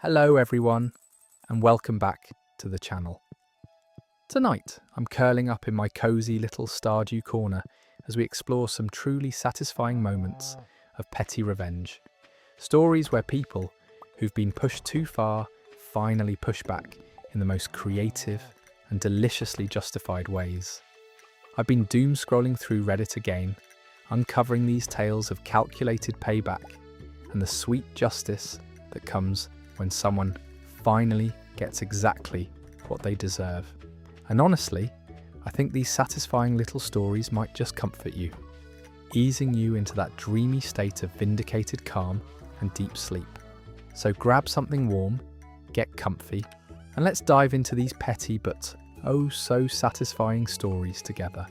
Hello everyone, and welcome back to the channel. Tonight, I'm curling up in my cosy little Stardew corner as we explore some truly satisfying moments of petty revenge. Stories where people who've been pushed too far finally push back in the most creative and deliciously justified ways. I've been doom scrolling through Reddit again, uncovering these tales of calculated payback and the sweet justice that comes when someone finally gets exactly what they deserve. And honestly, I think these satisfying little stories might just comfort you, easing you into that dreamy state of vindicated calm and deep sleep. So grab something warm, get comfy, and let's dive into these petty but oh so satisfying stories together.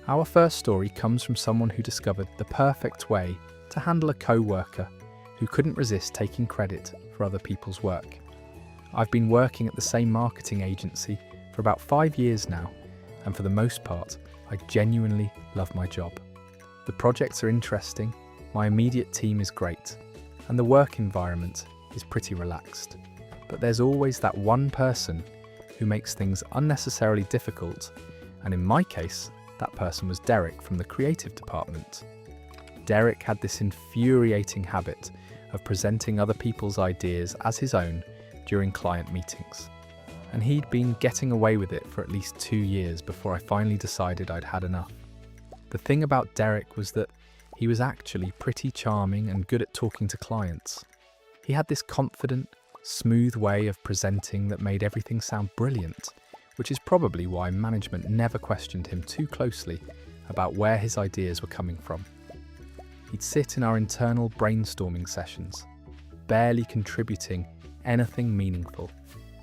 Our first story comes from someone who discovered the perfect way to handle a co-worker who couldn't resist taking credit for other people's work. I've been working at the same marketing agency for about 5 years now, and for the most part, I genuinely love my job. The projects are interesting, my immediate team is great, and the work environment is pretty relaxed. But there's always that one person who makes things unnecessarily difficult, and in my case, that person was Derek from the creative department. Derek had this infuriating habit of presenting other people's ideas as his own during client meetings. And he'd been getting away with it for at least 2 years before I finally decided I'd had enough. The thing about Derek was that he was actually pretty charming and good at talking to clients. He had this confident, smooth way of presenting that made everything sound brilliant, which is probably why management never questioned him too closely about where his ideas were coming from. He'd sit in our internal brainstorming sessions, barely contributing anything meaningful,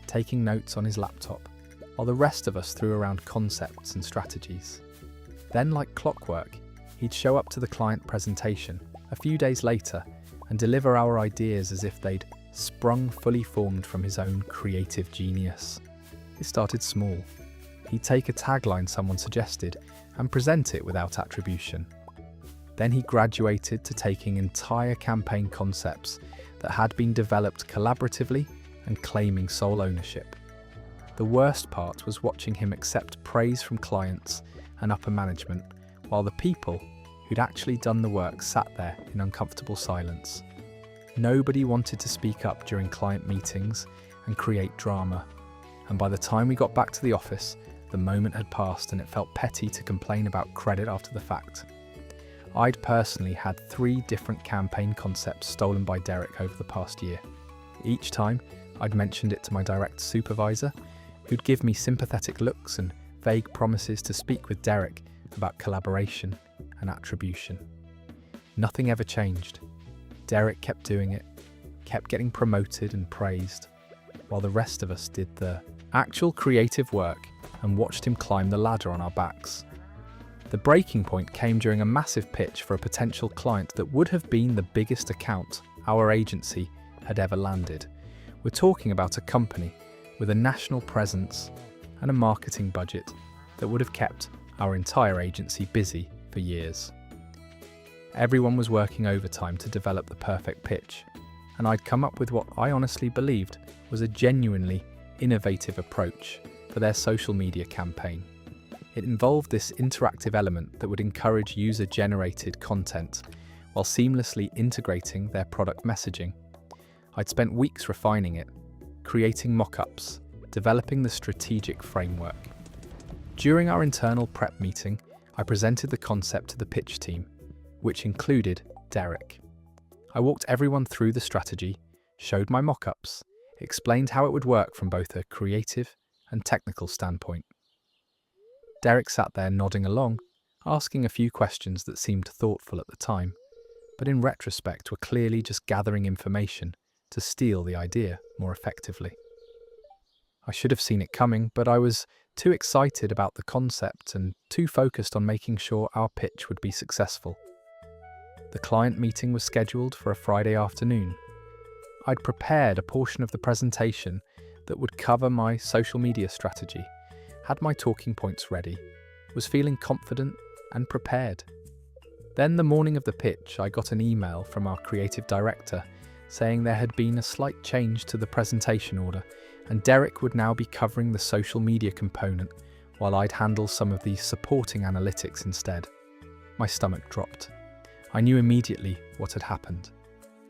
taking notes on his laptop, while the rest of us threw around concepts and strategies. Then, like clockwork, he'd show up to the client presentation a few days later and deliver our ideas as if they'd sprung fully formed from his own creative genius. It started small. He'd take a tagline someone suggested and present it without attribution. Then he graduated to taking entire campaign concepts that had been developed collaboratively and claiming sole ownership. The worst part was watching him accept praise from clients and upper management, while the people who'd actually done the work sat there in uncomfortable silence. Nobody wanted to speak up during client meetings and create drama, and by the time we got back to the office, the moment had passed and it felt petty to complain about credit after the fact. I'd personally had 3 different campaign concepts stolen by Derek over the past year. Each time, I'd mentioned it to my direct supervisor, who'd give me sympathetic looks and vague promises to speak with Derek about collaboration and attribution. Nothing ever changed. Derek kept doing it, kept getting promoted and praised, while the rest of us did the actual creative work and watched him climb the ladder on our backs. The breaking point came during a massive pitch for a potential client that would have been the biggest account our agency had ever landed. We're talking about a company with a national presence and a marketing budget that would have kept our entire agency busy for years. Everyone was working overtime to develop the perfect pitch, and I'd come up with what I honestly believed was a genuinely innovative approach for their social media campaign. It involved this interactive element that would encourage user-generated content while seamlessly integrating their product messaging. I'd spent weeks refining it, creating mock-ups, developing the strategic framework. During our internal prep meeting, I presented the concept to the pitch team, which included Derek. I walked everyone through the strategy, showed my mock-ups, explained how it would work from both a creative and technical standpoint. Derek sat there nodding along, asking a few questions that seemed thoughtful at the time, but in retrospect were clearly just gathering information to steal the idea more effectively. I should have seen it coming, but I was too excited about the concept and too focused on making sure our pitch would be successful. The client meeting was scheduled for a Friday afternoon. I'd prepared a portion of the presentation that would cover my social media strategy, had my talking points ready, was feeling confident and prepared. Then the morning of the pitch, I got an email from our creative director saying there had been a slight change to the presentation order, and Derek would now be covering the social media component while I'd handle some of the supporting analytics instead. My stomach dropped. I knew immediately what had happened.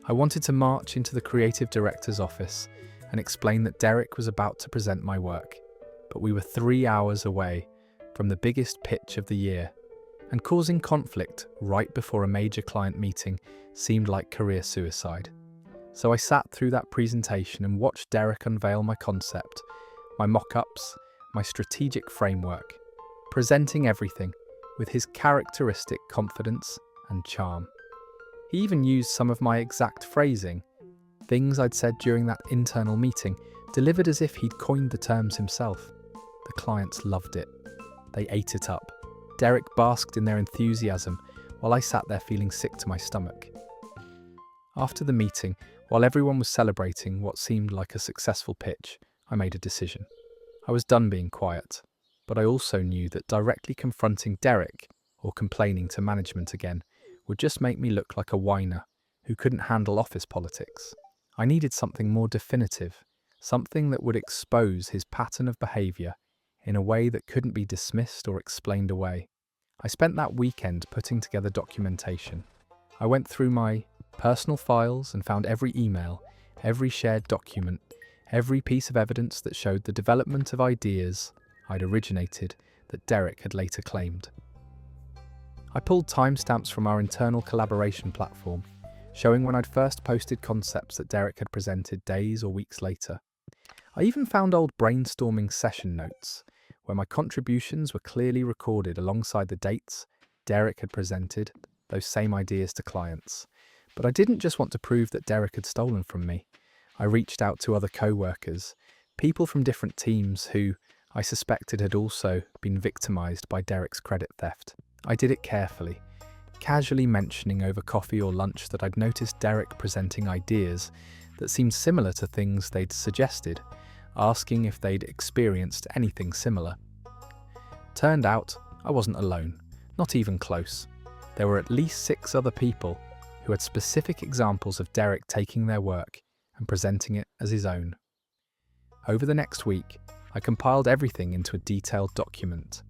I wanted to march into the creative director's office and explain that Derek was about to present my work, but we were 3 hours away from the biggest pitch of the year, and causing conflict right before a major client meeting seemed like career suicide. So I sat through that presentation and watched Derek unveil my concept, my mock-ups, my strategic framework, presenting everything with his characteristic confidence and charm. He even used some of my exact phrasing, things I'd said during that internal meeting, delivered as if he'd coined the terms himself. The clients loved it. They ate it up. Derek basked in their enthusiasm while I sat there feeling sick to my stomach. After the meeting, while everyone was celebrating what seemed like a successful pitch, I made a decision. I was done being quiet, but I also knew that directly confronting Derek or complaining to management again would just make me look like a whiner who couldn't handle office politics. I needed something more definitive, something that would expose his pattern of behaviour in a way that couldn't be dismissed or explained away. I spent that weekend putting together documentation. I went through my personal files and found every email, every shared document, every piece of evidence that showed the development of ideas I'd originated that Derek had later claimed. I pulled timestamps from our internal collaboration platform, showing when I'd first posted concepts that Derek had presented days or weeks later. I even found old brainstorming session notes, where my contributions were clearly recorded alongside the dates Derek had presented those same ideas to clients. But I didn't just want to prove that Derek had stolen from me. I reached out to other co-workers, people from different teams who I suspected had also been victimised by Derek's credit theft. I did it carefully, casually mentioning over coffee or lunch that I'd noticed Derek presenting ideas that seemed similar to things they'd suggested, asking if they'd experienced anything similar. Turned out, I wasn't alone, not even close. There were at least 6 other people who had specific examples of Derek taking their work and presenting it as his own. Over the next week, I compiled everything into a detailed document.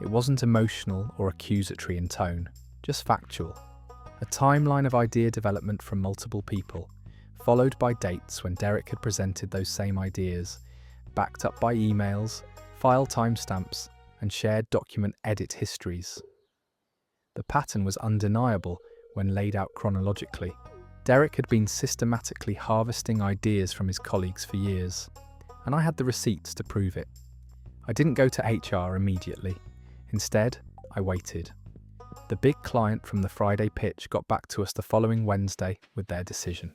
It wasn't emotional or accusatory in tone, just factual. A timeline of idea development from multiple people, followed by dates when Derek had presented those same ideas, backed up by emails, file timestamps, and shared document edit histories. The pattern was undeniable when laid out chronologically. Derek had been systematically harvesting ideas from his colleagues for years, and I had the receipts to prove it. I didn't go to HR immediately. Instead, I waited. The big client from the Friday pitch got back to us the following Wednesday with their decision.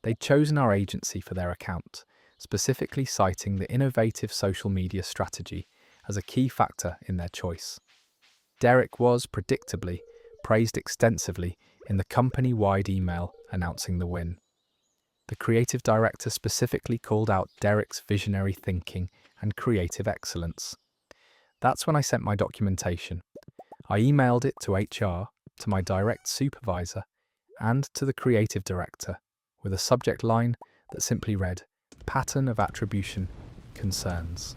They'd chosen our agency for their account, specifically citing the innovative social media strategy as a key factor in their choice. Derek was, predictably, praised extensively in the company-wide email announcing the win. The creative director specifically called out Derek's visionary thinking and creative excellence. That's when I sent my documentation. I emailed it to HR, to my direct supervisor, and to the creative director, with a subject line that simply read, "Pattern of Attribution Concerns."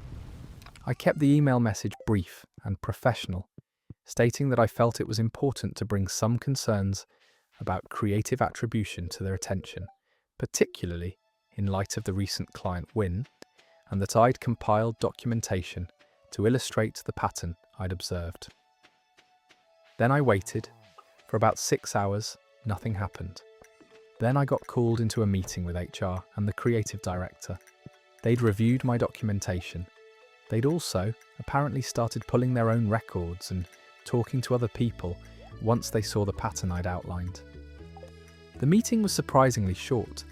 I kept the email message brief and professional, stating that I felt it was important to bring some concerns about creative attribution to their attention, particularly in light of the recent client win, and that I'd compiled documentation to illustrate the pattern I'd observed. Then I waited. For about 6 hours, nothing happened. Then I got called into a meeting with HR and the creative director. They'd reviewed my documentation. They'd also apparently started pulling their own records and talking to other people once they saw the pattern I'd outlined. The meeting was surprisingly short.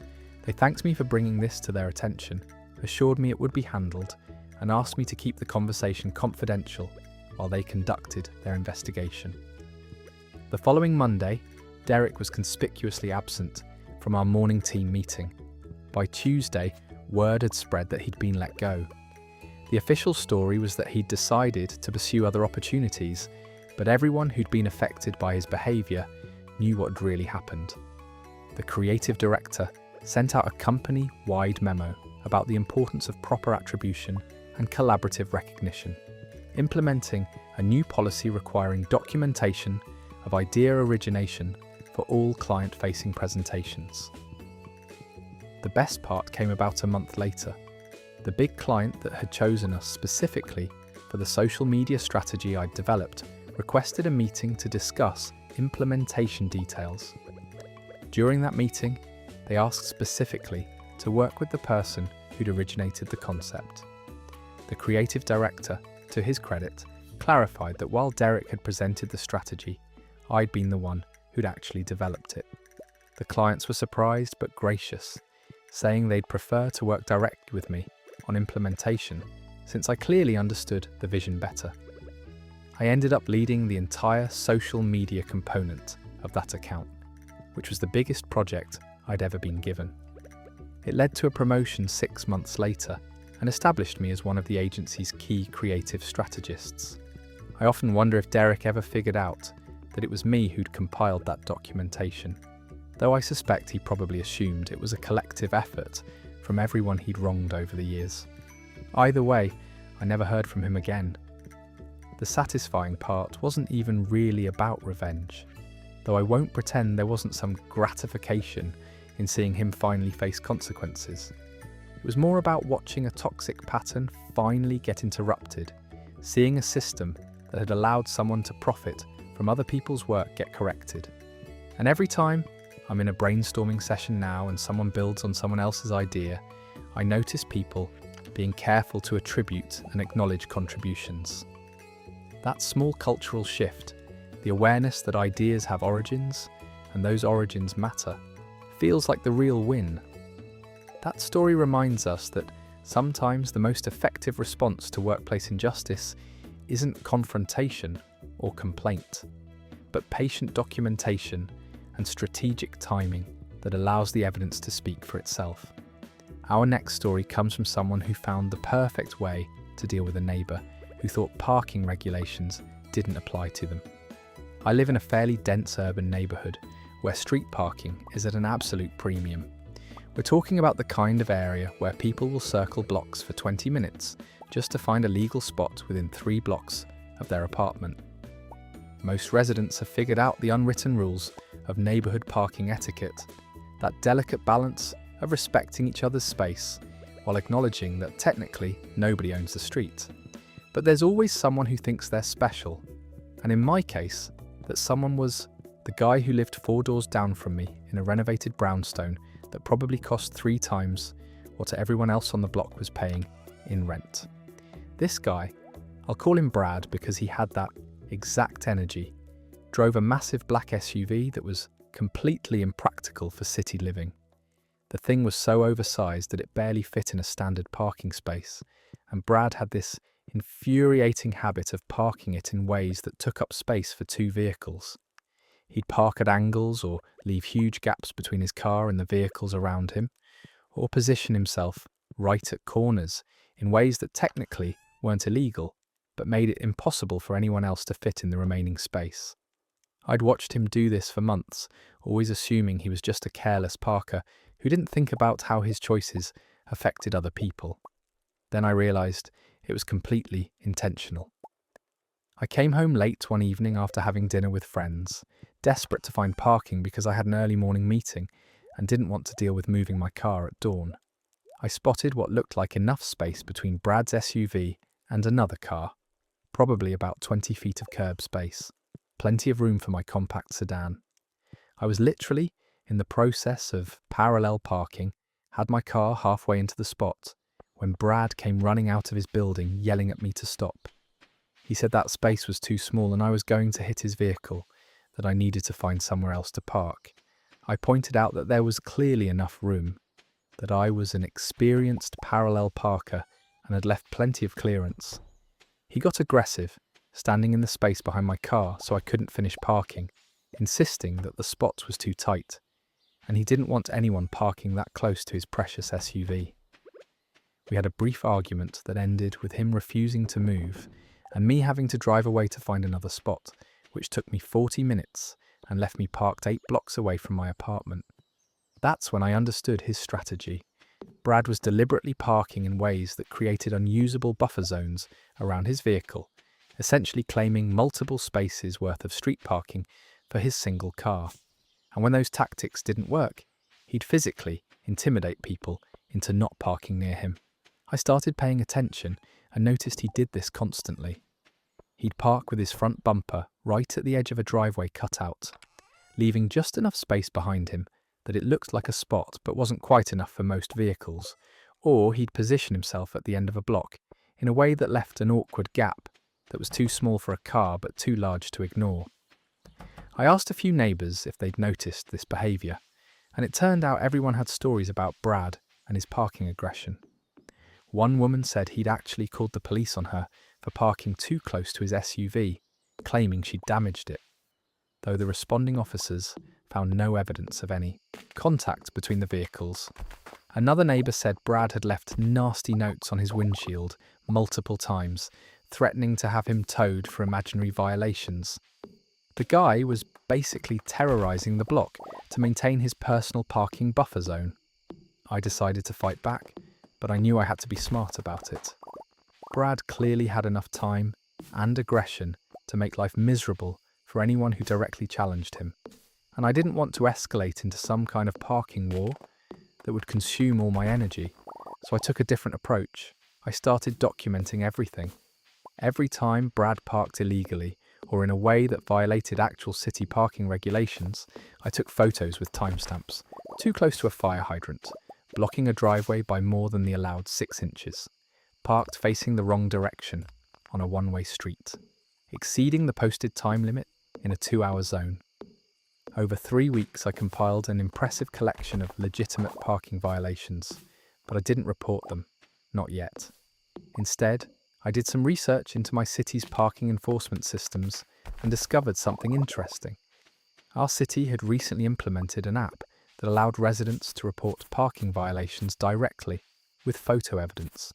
They thanked me for bringing this to their attention, assured me it would be handled, and asked me to keep the conversation confidential while they conducted their investigation. The following Monday, Derek was conspicuously absent from our morning team meeting. By Tuesday, word had spread that he'd been let go. The official story was that he'd decided to pursue other opportunities, but everyone who'd been affected by his behaviour knew what had really happened. The the creative director sent out a company-wide memo about the importance of proper attribution and collaborative recognition, implementing a new policy requiring documentation of idea origination for all client-facing presentations. The best part came about a month later. The big client that had chosen us specifically for the social media strategy I'd developed requested a meeting to discuss implementation details. During that meeting, they asked specifically to work with the person who'd originated the concept. The creative director, to his credit, clarified that while Derek had presented the strategy, I'd been the one who'd actually developed it. The clients were surprised but gracious, saying they'd prefer to work directly with me on implementation since I clearly understood the vision better. I ended up leading the entire social media component of that account, which was the biggest project I'd ever been given. It led to a promotion 6 months later and established me as one of the agency's key creative strategists. I often wonder if Derek ever figured out that it was me who'd compiled that documentation, though I suspect he probably assumed it was a collective effort from everyone he'd wronged over the years. Either way, I never heard from him again. The satisfying part wasn't even really about revenge, though I won't pretend there wasn't some gratification in seeing him finally face consequences. It was more about watching a toxic pattern finally get interrupted, seeing a system that had allowed someone to profit from other people's work get corrected. And every time I'm in a brainstorming session now and someone builds on someone else's idea, I notice people being careful to attribute and acknowledge contributions. That small cultural shift, the awareness that ideas have origins and those origins matter, feels like the real win. That story reminds us that sometimes the most effective response to workplace injustice isn't confrontation or complaint, but patient documentation and strategic timing that allows the evidence to speak for itself. Our next story comes from someone who found the perfect way to deal with a neighbour who thought parking regulations didn't apply to them. I live in a fairly dense urban neighbourhood where street parking is at an absolute premium. We're talking about the kind of area where people will circle blocks for 20 minutes just to find a legal spot within 3 blocks of their apartment. Most residents have figured out the unwritten rules of neighbourhood parking etiquette, that delicate balance of respecting each other's space while acknowledging that technically nobody owns the street. But there's always someone who thinks they're special, and in my case, that someone was the guy who lived 4 doors down from me in a renovated brownstone that probably cost 3 times what everyone else on the block was paying in rent. This guy, I'll call him Brad because he had that exact energy, drove a massive black SUV that was completely impractical for city living. The thing was so oversized that it barely fit in a standard parking space, and Brad had this infuriating habit of parking it in ways that took up space for 2 vehicles. He'd park at angles or leave huge gaps between his car and the vehicles around him, or position himself right at corners in ways that technically weren't illegal, but made it impossible for anyone else to fit in the remaining space. I'd watched him do this for months, always assuming he was just a careless parker who didn't think about how his choices affected other people. Then I realised it was completely intentional. I came home late one evening after having dinner with friends, desperate to find parking because I had an early morning meeting and didn't want to deal with moving my car at dawn. I spotted what looked like enough space between Brad's SUV and another car, probably about 20 feet of curb space, plenty of room for my compact sedan. I was literally in the process of parallel parking, had my car halfway into the spot, when Brad came running out of his building yelling at me to stop. He said that space was too small and I was going to hit his vehicle, that I needed to find somewhere else to park. I pointed out that there was clearly enough room, that I was an experienced parallel parker and had left plenty of clearance. He got aggressive, standing in the space behind my car so I couldn't finish parking, insisting that the spot was too tight, and he didn't want anyone parking that close to his precious SUV. We had a brief argument that ended with him refusing to move and me having to drive away to find another spot, which took me 40 minutes and left me parked 8 blocks away from my apartment. That's when I understood his strategy. Brad was deliberately parking in ways that created unusable buffer zones around his vehicle, essentially claiming multiple spaces worth of street parking for his single car. And when those tactics didn't work, he'd physically intimidate people into not parking near him. I started paying attention and noticed he did this constantly. He'd park with his front bumper right at the edge of a driveway cut out, leaving just enough space behind him that it looked like a spot but wasn't quite enough for most vehicles, or he'd position himself at the end of a block in a way that left an awkward gap that was too small for a car but too large to ignore. I asked a few neighbours if they'd noticed this behaviour, and it turned out everyone had stories about Brad and his parking aggression. One woman said he'd actually called the police on her for parking too close to his SUV, claiming she'd damaged it, though the responding officers found no evidence of any contact between the vehicles. Another neighbour said Brad had left nasty notes on his windshield multiple times, threatening to have him towed for imaginary violations. The guy was basically terrorising the block to maintain his personal parking buffer zone. I decided to fight back, but I knew I had to be smart about it. Brad clearly had enough time and aggression to make life miserable for anyone who directly challenged him, and I didn't want to escalate into some kind of parking war that would consume all my energy, so I took a different approach. I started documenting everything. Every time Brad parked illegally or in a way that violated actual city parking regulations, I took photos with timestamps, too close to a fire hydrant, blocking a driveway by more than the allowed 6 inches, parked facing the wrong direction on a one-way street, exceeding the posted time limit in a 2-hour zone. Over 3 weeks, I compiled an impressive collection of legitimate parking violations, but I didn't report them, not yet. Instead, I did some research into my city's parking enforcement systems and discovered something interesting. Our city had recently implemented an app that allowed residents to report parking violations directly, with photo evidence.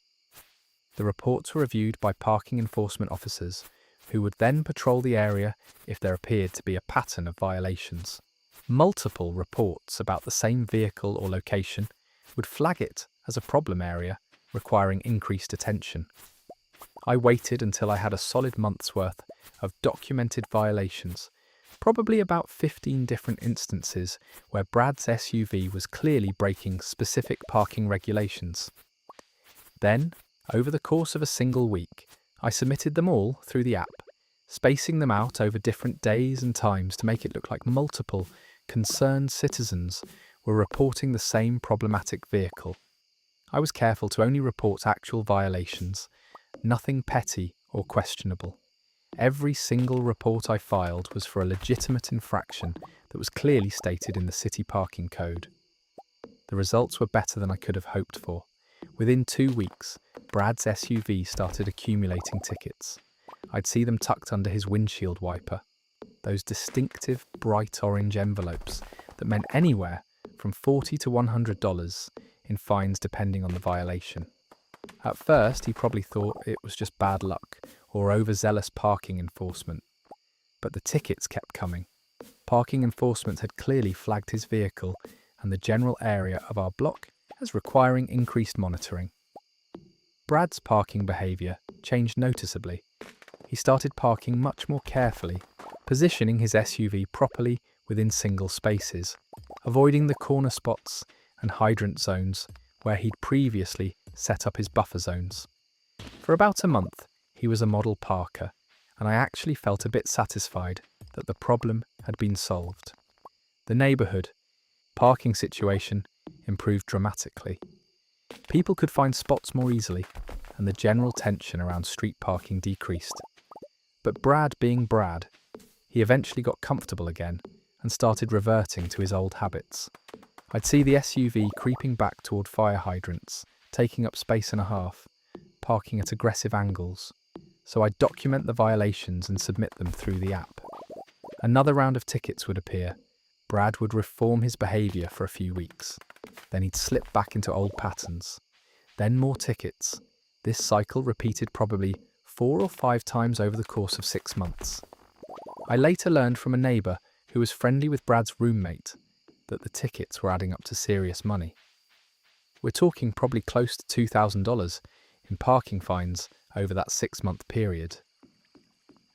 The reports were reviewed by parking enforcement officers, who would then patrol the area if there appeared to be a pattern of violations. Multiple reports about the same vehicle or location would flag it as a problem area requiring increased attention. I waited until I had a solid month's worth of documented violations, probably about 15 different instances where Brad's SUV was clearly breaking specific parking regulations. Then, over the course of a single week, I submitted them all through the app, spacing them out over different days and times to make it look like multiple concerned citizens were reporting the same problematic vehicle. I was careful to only report actual violations, nothing petty or questionable. Every single report I filed was for a legitimate infraction that was clearly stated in the city parking code. The results were better than I could have hoped for. Within 2 weeks, Brad's SUV started accumulating tickets. I'd see them tucked under his windshield wiper, those distinctive bright orange envelopes that meant anywhere from $40 to $100 in fines depending on the violation. At first, he probably thought it was just bad luck or overzealous parking enforcement. But the tickets kept coming. Parking enforcement had clearly flagged his vehicle and the general area of our block as requiring increased monitoring. Brad's parking behaviour changed noticeably. He started parking much more carefully, positioning his SUV properly within single spaces, avoiding the corner spots and hydrant zones where he'd previously set up his buffer zones. For about a month, he was a model parker, and I actually felt a bit satisfied that the problem had been solved. The neighbourhood parking situation improved dramatically. People could find spots more easily, and the general tension around street parking decreased. But Brad being Brad, he eventually got comfortable again and started reverting to his old habits. I'd see the SUV creeping back toward fire hydrants, taking up space and a half, parking at aggressive angles, so I'd document the violations and submit them through the app. Another round of tickets would appear. Brad would reform his behaviour for a few weeks. Then he'd slip back into old patterns. Then more tickets. This cycle repeated probably 4 or 5 times over the course of 6 months. I later learned from a neighbour who was friendly with Brad's roommate that the tickets were adding up to serious money. We're talking probably close to $2,000 in parking fines over that 6-month period.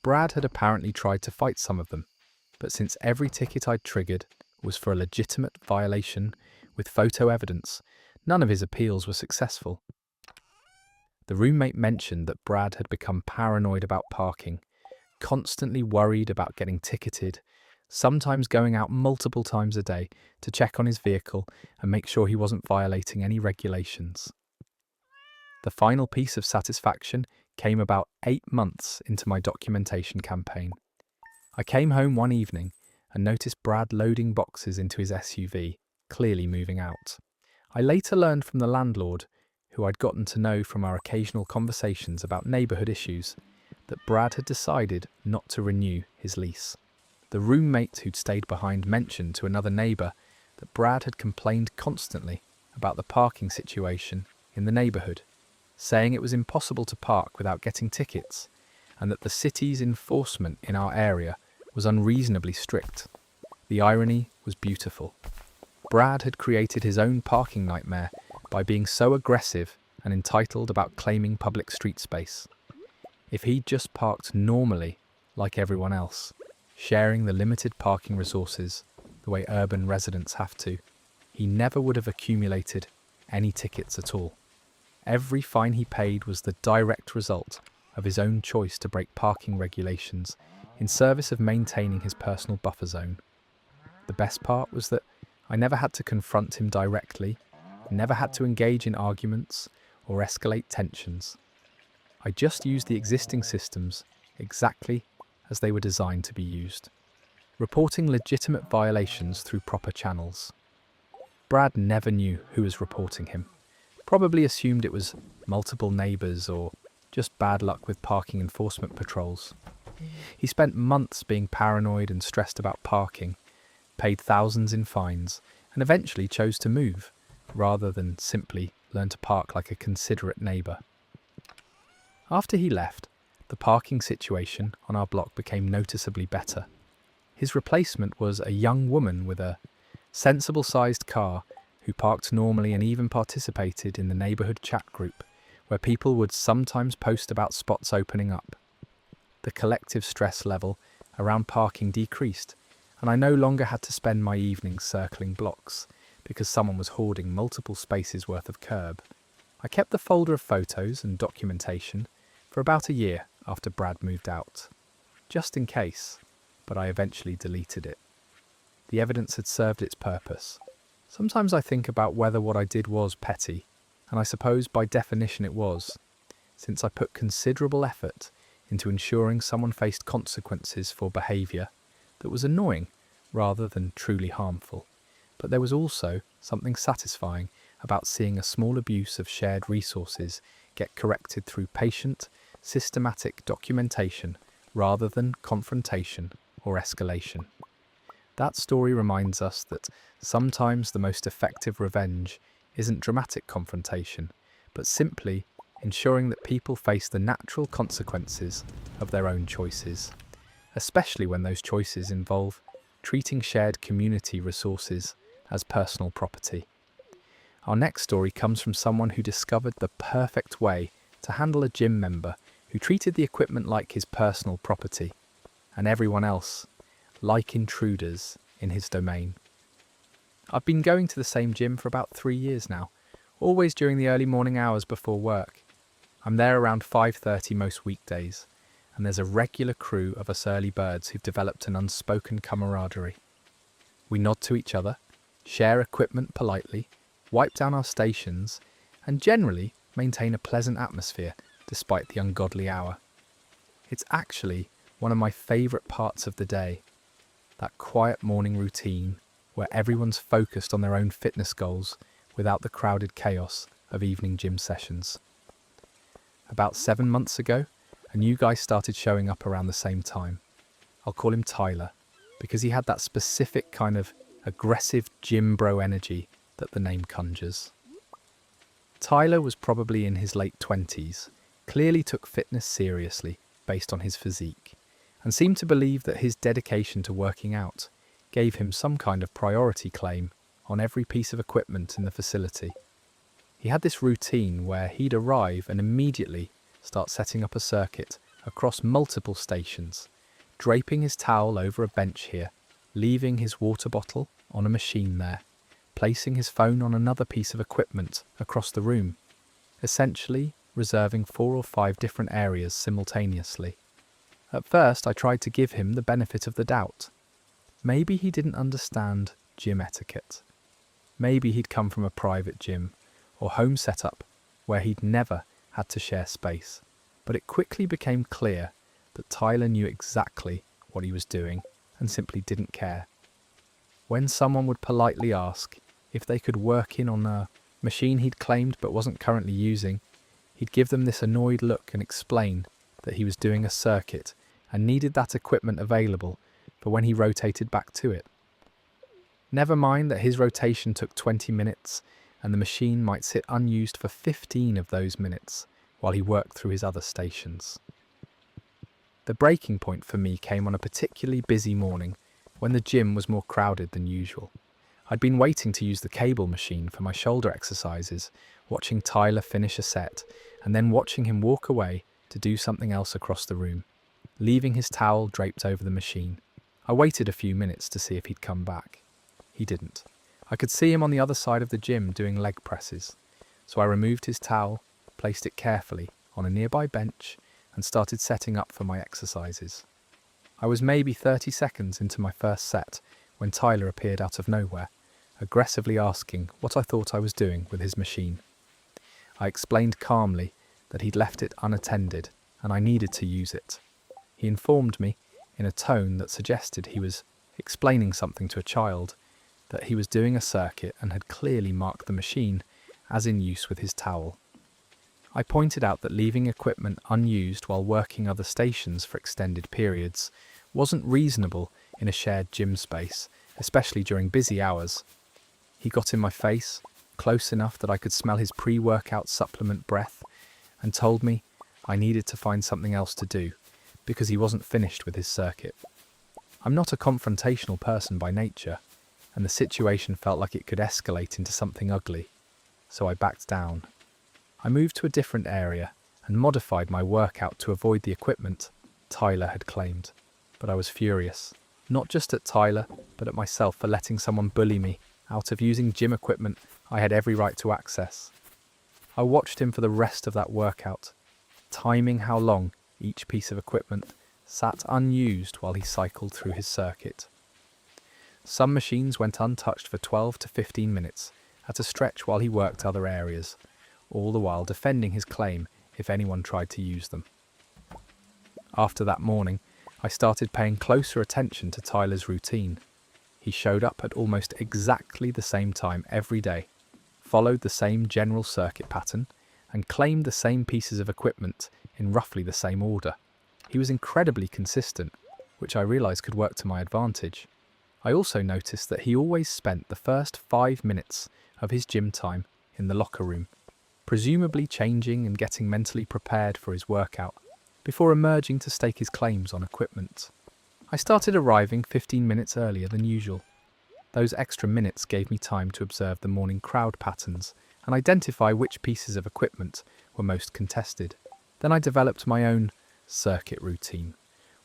Brad had apparently tried to fight some of them, but since every ticket I'd triggered was for a legitimate violation with photo evidence, none of his appeals were successful. The roommate mentioned that Brad had become paranoid about parking, constantly worried about getting ticketed, sometimes going out multiple times a day to check on his vehicle and make sure he wasn't violating any regulations. The final piece of satisfaction came about 8 months into my documentation campaign. I came home one evening and noticed Brad loading boxes into his SUV, clearly moving out. I later learned from the landlord, who I'd gotten to know from our occasional conversations about neighbourhood issues, that Brad had decided not to renew his lease. The roommate who'd stayed behind mentioned to another neighbour that Brad had complained constantly about the parking situation in the neighbourhood, saying it was impossible to park without getting tickets, and that the city's enforcement in our area was unreasonably strict. The irony was beautiful. Brad had created his own parking nightmare by being so aggressive and entitled about claiming public street space. If he'd just parked normally, like everyone else, sharing the limited parking resources the way urban residents have to, he never would have accumulated any tickets at all. Every fine he paid was the direct result of his own choice to break parking regulations in service of maintaining his personal buffer zone. The best part was that I never had to confront him directly, never had to engage in arguments or escalate tensions. I just used the existing systems exactly as they were designed to be used, reporting legitimate violations through proper channels. Brad never knew who was reporting him, probably assumed it was multiple neighbours or just bad luck with parking enforcement patrols. He spent months being paranoid and stressed about parking, paid thousands in fines, and eventually chose to move, rather than simply learn to park like a considerate neighbour. After he left, the parking situation on our block became noticeably better. His replacement was a young woman with a sensible-sized car who parked normally and even participated in the neighbourhood chat group, where people would sometimes post about spots opening up. The collective stress level around parking decreased, and I no longer had to spend my evenings circling blocks because someone was hoarding multiple spaces worth of curb. I kept the folder of photos and documentation for about a year after Brad moved out, just in case, but I eventually deleted it. The evidence had served its purpose. Sometimes I think about whether what I did was petty, and I suppose by definition it was, since I put considerable effort into ensuring someone faced consequences for behaviour that was annoying rather than truly harmful. But there was also something satisfying about seeing a small abuse of shared resources get corrected through patient, systematic documentation rather than confrontation or escalation. That story reminds us that sometimes the most effective revenge isn't dramatic confrontation, but simply ensuring that people face the natural consequences of their own choices, especially when those choices involve treating shared community resources as personal property. Our next story comes from someone who discovered the perfect way to handle a gym member who treated the equipment like his personal property, and everyone else like intruders in his domain. I've been going to the same gym for about 3 years now, always during the early morning hours before work. I'm there around 5:30 most weekdays, and there's a regular crew of us early birds who've developed an unspoken camaraderie. We nod to each other, share equipment politely, wipe down our stations, and generally maintain a pleasant atmosphere despite the ungodly hour. It's actually one of my favourite parts of the day, that quiet morning routine where everyone's focused on their own fitness goals without the crowded chaos of evening gym sessions. About 7 months ago, a new guy started showing up around the same time. I'll call him Tyler, because he had that specific kind of aggressive gym bro energy that the name conjures. Tyler was probably in his late 20s, clearly took fitness seriously based on his physique, and seemed to believe that his dedication to working out gave him some kind of priority claim on every piece of equipment in the facility. He had this routine where he'd arrive and immediately start setting up a circuit across multiple stations, draping his towel over a bench here, leaving his water bottle on a machine there, placing his phone on another piece of equipment across the room, essentially reserving 4 or 5 different areas simultaneously. At first, I tried to give him the benefit of the doubt. Maybe he didn't understand gym etiquette. Maybe he'd come from a private gym or home setup where he'd never had to share space. But it quickly became clear that Tyler knew exactly what he was doing and simply didn't care. When someone would politely ask if they could work in on a machine he'd claimed but wasn't currently using, he'd give them this annoyed look and explain that he was doing a circuit and needed that equipment available for when he rotated back to it. Never mind that his rotation took 20 minutes and the machine might sit unused for 15 of those minutes while he worked through his other stations. The breaking point for me came on a particularly busy morning when the gym was more crowded than usual. I'd been waiting to use the cable machine for my shoulder exercises, watching Tyler finish a set, and then watching him walk away to do something else across the room, leaving his towel draped over the machine. I waited a few minutes to see if he'd come back. He didn't. I could see him on the other side of the gym doing leg presses, so I removed his towel, placed it carefully on a nearby bench, and started setting up for my exercises. I was maybe 30 seconds into my first set when Tyler appeared out of nowhere, aggressively asking what I thought I was doing with his machine. I explained calmly that he'd left it unattended and I needed to use it. He informed me, in a tone that suggested he was explaining something to a child, that he was doing a circuit and had clearly marked the machine as in use with his towel. I pointed out that leaving equipment unused while working other stations for extended periods wasn't reasonable in a shared gym space, especially during busy hours. He got in my face, close enough that I could smell his pre-workout supplement breath, and told me I needed to find something else to do because he wasn't finished with his circuit. I'm not a confrontational person by nature, and the situation felt like it could escalate into something ugly, so I backed down. I moved to a different area and modified my workout to avoid the equipment Tyler had claimed. But I was furious, not just at Tyler, but at myself for letting someone bully me out of using gym equipment I had every right to access. I watched him for the rest of that workout, timing how long each piece of equipment sat unused while he cycled through his circuit. Some machines went untouched for 12 to 15 minutes at a stretch while he worked other areas, all the while defending his claim if anyone tried to use them. After that morning, I started paying closer attention to Tyler's routine. He showed up at almost exactly the same time every day, followed the same general circuit pattern, and claimed the same pieces of equipment in roughly the same order. He was incredibly consistent, which I realised could work to my advantage. I also noticed that he always spent the first 5 minutes of his gym time in the locker room, presumably changing and getting mentally prepared for his workout, before emerging to stake his claims on equipment. I started arriving 15 minutes earlier than usual. Those extra minutes gave me time to observe the morning crowd patterns and identify which pieces of equipment were most contested. Then I developed my own circuit routine,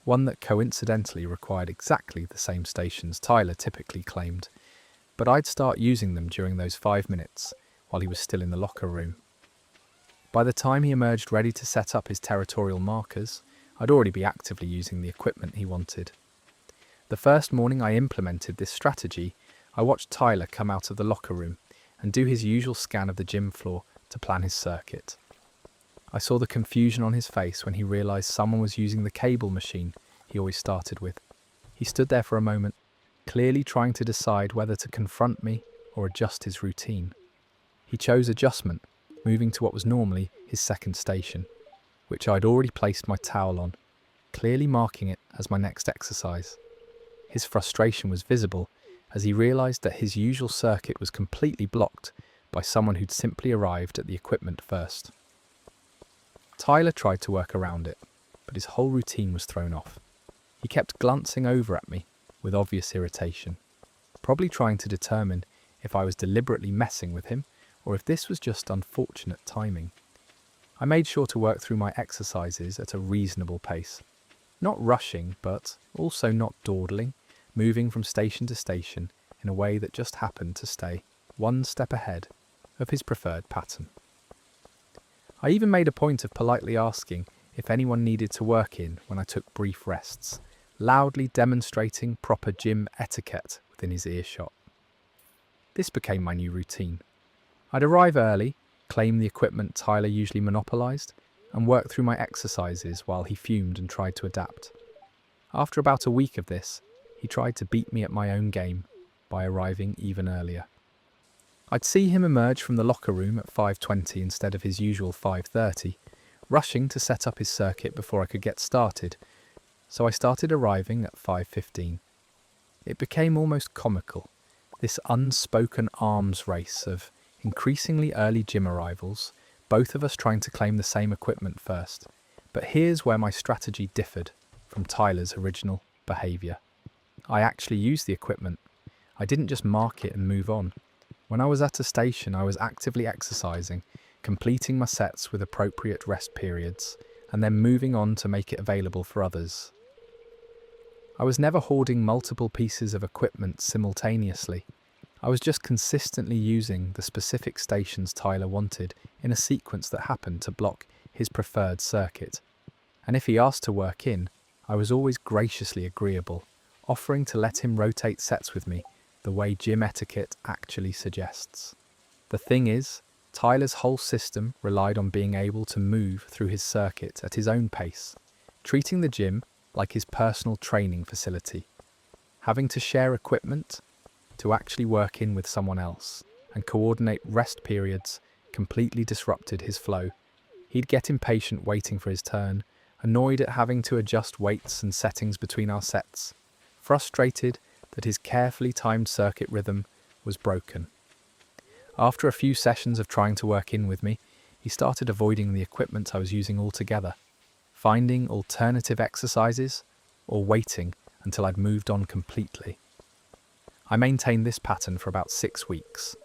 one that coincidentally required exactly the same stations Tyler typically claimed, but I'd start using them during those 5 minutes while he was still in the locker room. By the time he emerged ready to set up his territorial markers, I'd already be actively using the equipment he wanted. The first morning I implemented this strategy, I watched Tyler come out of the locker room and do his usual scan of the gym floor to plan his circuit. I saw the confusion on his face when he realised someone was using the cable machine he always started with. He stood there for a moment, clearly trying to decide whether to confront me or adjust his routine. He chose adjustment, moving to what was normally his second station, which I'd already placed my towel on, clearly marking it as my next exercise. His frustration was visible as he realised that his usual circuit was completely blocked by someone who'd simply arrived at the equipment first. Tyler tried to work around it, but his whole routine was thrown off. He kept glancing over at me, with obvious irritation, probably trying to determine if I was deliberately messing with him or if this was just unfortunate timing. I made sure to work through my exercises at a reasonable pace, not rushing, but also not dawdling, moving from station to station in a way that just happened to stay one step ahead of his preferred pattern. I even made a point of politely asking if anyone needed to work in when I took brief rests, loudly demonstrating proper gym etiquette within his earshot. This became my new routine. I'd arrive early, claim the equipment Tyler usually monopolised, and work through my exercises while he fumed and tried to adapt. After about a week of this, he tried to beat me at my own game by arriving even earlier. I'd see him emerge from the locker room at 5:20 instead of his usual 5:30, rushing to set up his circuit before I could get started, so I started arriving at 5:15. It became almost comical, this unspoken arms race of increasingly early gym arrivals, both of us trying to claim the same equipment first. But here's where my strategy differed from Tyler's original behaviour. I actually used the equipment. I didn't just mark it and move on. When I was at a station, I was actively exercising, completing my sets with appropriate rest periods, and then moving on to make it available for others. I was never hoarding multiple pieces of equipment simultaneously. I was just consistently using the specific stations Tyler wanted in a sequence that happened to block his preferred circuit. And if he asked to work in, I was always graciously agreeable, offering to let him rotate sets with me the way gym etiquette actually suggests. The thing is, Tyler's whole system relied on being able to move through his circuit at his own pace, treating the gym like his personal training facility. Having to share equipment, to actually work in with someone else, and coordinate rest periods completely disrupted his flow. He'd get impatient waiting for his turn, annoyed at having to adjust weights and settings between our sets, frustrated that his carefully timed circuit rhythm was broken. After a few sessions of trying to work in with me, he started avoiding the equipment I was using altogether, finding alternative exercises, or waiting until I'd moved on completely. I maintained this pattern for about 6 weeks.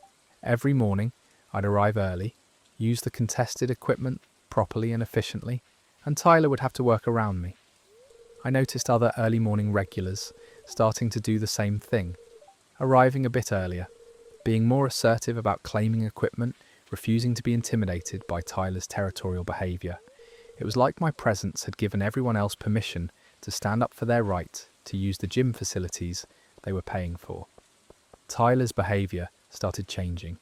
Every morning, I'd arrive early, use the contested equipment properly and efficiently, and Tyler would have to work around me. I noticed other early morning regulars starting to do the same thing, arriving a bit earlier, being more assertive about claiming equipment, refusing to be intimidated by Tyler's territorial behaviour. It was like my presence had given everyone else permission to stand up for their right to use the gym facilities they were paying for. Tyler's behaviour started changing.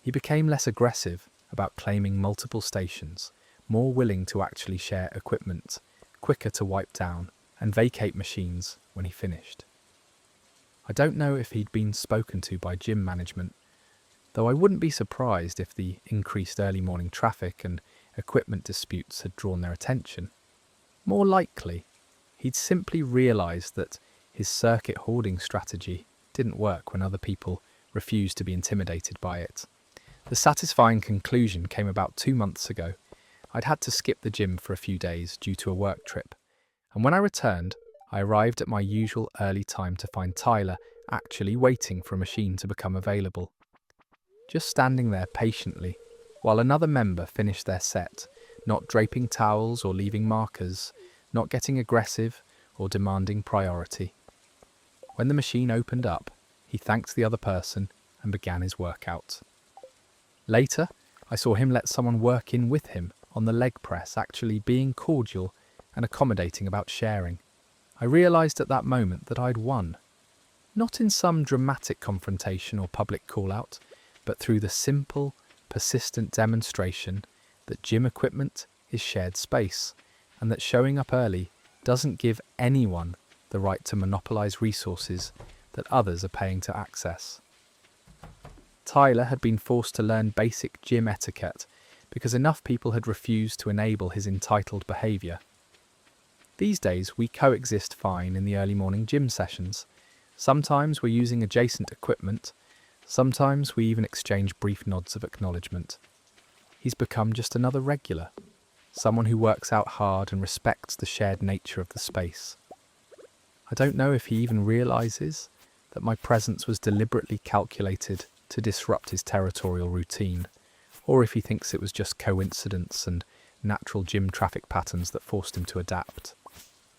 He became less aggressive about claiming multiple stations, more willing to actually share equipment, quicker to wipe down and vacate machines when he finished. I don't know if he'd been spoken to by gym management, though I wouldn't be surprised if the increased early morning traffic and equipment disputes had drawn their attention. More likely, he'd simply realised that his circuit hoarding strategy didn't work when other people refused to be intimidated by it. The satisfying conclusion came about 2 months ago. I'd had to skip the gym for a few days due to a work trip, and when I returned, I arrived at my usual early time to find Tyler actually waiting for a machine to become available. Just standing there patiently, while another member finished their set, not draping towels or leaving markers, not getting aggressive or demanding priority. When the machine opened up, he thanked the other person and began his workout. Later, I saw him let someone work in with him on the leg press, actually being cordial and accommodating about sharing. I realised at that moment that I'd won. Not in some dramatic confrontation or public call-out, but through the simple, persistent demonstration that gym equipment is shared space, and that showing up early doesn't give anyone the right to monopolise resources that others are paying to access. Tyler had been forced to learn basic gym etiquette because enough people had refused to enable his entitled behaviour. These days, we coexist fine in the early morning gym sessions. Sometimes we're using adjacent equipment. Sometimes we even exchange brief nods of acknowledgement. He's become just another regular, someone who works out hard and respects the shared nature of the space. I don't know if he even realises that my presence was deliberately calculated to disrupt his territorial routine, or if he thinks it was just coincidence and natural gym traffic patterns that forced him to adapt.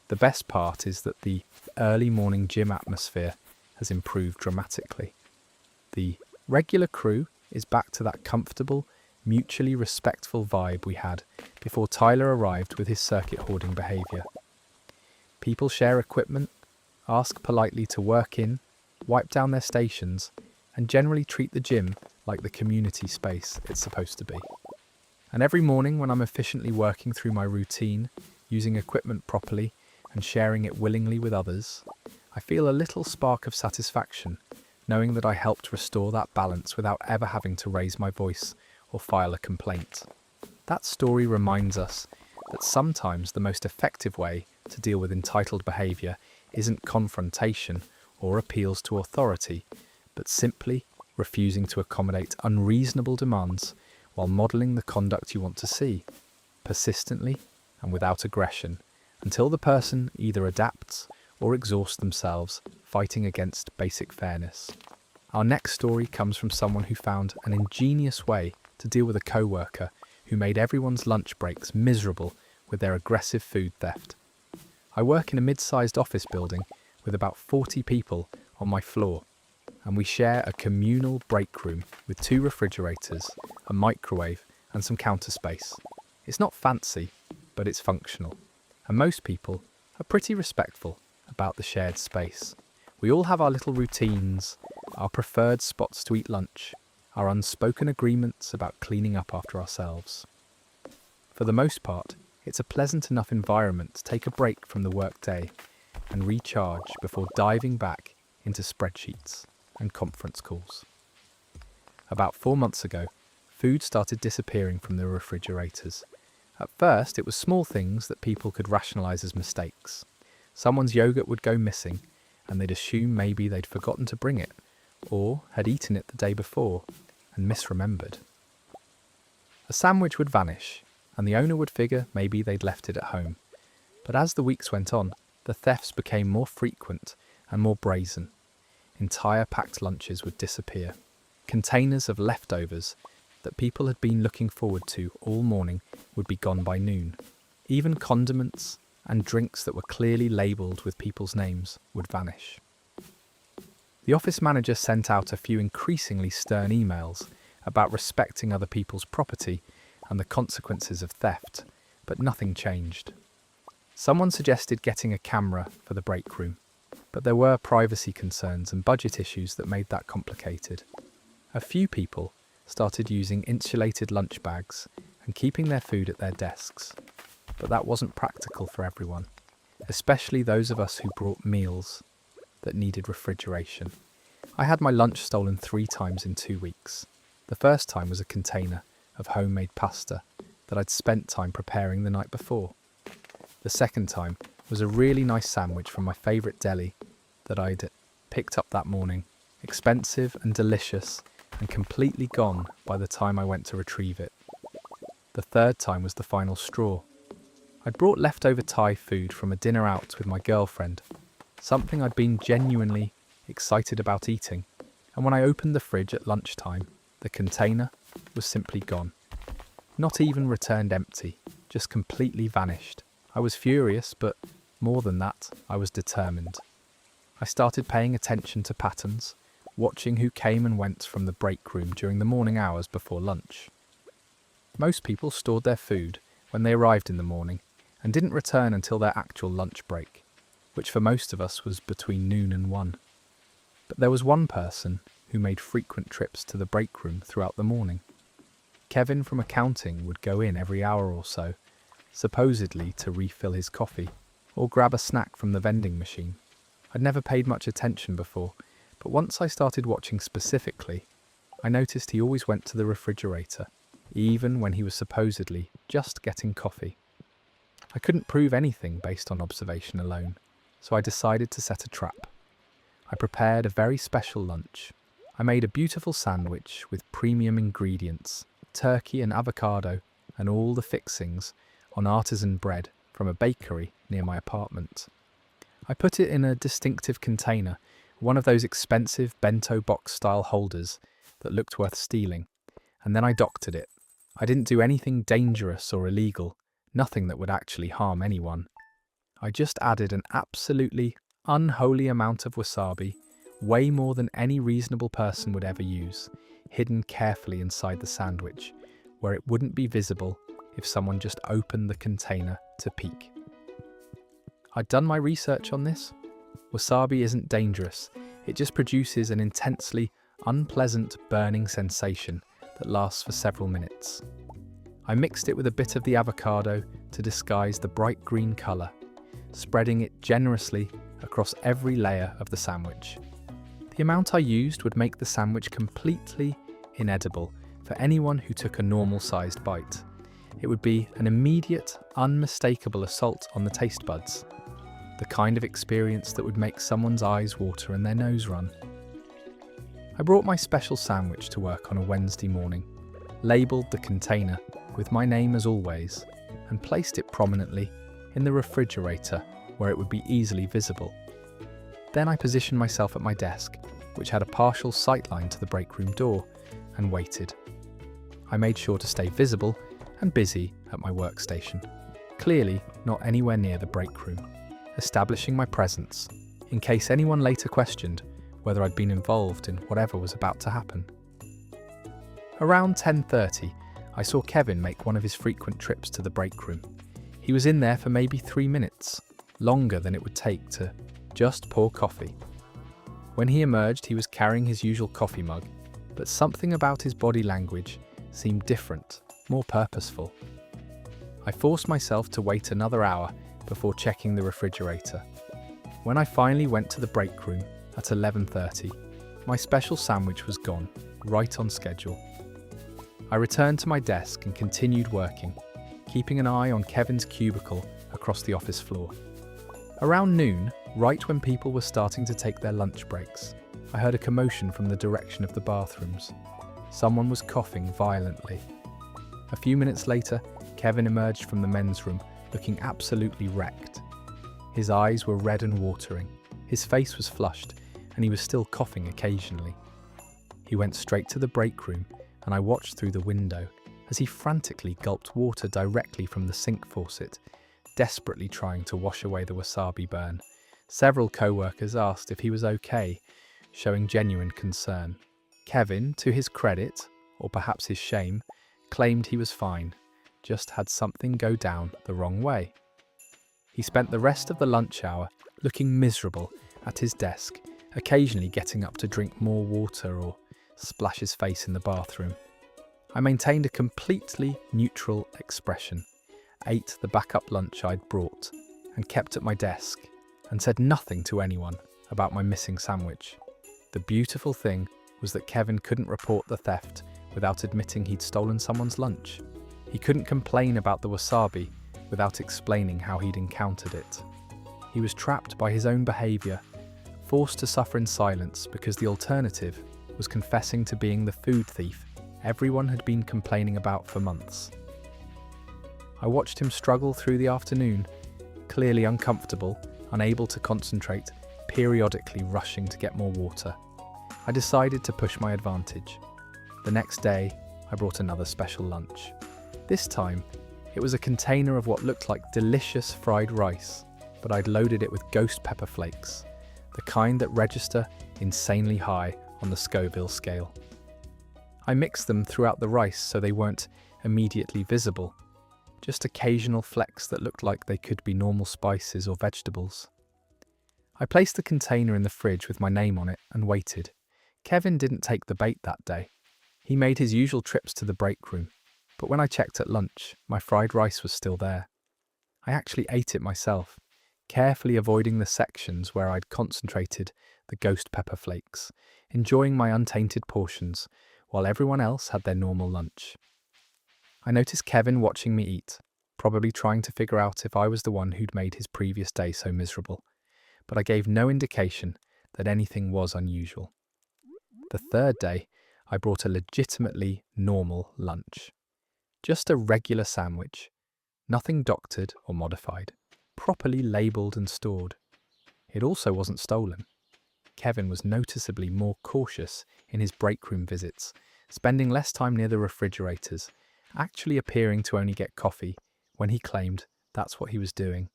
The best part is that the early morning gym atmosphere has improved dramatically. The regular crew is back to that comfortable, mutually respectful vibe we had before Tyler arrived with his circuit hoarding behaviour. People share equipment, ask politely to work in, wipe down their stations, and generally treat the gym like the community space it's supposed to be. And every morning when I'm efficiently working through my routine, using equipment properly and sharing it willingly with others, I feel a little spark of satisfaction, knowing that I helped restore that balance without ever having to raise my voice or file a complaint. That story reminds us that sometimes the most effective way to deal with entitled behaviour isn't confrontation or appeals to authority, but simply refusing to accommodate unreasonable demands while modelling the conduct you want to see, persistently and without aggression, until the person either adapts or exhausts themselves fighting against basic fairness. Our next story comes from someone who found an ingenious way to deal with a co-worker who made everyone's lunch breaks miserable with their aggressive food theft. I work in a mid-sized office building with about 40 people on my floor, and we share a communal break room with 2 refrigerators, a microwave and some counter space. It's not fancy, but it's functional, and most people are pretty respectful about the shared space. We all have our little routines, our preferred spots to eat lunch, our unspoken agreements about cleaning up after ourselves. For the most part, it's a pleasant enough environment to take a break from the workday and recharge before diving back into spreadsheets and conference calls. About 4 months ago, food started disappearing from the refrigerators. At first, it was small things that people could rationalise as mistakes. Someone's yogurt would go missing, and they'd assume maybe they'd forgotten to bring it, or had eaten it the day before and misremembered. A sandwich would vanish, and the owner would figure maybe they'd left it at home. But as the weeks went on, the thefts became more frequent and more brazen. Entire packed lunches would disappear. Containers of leftovers that people had been looking forward to all morning would be gone by noon. Even condiments and drinks that were clearly labelled with people's names would vanish. The office manager sent out a few increasingly stern emails about respecting other people's property and the consequences of theft, but nothing changed. Someone suggested getting a camera for the break room, but there were privacy concerns and budget issues that made that complicated. A few people started using insulated lunch bags and keeping their food at their desks, but that wasn't practical for everyone, especially those of us who brought meals that needed refrigeration. I had my lunch stolen 3 times in 2 weeks. The first time was a container of homemade pasta that I'd spent time preparing the night before. The second time was a really nice sandwich from my favourite deli that I'd picked up that morning, expensive and delicious and completely gone by the time I went to retrieve it. The third time was the final straw. I'd brought leftover Thai food from a dinner out with my girlfriend, something I'd been genuinely excited about eating, and when I opened the fridge at lunchtime, the container was simply gone. Not even returned empty, just completely vanished. I was furious, but more than that, I was determined. I started paying attention to patterns, watching who came and went from the break room during the morning hours before lunch. Most people stored their food when they arrived in the morning and didn't return until their actual lunch break, which for most of us was between noon and 1. But there was one person who made frequent trips to the break room throughout the morning. Kevin from accounting would go in every hour or so, supposedly to refill his coffee or grab a snack from the vending machine. I'd never paid much attention before, but once I started watching specifically, I noticed he always went to the refrigerator, even when he was supposedly just getting coffee. I couldn't prove anything based on observation alone, so I decided to set a trap. I prepared a very special lunch. I made a beautiful sandwich with premium ingredients, turkey and avocado, and all the fixings on artisan bread from a bakery near my apartment. I put it in a distinctive container, one of those expensive bento box style holders that looked worth stealing, and then I doctored it. I didn't do anything dangerous or illegal, nothing that would actually harm anyone. I just added an absolutely unholy amount of wasabi, way more than any reasonable person would ever use, hidden carefully inside the sandwich, where it wouldn't be visible if someone just opened the container to peek. I'd done my research on this. Wasabi isn't dangerous, it just produces an intensely unpleasant burning sensation that lasts for several minutes. I mixed it with a bit of the avocado to disguise the bright green colour, spreading it generously across every layer of the sandwich. The amount I used would make the sandwich completely inedible for anyone who took a normal-sized bite. It would be an immediate, unmistakable assault on the taste buds, the kind of experience that would make someone's eyes water and their nose run. I brought my special sandwich to work on a Wednesday morning, labelled the container with my name as always, and placed it prominently in the refrigerator where it would be easily visible. Then I positioned myself at my desk, which had a partial sightline to the break room door, and waited. I made sure to stay visible and busy at my workstation, clearly not anywhere near the break room, establishing my presence in case anyone later questioned whether I'd been involved in whatever was about to happen. Around 10:30, I saw Kevin make one of his frequent trips to the break room. He was in there for maybe 3 minutes, longer than it would take to just pour coffee. When he emerged, he was carrying his usual coffee mug, but something about his body language seemed different, more purposeful. I forced myself to wait another hour before checking the refrigerator. When I finally went to the break room at 11:30, my special sandwich was gone, right on schedule. I returned to my desk and continued working, keeping an eye on Kevin's cubicle across the office floor. Around noon, right when people were starting to take their lunch breaks, I heard a commotion from the direction of the bathrooms. Someone was coughing violently. A few minutes later, Kevin emerged from the men's room, looking absolutely wrecked. His eyes were red and watering, his face was flushed, and he was still coughing occasionally. He went straight to the break room, and I watched through the window as he frantically gulped water directly from the sink faucet, desperately trying to wash away the wasabi burn. Several co-workers asked if he was okay, showing genuine concern. Kevin, to his credit, or perhaps his shame, claimed he was fine, just had something go down the wrong way. He spent the rest of the lunch hour looking miserable at his desk, occasionally getting up to drink more water or splash his face in the bathroom. I maintained a completely neutral expression, ate the backup lunch I'd brought, and kept at my desk, and said nothing to anyone about my missing sandwich. The beautiful thing was that Kevin couldn't report the theft without admitting he'd stolen someone's lunch. He couldn't complain about the wasabi without explaining how he'd encountered it. He was trapped by his own behaviour, forced to suffer in silence because the alternative was confessing to being the food thief everyone had been complaining about for months. I watched him struggle through the afternoon, clearly uncomfortable, unable to concentrate, periodically rushing to get more water. I decided to push my advantage. The next day, I brought another special lunch. This time, it was a container of what looked like delicious fried rice, but I'd loaded it with ghost pepper flakes, the kind that register insanely high on the Scoville scale. I mixed them throughout the rice so they weren't immediately visible, just occasional flecks that looked like they could be normal spices or vegetables. I placed the container in the fridge with my name on it and waited. Kevin didn't take the bait that day. He made his usual trips to the break room, but when I checked at lunch, my fried rice was still there. I actually ate it myself, carefully avoiding the sections where I'd concentrated the ghost pepper flakes, enjoying my untainted portions, while everyone else had their normal lunch. I noticed Kevin watching me eat, probably trying to figure out if I was the one who'd made his previous day so miserable, but I gave no indication that anything was unusual. The third day, I brought a legitimately normal lunch. Just a regular sandwich, nothing doctored or modified, properly labelled and stored. It also wasn't stolen. Kevin was noticeably more cautious in his break room visits, spending less time near the refrigerators, actually appearing to only get coffee when he claimed that's what he was doing.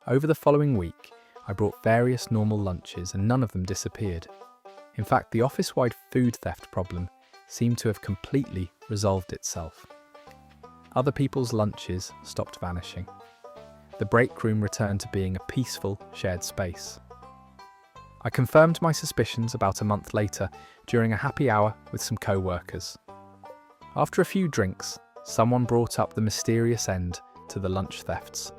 Over the following week, I brought various normal lunches and none of them disappeared. In fact, the office-wide food theft problem seemed to have completely resolved itself. Other people's lunches stopped vanishing. The break room returned to being a peaceful, shared space. I confirmed my suspicions about a month later during a happy hour with some co-workers. After a few drinks, someone brought up the mysterious end to the lunch thefts,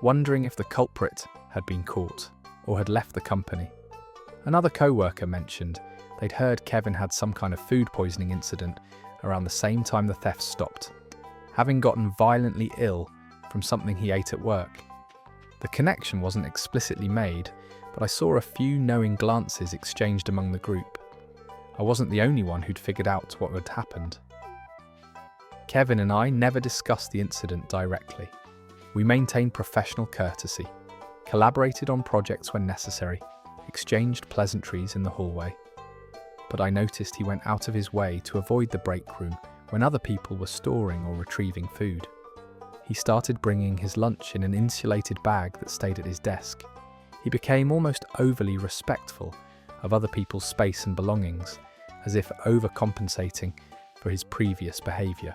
wondering if the culprit had been caught or had left the company. Another co-worker mentioned they'd heard Kevin had some kind of food poisoning incident around the same time the thefts stopped, having gotten violently ill from something he ate at work. The connection wasn't explicitly made, but I saw a few knowing glances exchanged among the group. I wasn't the only one who'd figured out what had happened. Kevin and I never discussed the incident directly. We maintained professional courtesy, collaborated on projects when necessary, exchanged pleasantries in the hallway. But I noticed he went out of his way to avoid the break room when other people were storing or retrieving food. He started bringing his lunch in an insulated bag that stayed at his desk. He became almost overly respectful of other people's space and belongings, as if overcompensating for his previous behaviour.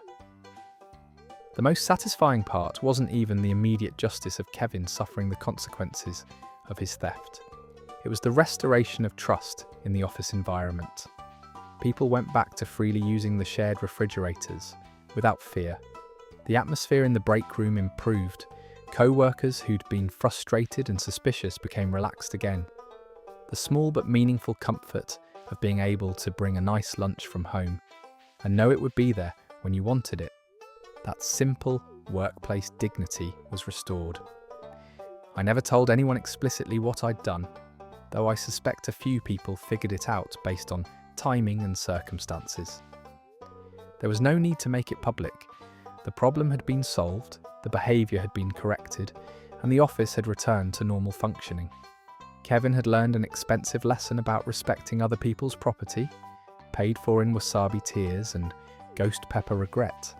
The most satisfying part wasn't even the immediate justice of Kevin suffering the consequences of his theft. It was the restoration of trust in the office environment. People went back to freely using the shared refrigerators without fear. The atmosphere in the break room improved. Co-workers who'd been frustrated and suspicious became relaxed again. The small but meaningful comfort of being able to bring a nice lunch from home and know it would be there when you wanted it. That simple workplace dignity was restored. I never told anyone explicitly what I'd done, though I suspect a few people figured it out based on timing and circumstances. There was no need to make it public. The problem had been solved, the behaviour had been corrected, and the office had returned to normal functioning. Kevin had learned an expensive lesson about respecting other people's property, paid for in wasabi tears and ghost pepper regret,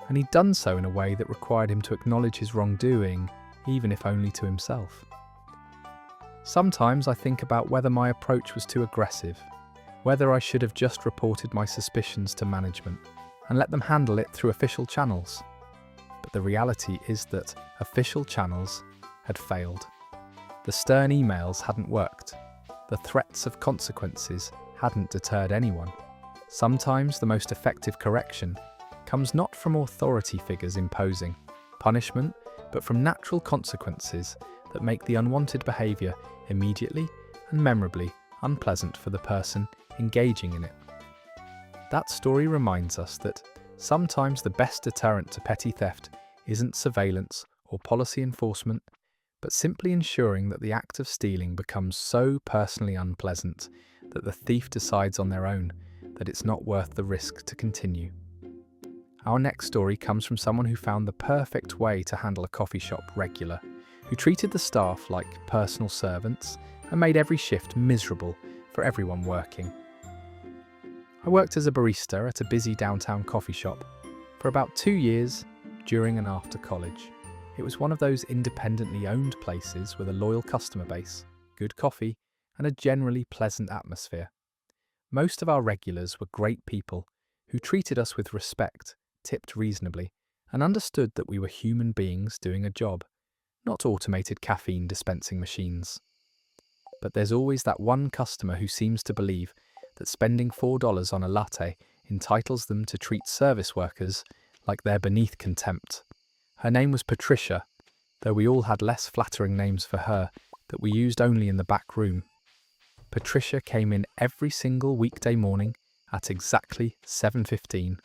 and he'd done so in a way that required him to acknowledge his wrongdoing, even if only to himself. Sometimes I think about whether my approach was too aggressive, whether I should have just reported my suspicions to management and let them handle it through official channels. But the reality is that official channels had failed. The stern emails hadn't worked. The threats of consequences hadn't deterred anyone. Sometimes the most effective correction comes not from authority figures imposing punishment, but from natural consequences that make the unwanted behaviour immediately and memorably unpleasant for the person engaging in it. That story reminds us that sometimes the best deterrent to petty theft isn't surveillance or policy enforcement, but simply ensuring that the act of stealing becomes so personally unpleasant that the thief decides on their own that it's not worth the risk to continue. Our next story comes from someone who found the perfect way to handle a coffee shop regular, who treated the staff like personal servants and made every shift miserable for everyone working. I worked as a barista at a busy downtown coffee shop for about 2 years during and after college. It was one of those independently owned places with a loyal customer base, good coffee, and a generally pleasant atmosphere. Most of our regulars were great people who treated us with respect, tipped reasonably, and understood that we were human beings doing a job, not automated caffeine dispensing machines. But there's always that one customer who seems to believe that spending $4 on a latte entitles them to treat service workers like they're beneath contempt. Her name was Patricia, though we all had less flattering names for her that we used only in the back room. Patricia came in every single weekday morning at exactly 7:15,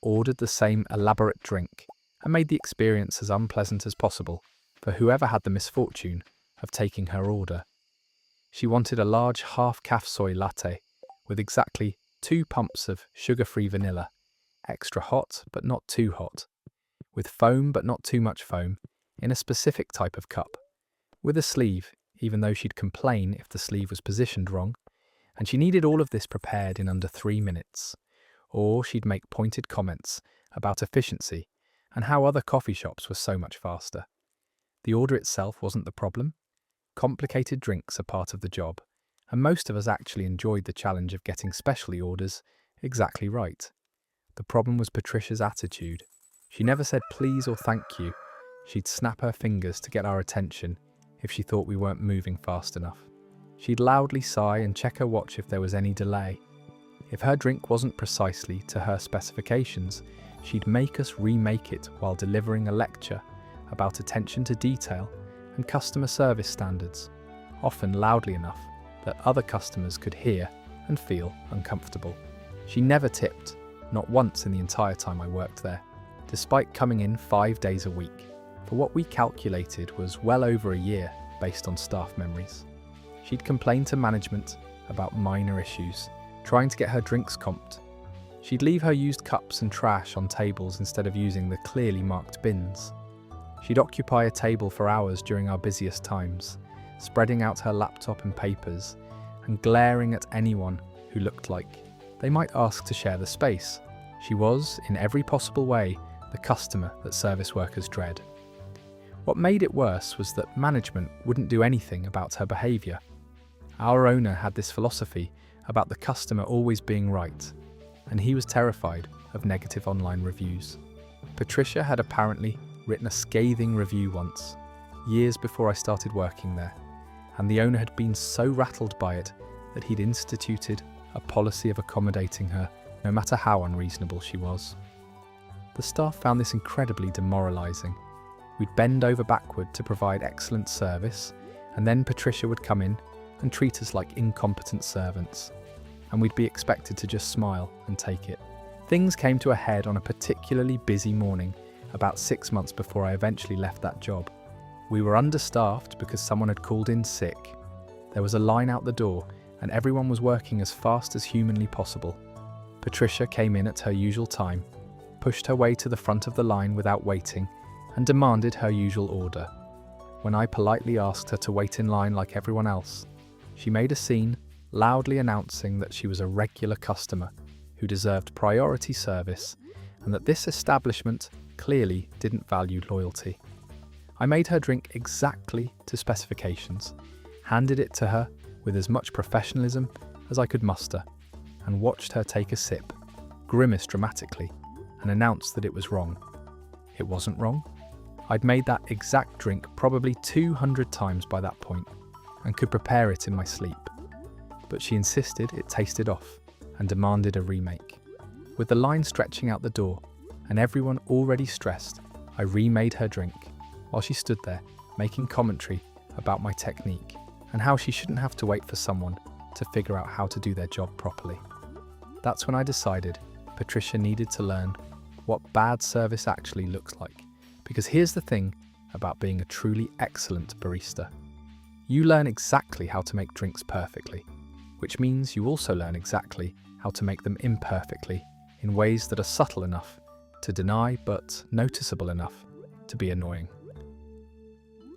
ordered the same elaborate drink, and made the experience as unpleasant as possible for whoever had the misfortune of taking her order. She wanted a large half-caff soy latte with exactly 2 pumps of sugar-free vanilla, extra hot but not too hot, with foam but not too much foam, in a specific type of cup, with a sleeve even though she'd complain if the sleeve was positioned wrong, and she needed all of this prepared in under 3 minutes. Or she'd make pointed comments about efficiency and how other coffee shops were so much faster. The order itself wasn't the problem. Complicated drinks are part of the job, and most of us actually enjoyed the challenge of getting specialty orders exactly right. The problem was Patricia's attitude. She never said please or thank you. She'd snap her fingers to get our attention if she thought we weren't moving fast enough. She'd loudly sigh and check her watch if there was any delay. If her drink wasn't precisely to her specifications, she'd make us remake it while delivering a lecture about attention to detail and customer service standards, often loudly enough that other customers could hear and feel uncomfortable. She never tipped, not once in the entire time I worked there, despite coming in 5 days a week, for what we calculated was well over a year based on staff memories. She'd complain to management about minor issues, trying to get her drinks comped. She'd leave her used cups and trash on tables instead of using the clearly marked bins. She'd occupy a table for hours during our busiest times, spreading out her laptop and papers, and glaring at anyone who looked like they might ask to share the space. She was, in every possible way, the customer that service workers dread. What made it worse was that management wouldn't do anything about her behaviour. Our owner had this philosophy about the customer always being right, and he was terrified of negative online reviews. Patricia had apparently written a scathing review once, years before I started working there, and the owner had been so rattled by it that he'd instituted a policy of accommodating her, no matter how unreasonable she was. The staff found this incredibly demoralising. We'd bend over backward to provide excellent service, and then Patricia would come in and treat us like incompetent servants, and we'd be expected to just smile and take it. Things came to a head on a particularly busy morning about 6 months before I eventually left that job. We were understaffed because someone had called in sick. There was a line out the door, and everyone was working as fast as humanly possible. Patricia came in at her usual time, pushed her way to the front of the line without waiting, and demanded her usual order. When I politely asked her to wait in line like everyone else, she made a scene, loudly announcing that she was a regular customer who deserved priority service and that this establishment clearly didn't value loyalty. I made her drink exactly to specifications, handed it to her with as much professionalism as I could muster, and watched her take a sip, grimace dramatically, and announce that it was wrong. It wasn't wrong. I'd made that exact drink probably 200 times by that point, and could prepare it in my sleep. But she insisted it tasted off, and demanded a remake. With the line stretching out the door, and everyone already stressed, I remade her drink, while she stood there, making commentary about my technique, and how she shouldn't have to wait for someone to figure out how to do their job properly. That's when I decided Patricia needed to learn what bad service actually looks like. Because here's the thing about being a truly excellent barista. You learn exactly how to make drinks perfectly, which means you also learn exactly how to make them imperfectly in ways that are subtle enough to deny but noticeable enough to be annoying.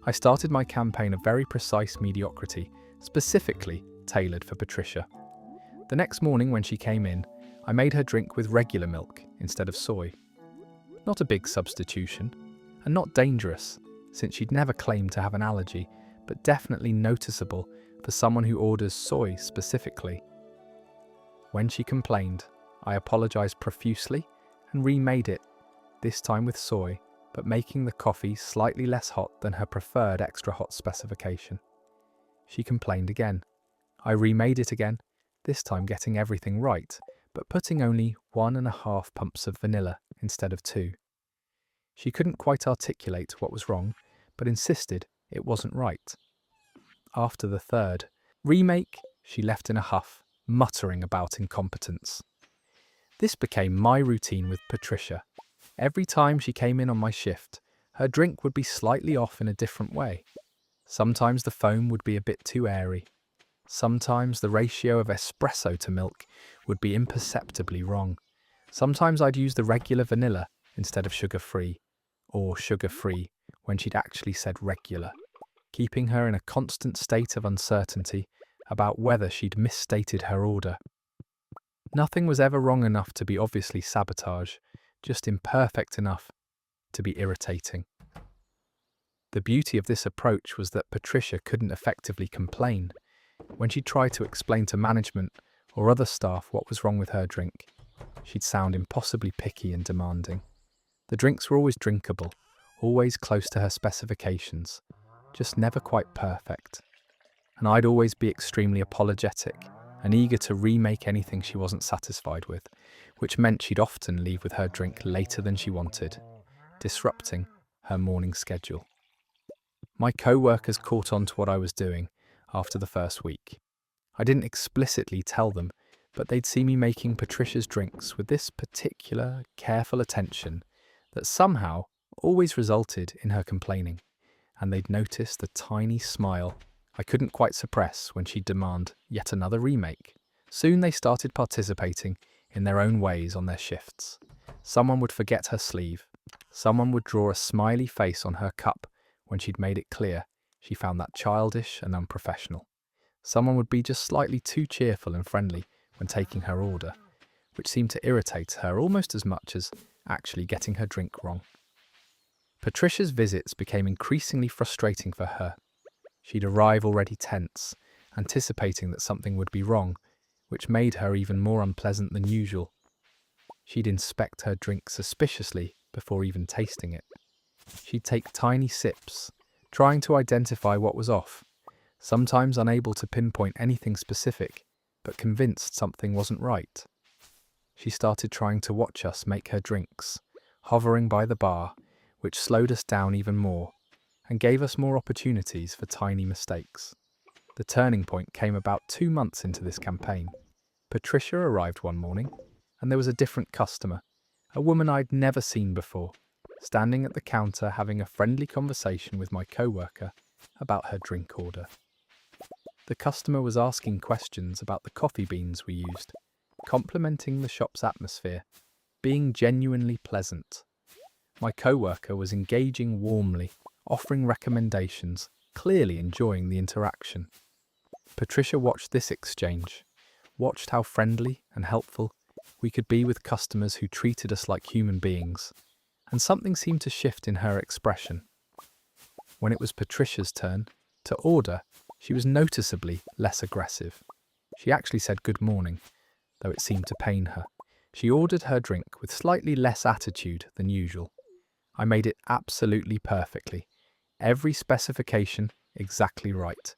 I started my campaign of very precise mediocrity, specifically tailored for Patricia. The next morning when she came in, I made her drink with regular milk instead of soy. Not a big substitution, and not dangerous, since she'd never claimed to have an allergy, but definitely noticeable for someone who orders soy specifically. When she complained, I apologised profusely and remade it, this time with soy, but making the coffee slightly less hot than her preferred extra hot specification. She complained again. I remade it again, this time getting everything right, but putting only 1.5 pumps of vanilla instead of 2. She couldn't quite articulate what was wrong, but insisted it wasn't right. After the third remake, she left in a huff, muttering about incompetence. This became my routine with Patricia. Every time she came in on my shift, her drink would be slightly off in a different way. Sometimes the foam would be a bit too airy. Sometimes the ratio of espresso to milk would be imperceptibly wrong. Sometimes I'd use the regular vanilla instead of sugar-free, or sugar-free when she'd actually said regular. keeping her in a constant state of uncertainty about whether she'd misstated her order. Nothing was ever wrong enough to be obviously sabotage, just imperfect enough to be irritating. The beauty of this approach was that Patricia couldn't effectively complain. When she tried to explain to management or other staff what was wrong with her drink, she'd sound impossibly picky and demanding. The drinks were always drinkable, always close to her specifications, just never quite perfect. And I'd always be extremely apologetic and eager to remake anything she wasn't satisfied with, which meant she'd often leave with her drink later than she wanted, disrupting her morning schedule. My co-workers caught on to what I was doing after the first week. I didn't explicitly tell them, but they'd see me making Patricia's drinks with this particular, careful attention that somehow always resulted in her complaining, and they'd notice the tiny smile I couldn't quite suppress when she'd demand yet another remake. Soon they started participating in their own ways on their shifts. Someone would forget her sleeve. Someone would draw a smiley face on her cup when she'd made it clear she found that childish and unprofessional. Someone would be just slightly too cheerful and friendly when taking her order, which seemed to irritate her almost as much as actually getting her drink wrong. Patricia's visits became increasingly frustrating for her. She'd arrive already tense, anticipating that something would be wrong, which made her even more unpleasant than usual. She'd inspect her drink suspiciously before even tasting it. She'd take tiny sips, trying to identify what was off, sometimes unable to pinpoint anything specific, but convinced something wasn't right. She started trying to watch us make her drinks, hovering by the bar, which slowed us down even more and gave us more opportunities for tiny mistakes. The turning point came about 2 months into this campaign. Patricia arrived one morning, and there was a different customer, a woman I'd never seen before, standing at the counter having a friendly conversation with my co-worker about her drink order. The customer was asking questions about the coffee beans we used, complimenting the shop's atmosphere, being genuinely pleasant. My co-worker was engaging warmly, offering recommendations, clearly enjoying the interaction. Patricia watched this exchange, watched how friendly and helpful we could be with customers who treated us like human beings, and something seemed to shift in her expression. When it was Patricia's turn to order, she was noticeably less aggressive. She actually said good morning, though it seemed to pain her. She ordered her drink with slightly less attitude than usual. I made it absolutely perfectly, every specification exactly right,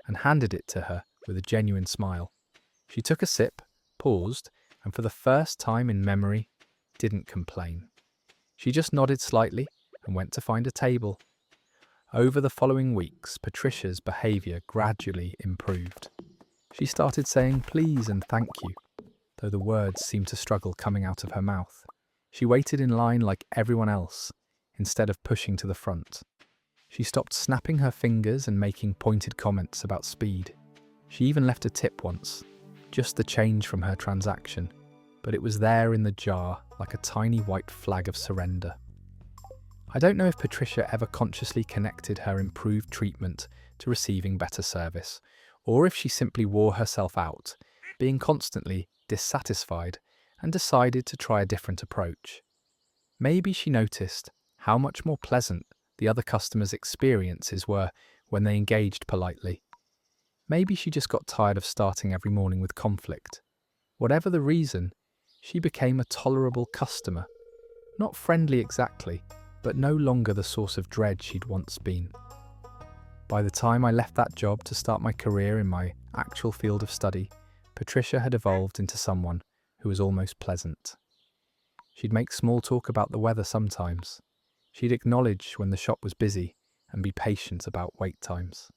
and handed it to her with a genuine smile. She took a sip, paused, and for the first time in memory, didn't complain. She just nodded slightly and went to find a table. Over the following weeks, Patricia's behaviour gradually improved. She started saying please and thank you, though the words seemed to struggle coming out of her mouth. She waited in line like everyone else, instead of pushing to the front. She stopped snapping her fingers and making pointed comments about speed. She even left a tip once, just the change from her transaction, but it was there in the jar like a tiny white flag of surrender. I don't know if Patricia ever consciously connected her improved treatment to receiving better service, or if she simply wore herself out, being constantly dissatisfied, and decided to try a different approach. Maybe she noticed how much more pleasant the other customers' experiences were when they engaged politely. Maybe she just got tired of starting every morning with conflict. Whatever the reason, she became a tolerable customer. Not friendly exactly, but no longer the source of dread she'd once been. By the time I left that job to start my career in my actual field of study, Patricia had evolved into someone who was almost pleasant. She'd make small talk about the weather sometimes. She'd acknowledge when the shop was busy and be patient about wait times.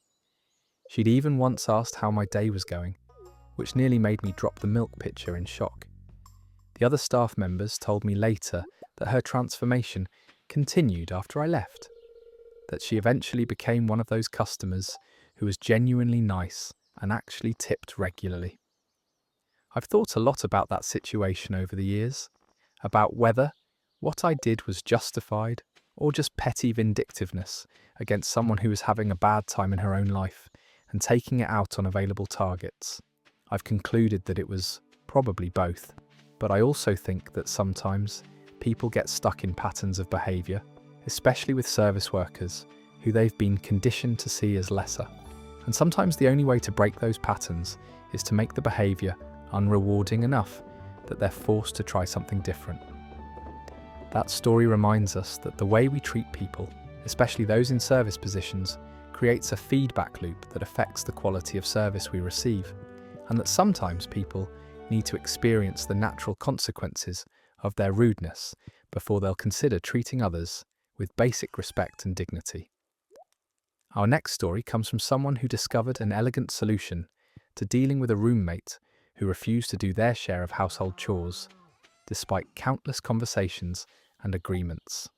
She'd even once asked how my day was going, which nearly made me drop the milk pitcher in shock. The other staff members told me later that her transformation continued after I left, that she eventually became one of those customers who was genuinely nice and actually tipped regularly. I've thought a lot about that situation over the years, about whether what I did was justified or just petty vindictiveness against someone who was having a bad time in her own life and taking it out on available targets. I've concluded that it was probably both, but I also think that sometimes people get stuck in patterns of behaviour, especially with service workers, who they've been conditioned to see as lesser. And sometimes the only way to break those patterns is to make the behaviour unrewarding enough that they're forced to try something different. That story reminds us that the way we treat people, especially those in service positions, creates a feedback loop that affects the quality of service we receive, and that sometimes people need to experience the natural consequences of their rudeness before they'll consider treating others with basic respect and dignity. Our next story comes from someone who discovered an elegant solution to dealing with a roommate who refused to do their share of household chores, despite countless conversations and agreements.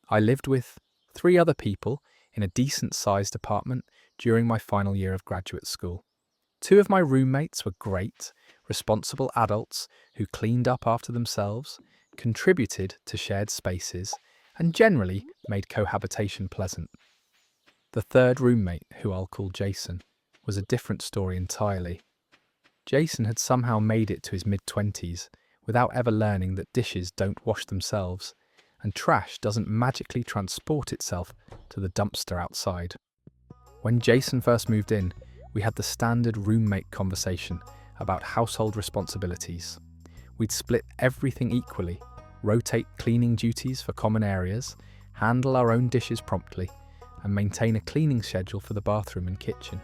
I lived with 3 other people in a decent-sized apartment during my final year of graduate school. 2 of my roommates were great, responsible adults who cleaned up after themselves, contributed to shared spaces, and generally made cohabitation pleasant. The 3rd roommate, who I'll call Jason, was a different story entirely. Jason had somehow made it to his mid-20s without ever learning that dishes don't wash themselves, and trash doesn't magically transport itself to the dumpster outside. When Jason first moved in, we had the standard roommate conversation about household responsibilities. We'd split everything equally, rotate cleaning duties for common areas, handle our own dishes promptly, and maintain a cleaning schedule for the bathroom and kitchen.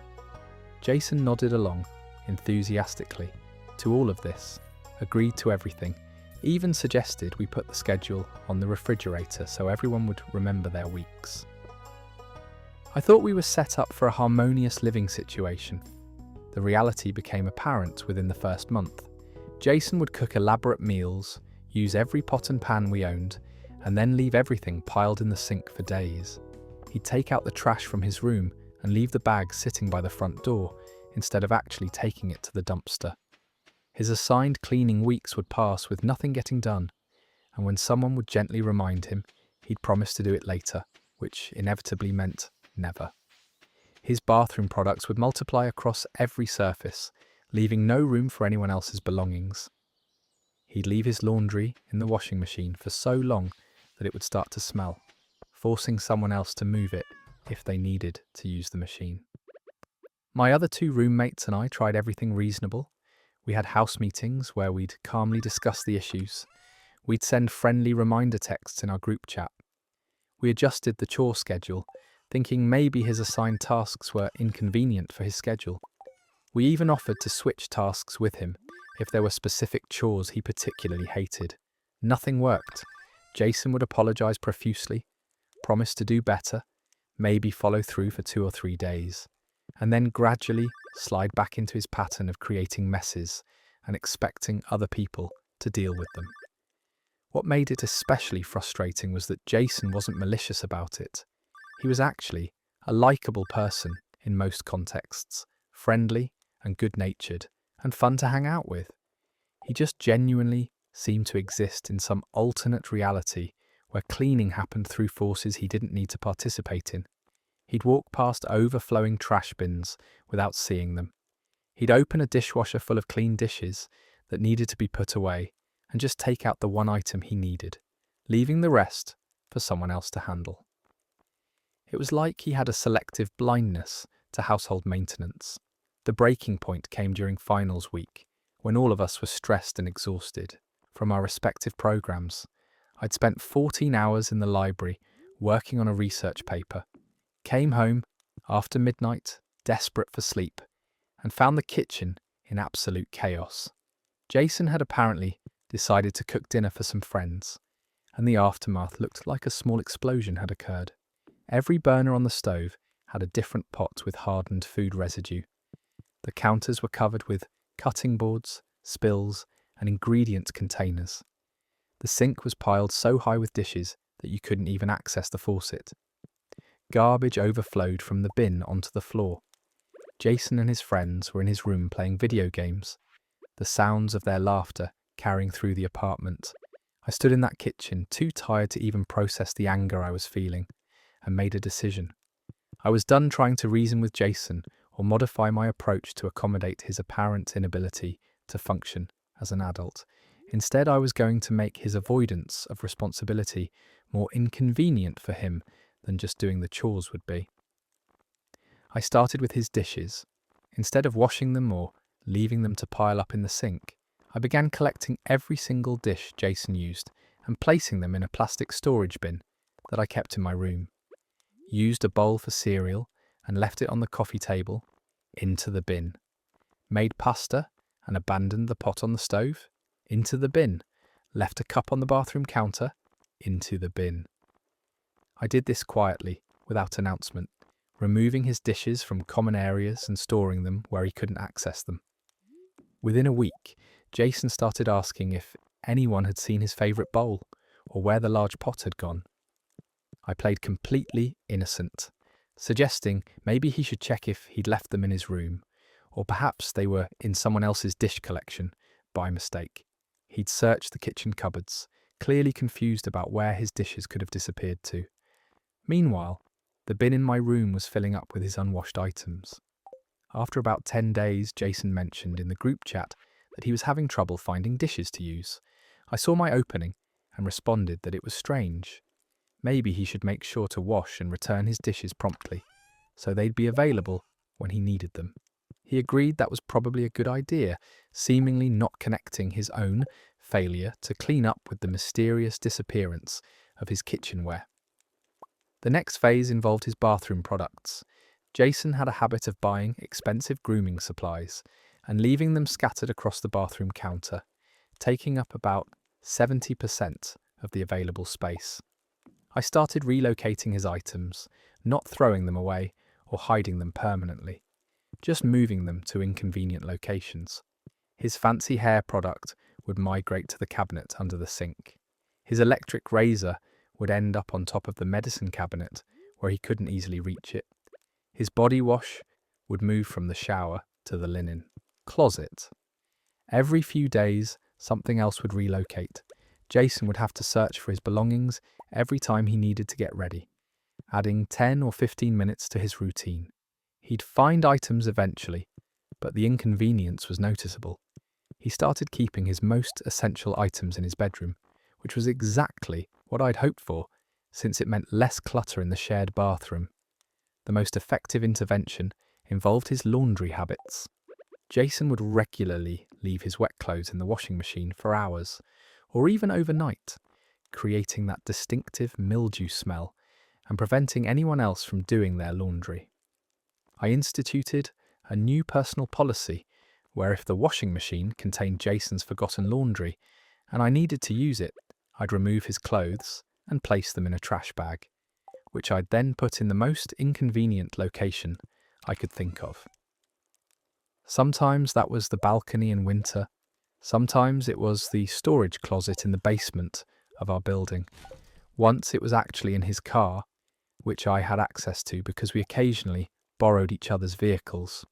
Jason nodded along, enthusiastically, to all of this, agreed to everything, even suggested we put the schedule on the refrigerator so everyone would remember their weeks. I thought we were set up for a harmonious living situation. The reality became apparent within the first month. Jason would cook elaborate meals, use every pot and pan we owned, and then leave everything piled in the sink for days. He'd take out the trash from his room and leave the bag sitting by the front door instead of actually taking it to the dumpster. His assigned cleaning weeks would pass with nothing getting done, and when someone would gently remind him, he'd promise to do it later, which inevitably meant never. His bathroom products would multiply across every surface, leaving no room for anyone else's belongings. He'd leave his laundry in the washing machine for so long that it would start to smell, forcing someone else to move it if they needed to use the machine. My other 2 roommates and I tried everything reasonable. We had house meetings where we'd calmly discuss the issues. We'd send friendly reminder texts in our group chat. We adjusted the chore schedule, thinking maybe his assigned tasks were inconvenient for his schedule. We even offered to switch tasks with him if there were specific chores he particularly hated. Nothing worked. Jason would apologise profusely, promise to do better, maybe follow through for 2 or 3 days, and then gradually slide back into his pattern of creating messes and expecting other people to deal with them. What made it especially frustrating was that Jason wasn't malicious about it. He was actually a likeable person in most contexts, friendly and good-natured, and fun to hang out with. He just genuinely seemed to exist in some alternate reality where cleaning happened through forces he didn't need to participate in. He'd walk past overflowing trash bins without seeing them. He'd open a dishwasher full of clean dishes that needed to be put away and just take out the one item he needed, leaving the rest for someone else to handle. It was like he had a selective blindness to household maintenance. The breaking point came during finals week, when all of us were stressed and exhausted from our respective programs. I'd spent 14 hours in the library working on a research paper, came home after midnight, desperate for sleep, and found the kitchen in absolute chaos. Jason had apparently decided to cook dinner for some friends, and the aftermath looked like a small explosion had occurred. Every burner on the stove had a different pot with hardened food residue. The counters were covered with cutting boards, spills, and ingredient containers. The sink was piled so high with dishes that you couldn't even access the faucet. Garbage overflowed from the bin onto the floor. Jason and his friends were in his room playing video games, the sounds of their laughter carrying through the apartment. I stood in that kitchen, too tired to even process the anger I was feeling, and made a decision. I was done trying to reason with Jason or modify my approach to accommodate his apparent inability to function as an adult. Instead, I was going to make his avoidance of responsibility more inconvenient for him than just doing the chores would be. I started with his dishes. Instead of washing them or leaving them to pile up in the sink, I began collecting every single dish Jason used and placing them in a plastic storage bin that I kept in my room. Used a bowl for cereal and left it on the coffee table, into the bin. Made pasta and abandoned the pot on the stove, into the bin. Left a cup on the bathroom counter, into the bin. I did this quietly, without announcement, removing his dishes from common areas and storing them where he couldn't access them. Within a week, Jason started asking if anyone had seen his favourite bowl or where the large pot had gone. I played completely innocent, suggesting maybe he should check if he'd left them in his room, or perhaps they were in someone else's dish collection by mistake. He'd searched the kitchen cupboards, clearly confused about where his dishes could have disappeared to. Meanwhile, the bin in my room was filling up with his unwashed items. After about 10 days, Jason mentioned in the group chat that he was having trouble finding dishes to use. I saw my opening and responded that it was strange. Maybe he should make sure to wash and return his dishes promptly, so they'd be available when he needed them. He agreed that was probably a good idea, seemingly not connecting his own failure to clean up with the mysterious disappearance of his kitchenware. The next phase involved his bathroom products. Jason had a habit of buying expensive grooming supplies and leaving them scattered across the bathroom counter, taking up about 70% of the available space. I started relocating his items, not throwing them away or hiding them permanently, just moving them to inconvenient locations. His fancy hair product would migrate to the cabinet under the sink. His electric razor would end up on top of the medicine cabinet where he couldn't easily reach it. His body wash would move from the shower to the linen closet. Every few days, something else would relocate. Jason would have to search for his belongings every time he needed to get ready, adding 10 or 15 minutes to his routine. He'd find items eventually, but the inconvenience was noticeable. He started keeping his most essential items in his bedroom, which was exactly what I'd hoped for, since it meant less clutter in the shared bathroom. The most effective intervention involved his laundry habits. Jason would regularly leave his wet clothes in the washing machine for hours, or even overnight, creating that distinctive mildew smell and preventing anyone else from doing their laundry. I instituted a new personal policy where if the washing machine contained Jason's forgotten laundry and I needed to use it, I'd remove his clothes and place them in a trash bag, which I'd then put in the most inconvenient location I could think of. Sometimes that was the balcony in winter. Sometimes it was the storage closet in the basement of our building. Once it was actually in his car, which I had access to because we occasionally borrowed each other's vehicles.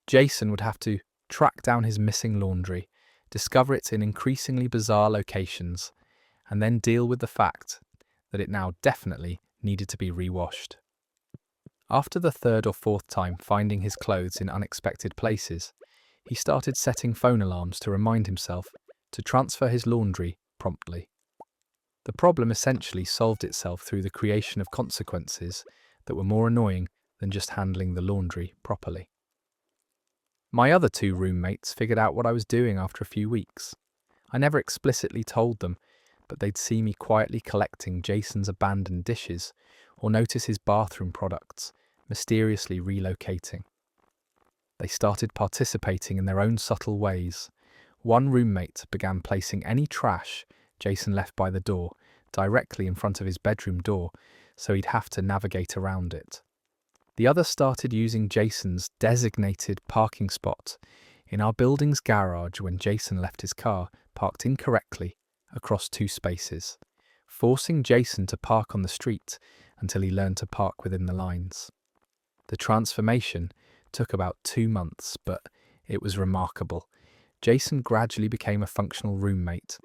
Jason would have to track down his missing laundry, discover it in increasingly bizarre locations, and then deal with the fact that it now definitely needed to be rewashed. After the third or fourth time finding his clothes in unexpected places, he started setting phone alarms to remind himself to transfer his laundry promptly. The problem essentially solved itself through the creation of consequences that were more annoying than just handling the laundry properly. My other two roommates figured out what I was doing after a few weeks. I never explicitly told them, but they'd see me quietly collecting Jason's abandoned dishes or notice his bathroom products mysteriously relocating. They started participating in their own subtle ways. One roommate began placing any trash Jason left by the door directly in front of his bedroom door, so he'd have to navigate around it. The other started using Jason's designated parking spot in our building's garage when Jason left his car parked incorrectly across two spaces, forcing Jason to park on the street until he learned to park within the lines. The transformation took about 2 months, but it was remarkable. Jason gradually became a functional roommate.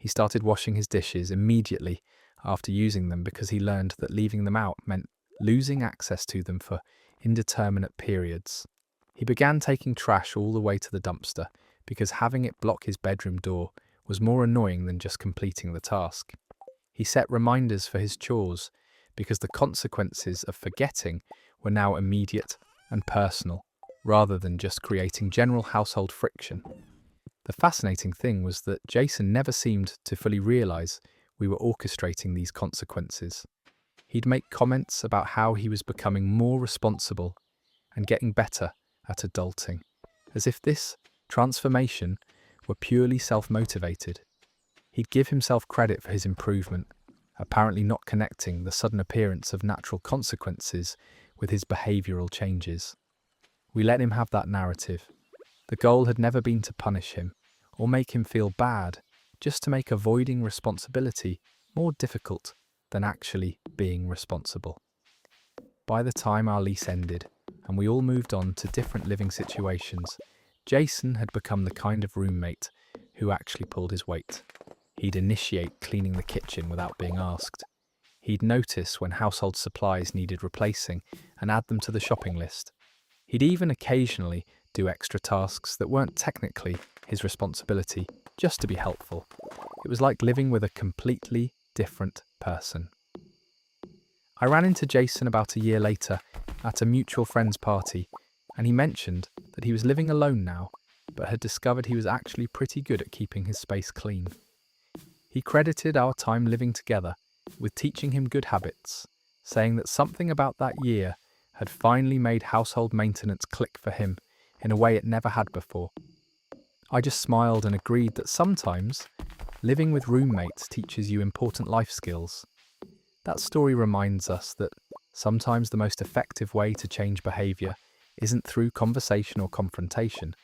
He started washing his dishes immediately after using them because he learned that leaving them out meant losing access to them for indeterminate periods. He began taking trash all the way to the dumpster because having it block his bedroom door was more annoying than just completing the task. He set reminders for his chores because the consequences of forgetting were now immediate and personal, rather than just creating general household friction. The fascinating thing was that Jason never seemed to fully realise we were orchestrating these consequences. He'd make comments about how he was becoming more responsible and getting better at adulting, as if this transformation were purely self-motivated. He'd give himself credit for his improvement, apparently not connecting the sudden appearance of natural consequences with his behavioural changes. We let him have that narrative. The goal had never been to punish him or make him feel bad, just to make avoiding responsibility more difficult than actually being responsible. By the time our lease ended and we all moved on to different living situations, Jason had become the kind of roommate who actually pulled his weight. He'd initiate cleaning the kitchen without being asked. He'd notice when household supplies needed replacing and add them to the shopping list. He'd even occasionally do extra tasks that weren't technically his responsibility, just to be helpful. It was like living with a completely different person. I ran into Jason about a year later at a mutual friend's party, and he mentioned that he was living alone now, but had discovered he was actually pretty good at keeping his space clean. He credited our time living together with teaching him good habits, saying that something about that year had finally made household maintenance click for him in a way it never had before. I just smiled and agreed that sometimes living with roommates teaches you important life skills. That story reminds us that sometimes the most effective way to change behaviour isn't through conversation or confrontation,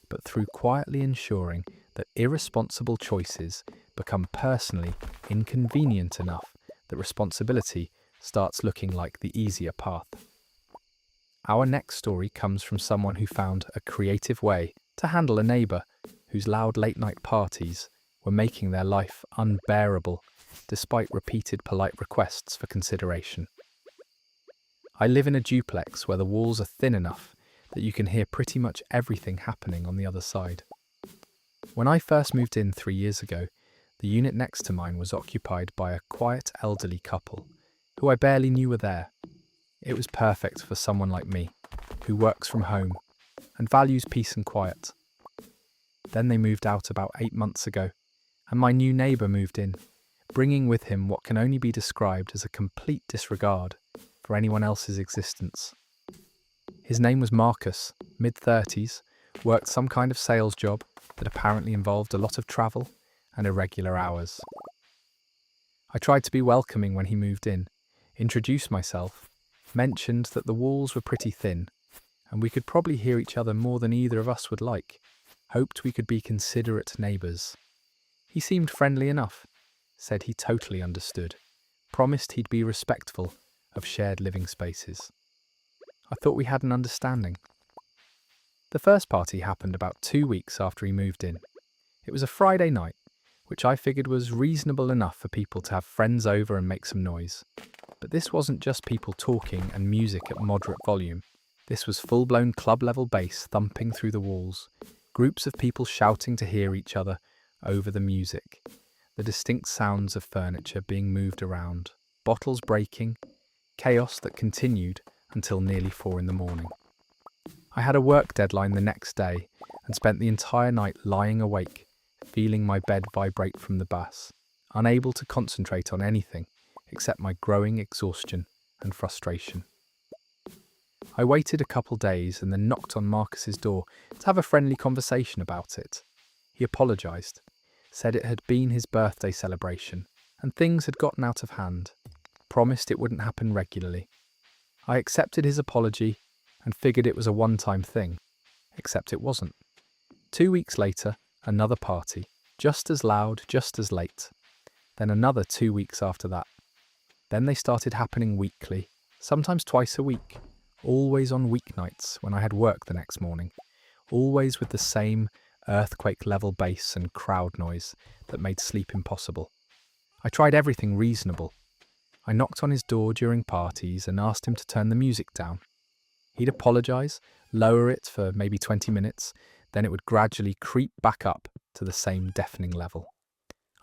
but through quietly ensuring that irresponsible choices become personally inconvenient enough that responsibility starts looking like the easier path. Our next story comes from someone who found a creative way to handle a neighbour whose loud late-night parties were making their life unbearable despite repeated polite requests for consideration. I live in a duplex where the walls are thin enough that you can hear pretty much everything happening on the other side. When I first moved in 3 years ago, the unit next to mine was occupied by a quiet elderly couple who I barely knew were there. It was perfect for someone like me, who works from home and values peace and quiet. Then they moved out about 8 months ago, and my new neighbour moved in, bringing with him what can only be described as a complete disregard for anyone else's existence. His name was Marcus, mid-30s, worked some kind of sales job that apparently involved a lot of travel and irregular hours. I tried to be welcoming when he moved in, introduced myself, mentioned that the walls were pretty thin, and we could probably hear each other more than either of us would like, hoped we could be considerate neighbours. He seemed friendly enough, said he totally understood, promised he'd be respectful of shared living spaces. I thought we had an understanding. The first party happened about 2 weeks after he moved in. It was a Friday night, which I figured was reasonable enough for people to have friends over and make some noise. But this wasn't just people talking and music at moderate volume. This was full-blown club-level bass thumping through the walls, groups of people shouting to hear each other over the music, the distinct sounds of furniture being moved around, bottles breaking, chaos that continued until nearly 4 a.m. I had a work deadline the next day and spent the entire night lying awake, feeling my bed vibrate from the bass, unable to concentrate on anything except my growing exhaustion and frustration. I waited a couple days and then knocked on Marcus's door to have a friendly conversation about it. He apologised, said it had been his birthday celebration and things had gotten out of hand, promised it wouldn't happen regularly. I accepted his apology and figured it was a one-time thing, except it wasn't. 2 weeks later, another party, just as loud, just as late. Then another 2 weeks after that. Then they started happening weekly, sometimes twice a week, always on weeknights when I had work the next morning, always with the same earthquake-level bass and crowd noise that made sleep impossible. I tried everything reasonable. I knocked on his door during parties and asked him to turn the music down. He'd apologise, lower it for maybe 20 minutes, then it would gradually creep back up to the same deafening level.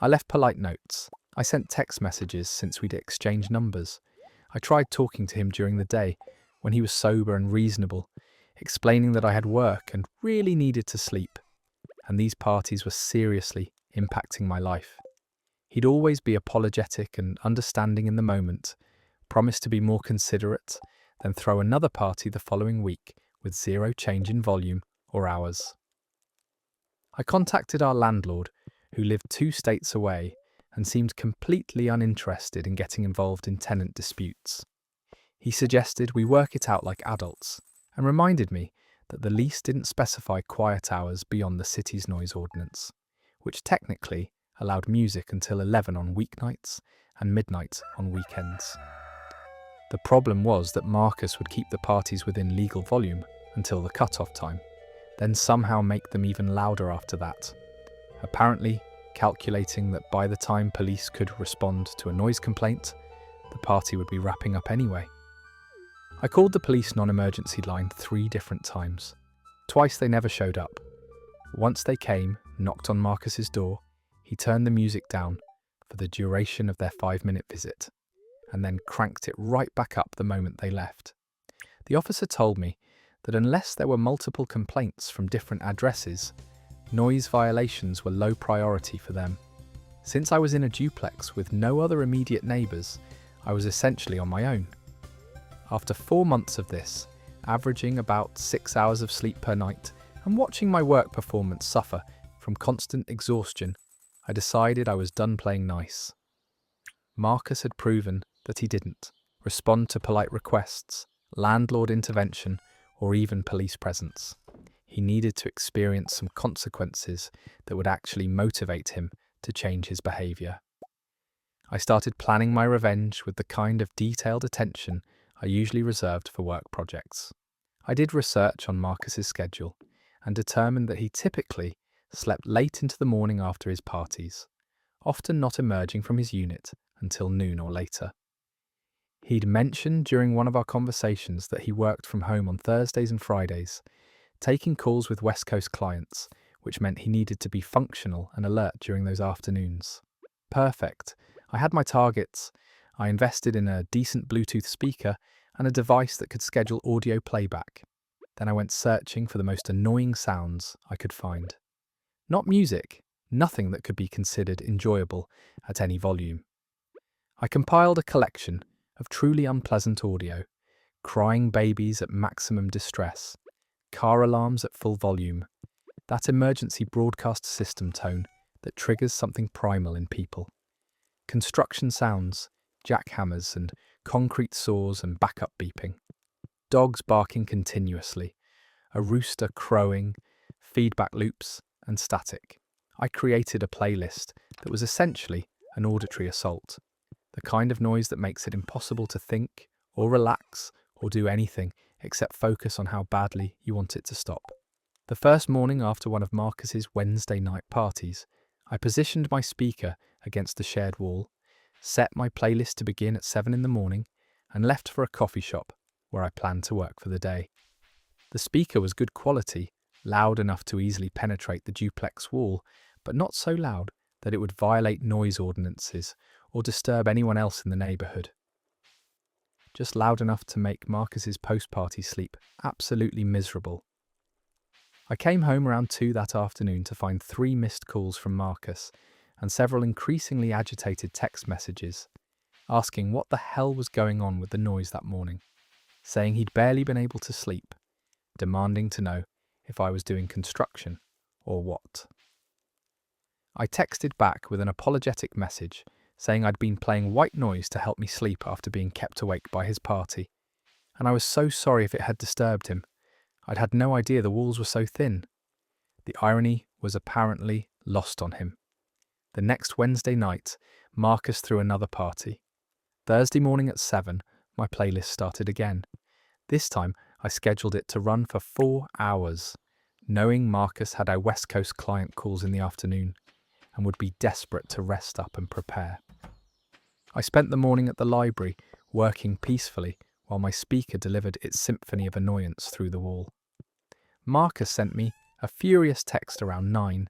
I left polite notes. I sent text messages since we'd exchanged numbers. I tried talking to him during the day when he was sober and reasonable, explaining that I had work and really needed to sleep. And these parties were seriously impacting my life. He'd always be apologetic and understanding in the moment, promised to be more considerate, then throw another party the following week with zero change in volume or hours. I contacted our landlord, who lived 2 states away and seemed completely uninterested in getting involved in tenant disputes. He suggested we work it out like adults and reminded me that the lease didn't specify quiet hours beyond the city's noise ordinance, which technically allowed music until 11 on weeknights and midnight on weekends. The problem was that Marcus would keep the parties within legal volume until the cut-off time, then somehow make them even louder after that, apparently calculating that by the time police could respond to a noise complaint, the party would be wrapping up anyway. I called the police non-emergency line 3 different times. Twice they never showed up. Once they came, knocked on Marcus's door, he turned the music down for the duration of their 5-minute visit, and then cranked it right back up the moment they left. The officer told me that unless there were multiple complaints from different addresses, noise violations were low priority for them. Since I was in a duplex with no other immediate neighbours, I was essentially on my own. After 4 months of this, averaging about 6 hours of sleep per night, and watching my work performance suffer from constant exhaustion, I decided I was done playing nice. Marcus had proven that he didn't respond to polite requests, landlord intervention, or even police presence. He needed to experience some consequences that would actually motivate him to change his behaviour. I started planning my revenge with the kind of detailed attention I usually reserved for work projects. I did research on Marcus's schedule and determined that he typically slept late into the morning after his parties, often not emerging from his unit until noon or later. He'd mentioned during one of our conversations that he worked from home on Thursdays and Fridays, taking calls with West Coast clients, which meant he needed to be functional and alert during those afternoons. Perfect. I had my targets. I invested in a decent Bluetooth speaker and a device that could schedule audio playback. Then I went searching for the most annoying sounds I could find. Not music, nothing that could be considered enjoyable at any volume. I compiled a collection of truly unpleasant audio, crying babies at maximum distress, car alarms at full volume, that emergency broadcast system tone that triggers something primal in people, construction sounds, jackhammers and concrete saws and backup beeping, dogs barking continuously, a rooster crowing, feedback loops and static. I created a playlist that was essentially an auditory assault, the kind of noise that makes it impossible to think or relax or do anything except focus on how badly you want it to stop. The first morning after one of Marcus's Wednesday night parties, I positioned my speaker against the shared wall, set my playlist to begin at 7 in the morning, and left for a coffee shop where I planned to work for the day. The speaker was good quality, loud enough to easily penetrate the duplex wall, but not so loud that it would violate noise ordinances or disturb anyone else in the neighbourhood. Just loud enough to make Marcus's post-party sleep absolutely miserable. I came home around 2 that afternoon to find 3 missed calls from Marcus and several increasingly agitated text messages, asking what the hell was going on with the noise that morning, saying he'd barely been able to sleep, demanding to know if I was doing construction or what. I texted back with an apologetic message saying I'd been playing white noise to help me sleep after being kept awake by his party, and I was so sorry if it had disturbed him. I'd had no idea the walls were so thin. The irony was apparently lost on him. The next Wednesday night, Marcus threw another party. Thursday morning at 7, my playlist started again. This time, I scheduled it to run for 4 hours. knowing Marcus had our West Coast client calls in the afternoon and would be desperate to rest up and prepare. I spent the morning at the library, working peacefully while my speaker delivered its symphony of annoyance through the wall. Marcus sent me a furious text around 9,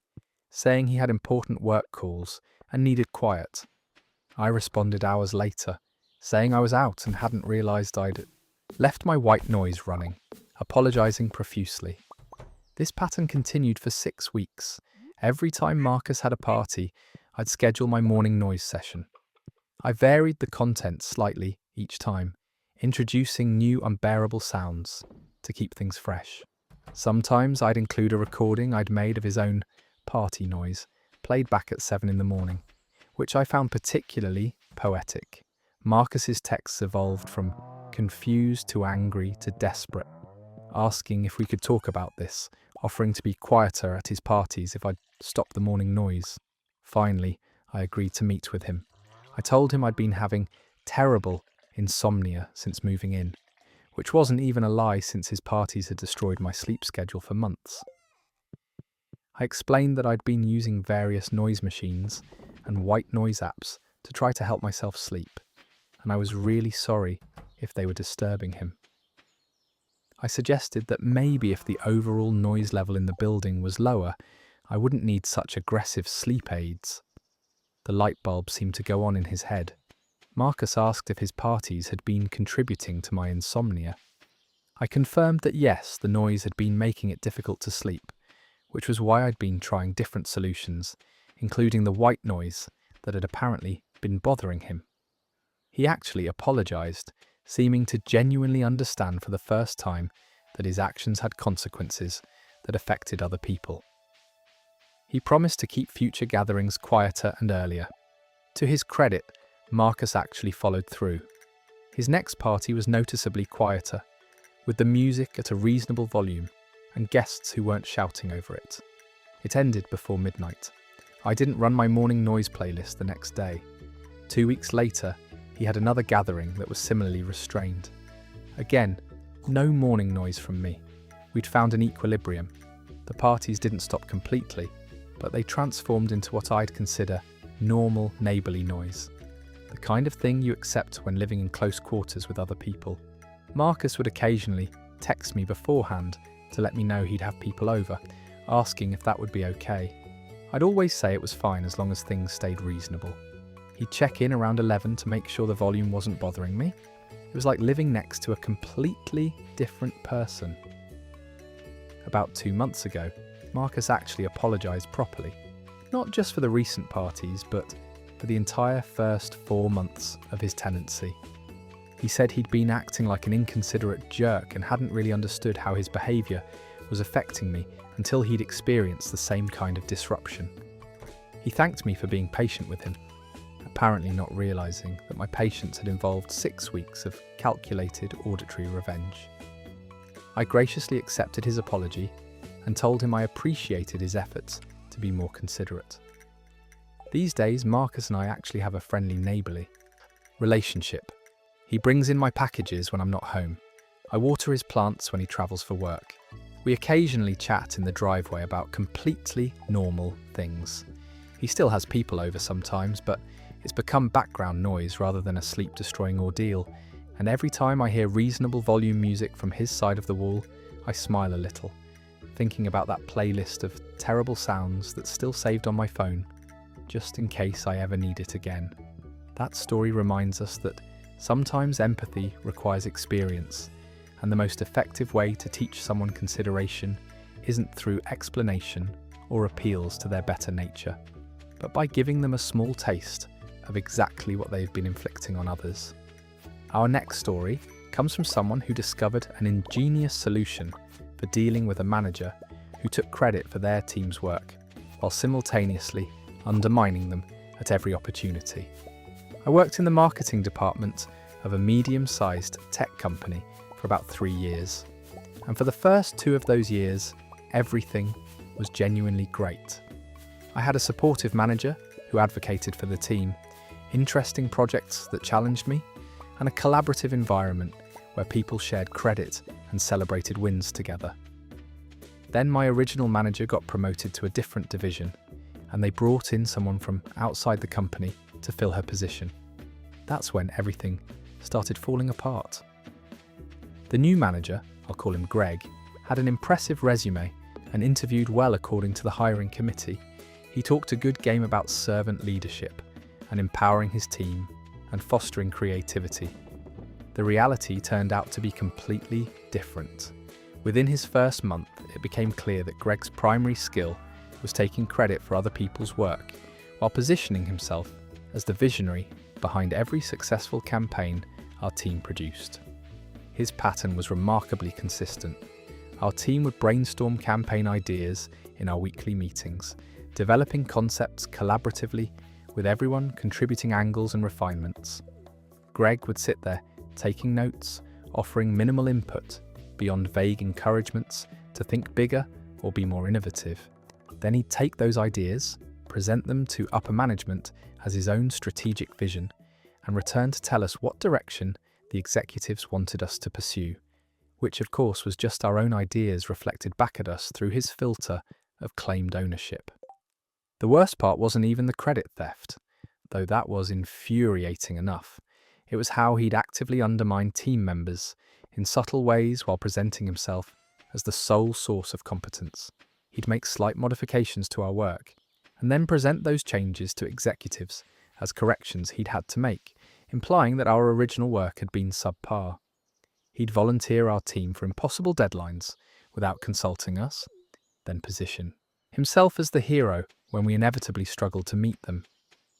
saying he had important work calls and needed quiet. I responded hours later, saying I was out and hadn't realised I'd left my white noise running, apologising profusely. This pattern continued for 6 weeks. Every time Marcus had a party, I'd schedule my morning noise session. I varied the content slightly each time, introducing new unbearable sounds to keep things fresh. Sometimes I'd include a recording I'd made of his own party noise, played back at 7 in the morning, which I found particularly poetic. Marcus's texts evolved from confused to angry to desperate, asking if we could talk about this, offering to be quieter at his parties if I'd stop the morning noise. Finally, I agreed to meet with him. I told him I'd been having terrible insomnia since moving in, which wasn't even a lie since his parties had destroyed my sleep schedule for months. I explained that I'd been using various noise machines and white noise apps to try to help myself sleep, and I was really sorry if they were disturbing him. I suggested that maybe if the overall noise level in the building was lower, I wouldn't need such aggressive sleep aids. The light bulb seemed to go on in his head. Marcus asked if his parties had been contributing to my insomnia. I confirmed that yes, the noise had been making it difficult to sleep, which was why I'd been trying different solutions, including the white noise that had apparently been bothering him. He actually apologised, seeming to genuinely understand for the first time that his actions had consequences that affected other people. He promised to keep future gatherings quieter and earlier. To his credit, Marcus actually followed through. His next party was noticeably quieter, with the music at a reasonable volume and guests who weren't shouting over it. It ended before midnight. I didn't run my morning noise playlist the next day. 2 weeks later, he had another gathering that was similarly restrained. Again, no morning noise from me. We'd found an equilibrium. The parties didn't stop completely, but they transformed into what I'd consider normal neighbourly noise. The kind of thing you accept when living in close quarters with other people. Marcus would occasionally text me beforehand to let me know he'd have people over, asking if that would be okay. I'd always say it was fine as long as things stayed reasonable. He'd check in around 11 to make sure the volume wasn't bothering me. It was like living next to a completely different person. About 2 months ago, Marcus actually apologised properly, not just for the recent parties, but for the entire first 4 months of his tenancy. He said he'd been acting like an inconsiderate jerk and hadn't really understood how his behaviour was affecting me until he'd experienced the same kind of disruption. He thanked me for being patient with him, apparently not realising that my patience had involved 6 weeks of calculated auditory revenge. I graciously accepted his apology and told him I appreciated his efforts to be more considerate. These days, Marcus and I actually have a friendly neighbourly relationship. He brings in my packages when I'm not home. I water his plants when he travels for work. We occasionally chat in the driveway about completely normal things. He still has people over sometimes, but it's become background noise rather than a sleep-destroying ordeal, and every time I hear reasonable volume music from his side of the wall, I smile a little, thinking about that playlist of terrible sounds that's still saved on my phone, just in case I ever need it again. That story reminds us that sometimes empathy requires experience, and the most effective way to teach someone consideration isn't through explanation or appeals to their better nature, but by giving them a small taste of exactly what they've been inflicting on others. Our next story comes from someone who discovered an ingenious solution for dealing with a manager who took credit for their team's work, while simultaneously undermining them at every opportunity. I worked in the marketing department of a medium-sized tech company for about 3 years, and for the first 2 of those years, everything was genuinely great. I had a supportive manager who advocated for the team, interesting projects that challenged me, and a collaborative environment where people shared credit and celebrated wins together. Then my original manager got promoted to a different division, and they brought in someone from outside the company to fill her position. That's when everything started falling apart. The new manager, I'll call him Greg, had an impressive resume and interviewed well according to the hiring committee. He talked a good game about servant leadership and empowering his team and fostering creativity. The reality turned out to be completely different. Within his first month, it became clear that Greg's primary skill was taking credit for other people's work, while positioning himself as the visionary behind every successful campaign our team produced. His pattern was remarkably consistent. Our team would brainstorm campaign ideas in our weekly meetings, developing concepts collaboratively with everyone contributing angles and refinements. Greg would sit there, taking notes, offering minimal input, beyond vague encouragements to think bigger or be more innovative. Then he'd take those ideas, present them to upper management as his own strategic vision, and return to tell us what direction the executives wanted us to pursue, which of course was just our own ideas reflected back at us through his filter of claimed ownership. The worst part wasn't even the credit theft, though that was infuriating enough. It was how he'd actively undermine team members in subtle ways while presenting himself as the sole source of competence. He'd make slight modifications to our work, and then present those changes to executives as corrections he'd had to make, implying that our original work had been subpar. He'd volunteer our team for impossible deadlines without consulting us, then position himself as the hero when we inevitably struggled to meet them.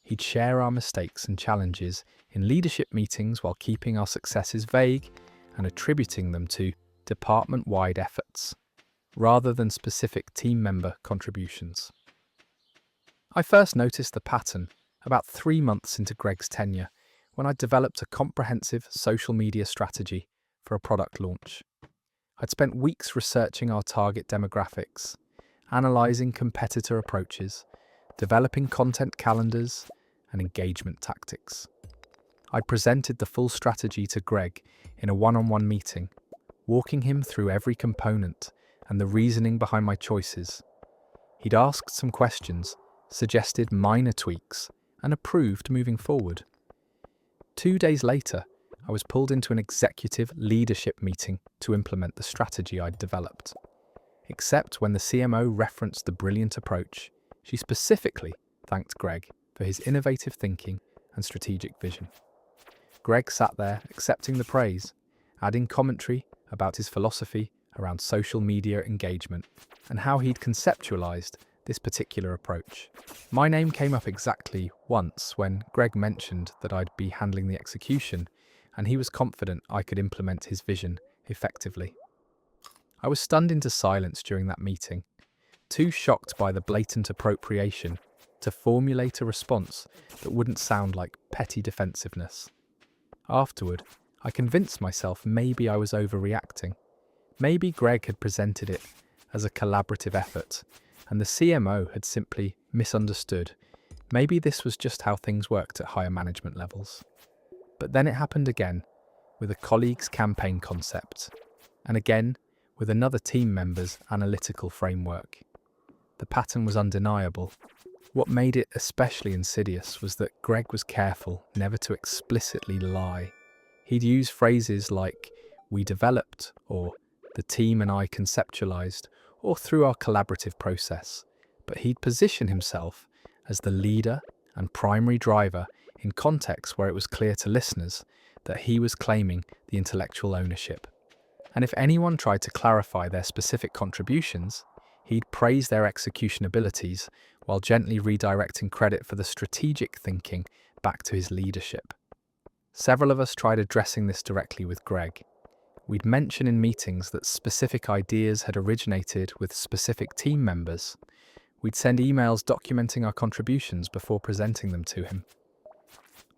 He'd share our mistakes and challenges in leadership meetings while keeping our successes vague and attributing them to department-wide efforts, rather than specific team member contributions. I first noticed the pattern about 3 months into Greg's tenure, when I developed a comprehensive social media strategy for a product launch. I'd spent weeks researching our target demographics, analysing competitor approaches, developing content calendars, and engagement tactics. I presented the full strategy to Greg in a one-on-one meeting, walking him through every component and the reasoning behind my choices. He'd asked some questions, suggested minor tweaks, and approved moving forward. 2 days later, I was pulled into an executive leadership meeting to implement the strategy I'd developed. Except when the CMO referenced the brilliant approach, she specifically thanked Greg for his innovative thinking and strategic vision. Greg sat there accepting the praise, adding commentary about his philosophy around social media engagement and how he'd conceptualized this particular approach. My name came up exactly once when Greg mentioned that I'd be handling the execution, and he was confident I could implement his vision effectively. I was stunned into silence during that meeting, too shocked by the blatant appropriation to formulate a response that wouldn't sound like petty defensiveness. Afterward, I convinced myself maybe I was overreacting. Maybe Greg had presented it as a collaborative effort, and the CMO had simply misunderstood. Maybe this was just how things worked at higher management levels. But then it happened again, with a colleague's campaign concept, and again with another team member's analytical framework. The pattern was undeniable. What made it especially insidious was that Greg was careful never to explicitly lie. He'd use phrases like, "we developed," or "the team and I conceptualized," or "through our collaborative process," but he'd position himself as the leader and primary driver in contexts where it was clear to listeners that he was claiming the intellectual ownership. And if anyone tried to clarify their specific contributions, he'd praise their execution abilities while gently redirecting credit for the strategic thinking back to his leadership. Several of us tried addressing this directly with Greg. We'd mention in meetings that specific ideas had originated with specific team members. We'd send emails documenting our contributions before presenting them to him.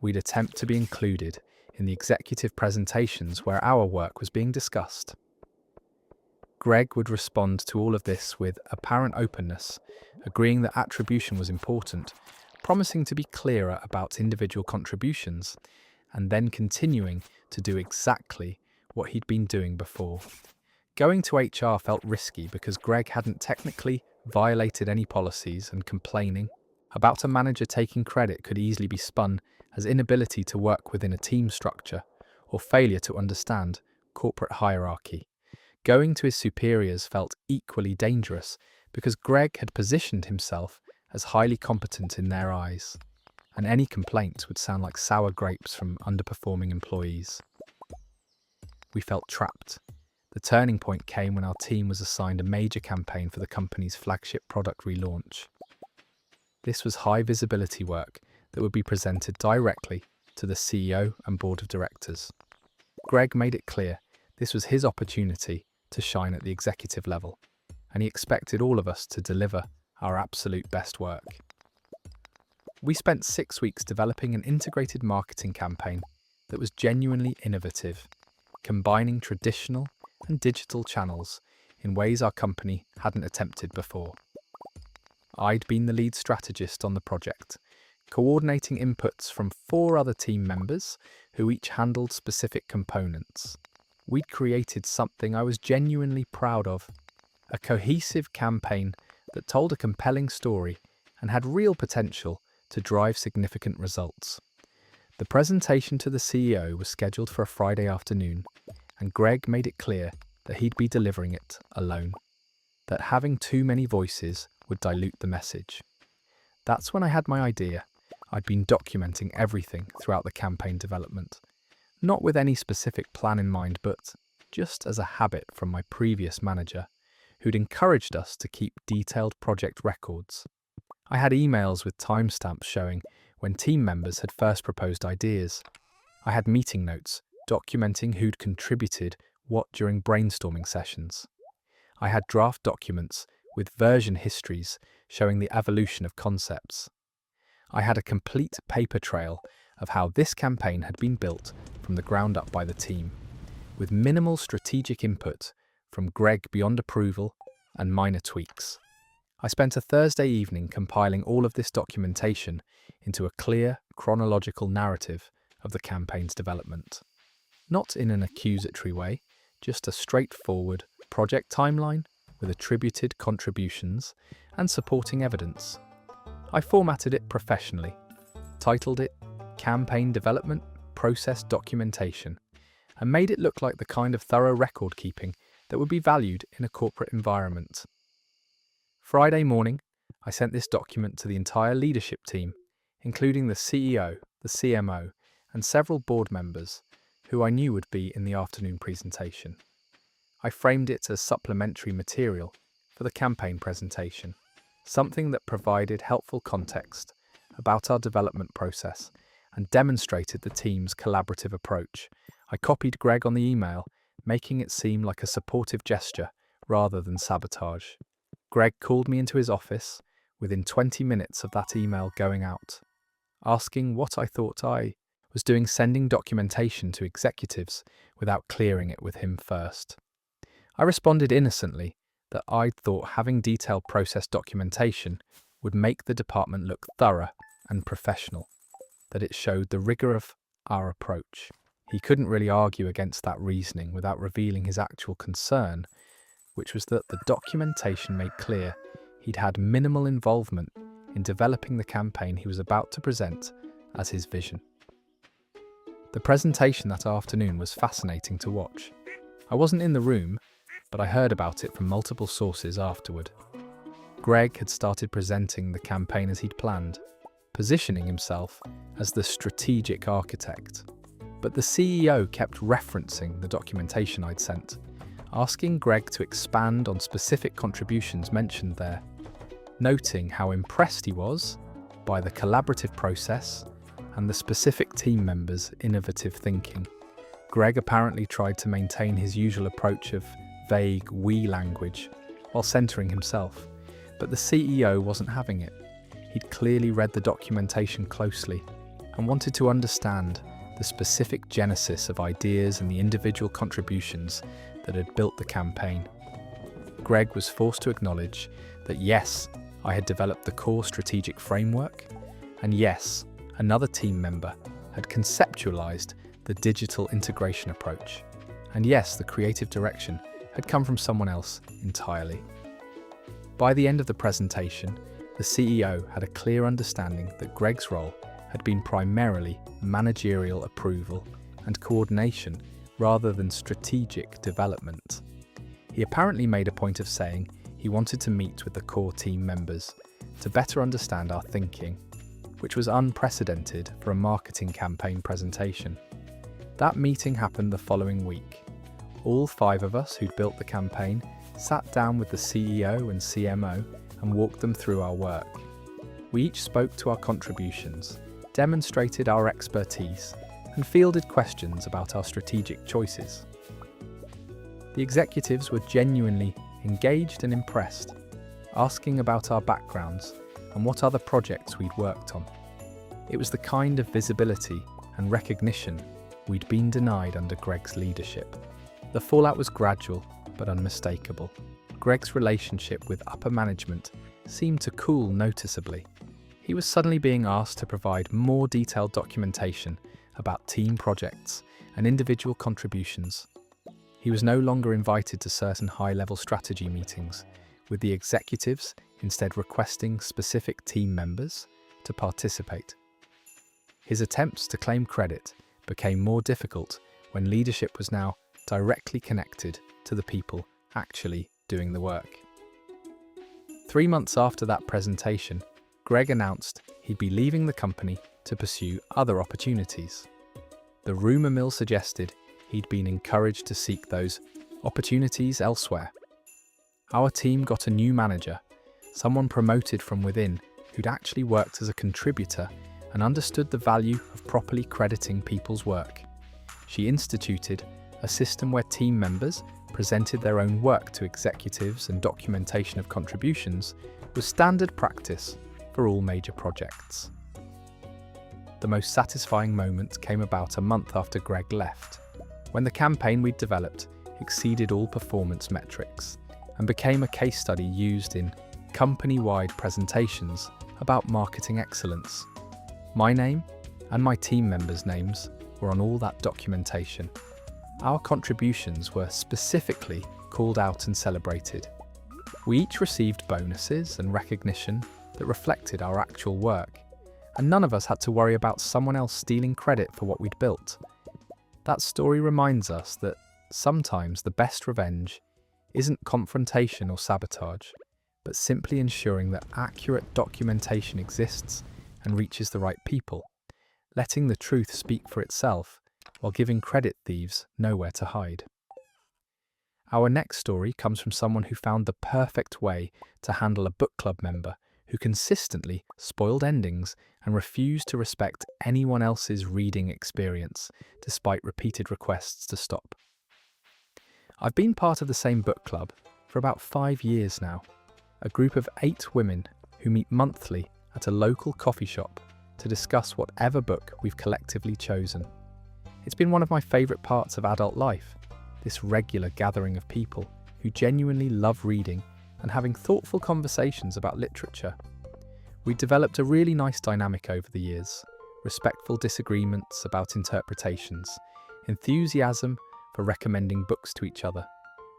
We'd attempt to be included in the executive presentations where our work was being discussed. Greg would respond to all of this with apparent openness, agreeing that attribution was important, promising to be clearer about individual contributions, and then continuing to do exactly what he'd been doing before, Going to HR felt risky because Greg hadn't technically violated any policies, and complaining about a manager taking credit could easily be spun as inability to work within a team structure or failure to understand corporate hierarchy. Going to his superiors felt equally dangerous because Greg had positioned himself as highly competent in their eyes, and any complaints would sound like sour grapes from underperforming employees. We felt trapped. The turning point came when our team was assigned a major campaign for the company's flagship product relaunch. This was high visibility work that would be presented directly to the CEO and board of directors. Greg made it clear this was his opportunity to shine at the executive level, and he expected all of us to deliver our absolute best work. We spent 6 weeks developing an integrated marketing campaign that was genuinely innovative, combining traditional and digital channels in ways our company hadn't attempted before. I'd been the lead strategist on the project, coordinating inputs from 4 other team members who each handled specific components. We'd created something I was genuinely proud of, a cohesive campaign that told a compelling story and had real potential to drive significant results. The presentation to the CEO was scheduled for a Friday afternoon, and Greg made it clear that he'd be delivering it alone, that having too many voices would dilute the message. That's when I had my idea. I'd been documenting everything throughout the campaign development, not with any specific plan in mind, but just as a habit from my previous manager, who'd encouraged us to keep detailed project records. I had emails with timestamps showing when team members had first proposed ideas. I had meeting notes documenting who'd contributed what during brainstorming sessions. I had draft documents with version histories showing the evolution of concepts. I had a complete paper trail of how this campaign had been built from the ground up by the team, with minimal strategic input from Greg beyond approval and minor tweaks. I spent a Thursday evening compiling all of this documentation into a clear, chronological narrative of the campaign's development. Not in an accusatory way, just a straightforward project timeline with attributed contributions and supporting evidence. I formatted it professionally, titled it Campaign Development Process Documentation, and made it look like the kind of thorough record keeping that would be valued in a corporate environment. Friday morning, I sent this document to the entire leadership team, including the CEO, the CMO, and several board members who I knew would be in the afternoon presentation. I framed it as supplementary material for the campaign presentation, something that provided helpful context about our development process and demonstrated the team's collaborative approach. I copied Greg on the email, making it seem like a supportive gesture rather than sabotage. Greg called me into his office within 20 minutes of that email going out, asking what I thought I was doing sending documentation to executives without clearing it with him first. I responded innocently that I'd thought having detailed process documentation would make the department look thorough and professional, that it showed the rigor of our approach. He couldn't really argue against that reasoning without revealing his actual concern, which was that the documentation made clear he'd had minimal involvement in developing the campaign he was about to present as his vision. The presentation that afternoon was fascinating to watch. I wasn't in the room, but I heard about it from multiple sources afterward. Greg had started presenting the campaign as he'd planned, positioning himself as the strategic architect. But the CEO kept referencing the documentation I'd sent, asking Greg to expand on specific contributions mentioned there, noting how impressed he was by the collaborative process and the specific team members' innovative thinking. Greg apparently tried to maintain his usual approach of vague we language while centering himself, but the CEO wasn't having it. He'd clearly read the documentation closely and wanted to understand the specific genesis of ideas and the individual contributions that had built the campaign. Greg was forced to acknowledge that yes, I had developed the core strategic framework, and yes, another team member had conceptualized the digital integration approach, and yes, the creative direction had come from someone else entirely. By the end of the presentation, the CEO had a clear understanding that Greg's role had been primarily managerial approval and coordination rather than strategic development. He apparently made a point of saying he wanted to meet with the core team members to better understand our thinking, which was unprecedented for a marketing campaign presentation. That meeting happened the following week. All 5 of us who'd built the campaign sat down with the CEO and CMO and walked them through our work. We each spoke to our contributions, demonstrated our expertise, and fielded questions about our strategic choices. The executives were genuinely engaged and impressed, asking about our backgrounds and what other projects we'd worked on. It was the kind of visibility and recognition we'd been denied under Greg's leadership. The fallout was gradual but unmistakable. Greg's relationship with upper management seemed to cool noticeably. He was suddenly being asked to provide more detailed documentation about team projects and individual contributions. He was no longer invited to certain high-level strategy meetings, with the executives instead requesting specific team members to participate. His attempts to claim credit became more difficult when leadership was now directly connected to the people actually doing the work. 3 months after that presentation, Greg announced he'd be leaving the company to pursue other opportunities. The rumor mill suggested he'd been encouraged to seek those opportunities elsewhere. Our team got a new manager, someone promoted from within who'd actually worked as a contributor and understood the value of properly crediting people's work. She instituted a system where team members presented their own work to executives, and documentation of contributions was standard practice for all major projects. The most satisfying moment came about a month after Greg left, when the campaign we'd developed exceeded all performance metrics and became a case study used in company-wide presentations about marketing excellence. My name and my team members' names were on all that documentation. Our contributions were specifically called out and celebrated. We each received bonuses and recognition that reflected our actual work, and none of us had to worry about someone else stealing credit for what we'd built. That story reminds us that sometimes the best revenge isn't confrontation or sabotage, but simply ensuring that accurate documentation exists and reaches the right people, letting the truth speak for itself while giving credit thieves nowhere to hide. Our next story comes from someone who found the perfect way to handle a book club member who consistently spoiled endings and refused to respect anyone else's reading experience despite repeated requests to stop. I've been part of the same book club for about 5 years now, a group of 8 women who meet monthly at a local coffee shop to discuss whatever book we've collectively chosen. It's been one of my favourite parts of adult life, this regular gathering of people who genuinely love reading and having thoughtful conversations about literature. We developed a really nice dynamic over the years, respectful disagreements about interpretations, enthusiasm for recommending books to each other,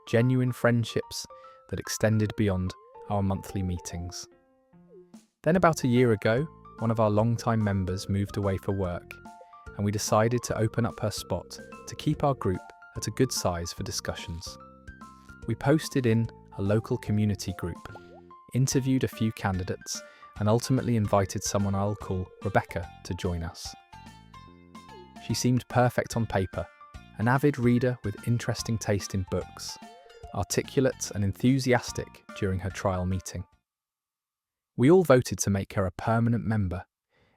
genuine friendships that extended beyond our monthly meetings. Then about a year ago, one of our longtime members moved away for work, and we decided to open up her spot to keep our group at a good size for discussions. We posted in a local community group, interviewed a few candidates, and ultimately invited someone I'll call Rebecca to join us. She seemed perfect on paper, an avid reader with interesting taste in books, articulate and enthusiastic during her trial meeting. We all voted to make her a permanent member,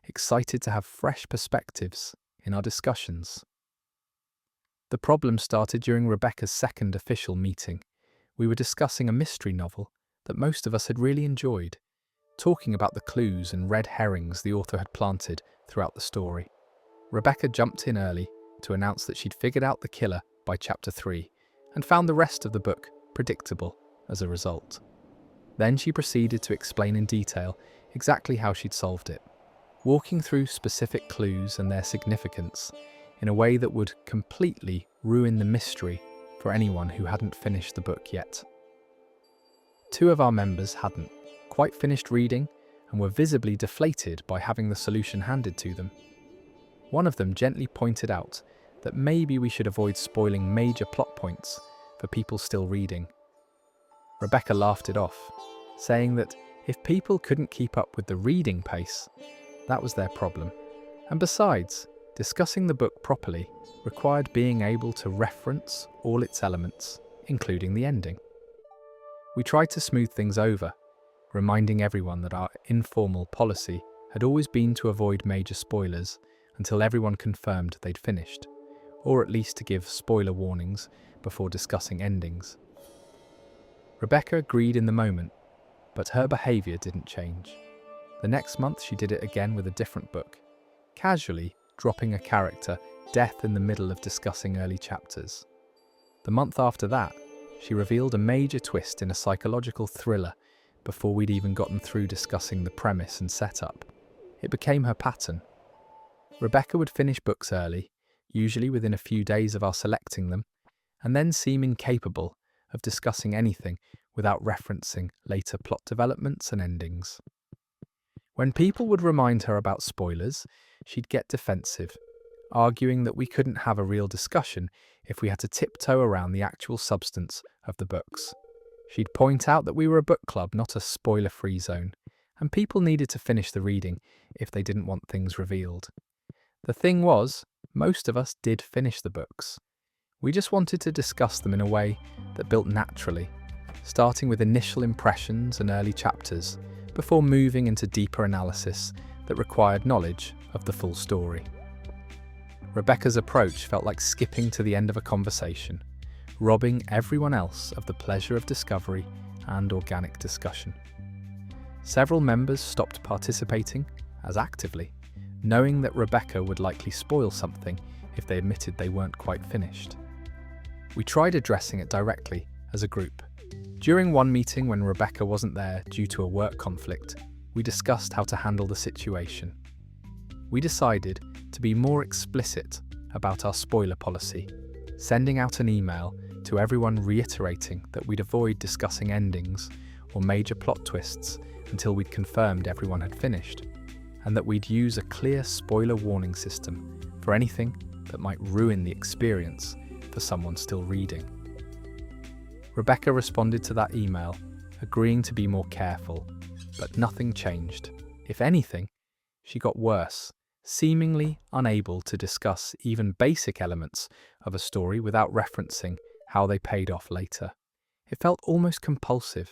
excited to have fresh perspectives in our discussions. The problem started during Rebecca's second official meeting. We were discussing a mystery novel that most of us had really enjoyed, talking about the clues and red herrings the author had planted throughout the story. Rebecca jumped in early to announce that she'd figured out the killer by chapter 3 and found the rest of the book predictable as a result. Then she proceeded to explain in detail exactly how she'd solved it, walking through specific clues and their significance in a way that would completely ruin the mystery for anyone who hadn't finished the book yet. Two of our members hadn't quite finished reading and were visibly deflated by having the solution handed to them. One of them gently pointed out that maybe we should avoid spoiling major plot points for people still reading. Rebecca laughed it off, saying that if people couldn't keep up with the reading pace, that was their problem. And besides, discussing the book properly required being able to reference all its elements, including the ending. We tried to smooth things over, reminding everyone that our informal policy had always been to avoid major spoilers until everyone confirmed they'd finished, or at least to give spoiler warnings before discussing endings. Rebecca agreed in the moment, but her behaviour didn't change. The next month she did it again with a different book, casually dropping a character death in the middle of discussing early chapters. The month after that, she revealed a major twist in a psychological thriller before we'd even gotten through discussing the premise and setup. It became her pattern. Rebecca would finish books early, usually within a few days of our selecting them, and then seem incapable of discussing anything without referencing later plot developments and endings. When people would remind her about spoilers, she'd get defensive, arguing that we couldn't have a real discussion if we had to tiptoe around the actual substance of the books. She'd point out that we were a book club, not a spoiler-free zone, and people needed to finish the reading if they didn't want things revealed. The thing was, most of us did finish the books. We just wanted to discuss them in a way that built naturally, starting with initial impressions and early chapters, before moving into deeper analysis that required knowledge of the full story. Rebecca's approach felt like skipping to the end of a conversation, robbing everyone else of the pleasure of discovery and organic discussion. Several members stopped participating as actively, knowing that Rebecca would likely spoil something if they admitted they weren't quite finished. We tried addressing it directly as a group. During one meeting when Rebecca wasn't there due to a work conflict, we discussed how to handle the situation. We decided to be more explicit about our spoiler policy, sending out an email to everyone reiterating that we'd avoid discussing endings or major plot twists until we'd confirmed everyone had finished, and that we'd use a clear spoiler warning system for anything that might ruin the experience for someone still reading. Rebecca responded to that email, agreeing to be more careful, but nothing changed. If anything, she got worse, seemingly unable to discuss even basic elements of a story without referencing how they paid off later. It felt almost compulsive,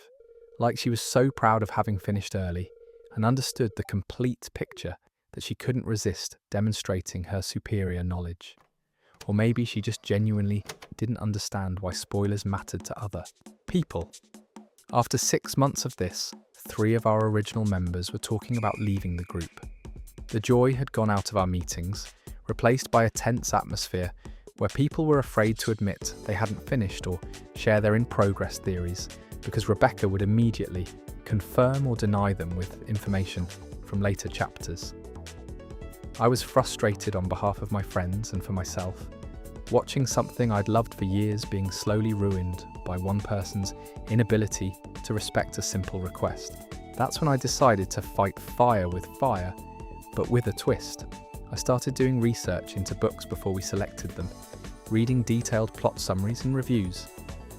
like she was so proud of having finished early and understood the complete picture that she couldn't resist demonstrating her superior knowledge. Or maybe she just genuinely didn't understand why spoilers mattered to other people. After 6 months of this, 3 of our original members were talking about leaving the group. The joy had gone out of our meetings, replaced by a tense atmosphere where people were afraid to admit they hadn't finished or share their in-progress theories because Rebecca would immediately confirm or deny them with information from later chapters. I was frustrated on behalf of my friends and for myself, watching something I'd loved for years being slowly ruined by one person's inability to respect a simple request. That's when I decided to fight fire with fire, but with a twist. I started doing research into books before we selected them, reading detailed plot summaries and reviews,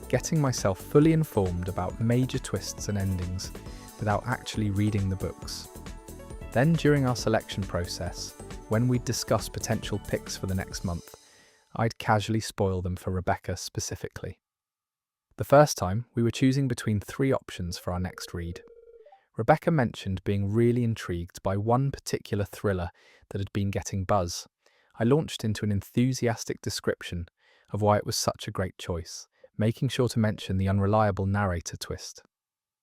getting myself fully informed about major twists and endings without actually reading the books. Then during our selection process, when we'd discuss potential picks for the next month, I'd casually spoil them for Rebecca specifically. The first time, we were choosing between 3 options for our next read. Rebecca mentioned being really intrigued by one particular thriller that had been getting buzz. I launched into an enthusiastic description of why it was such a great choice, making sure to mention the unreliable narrator twist,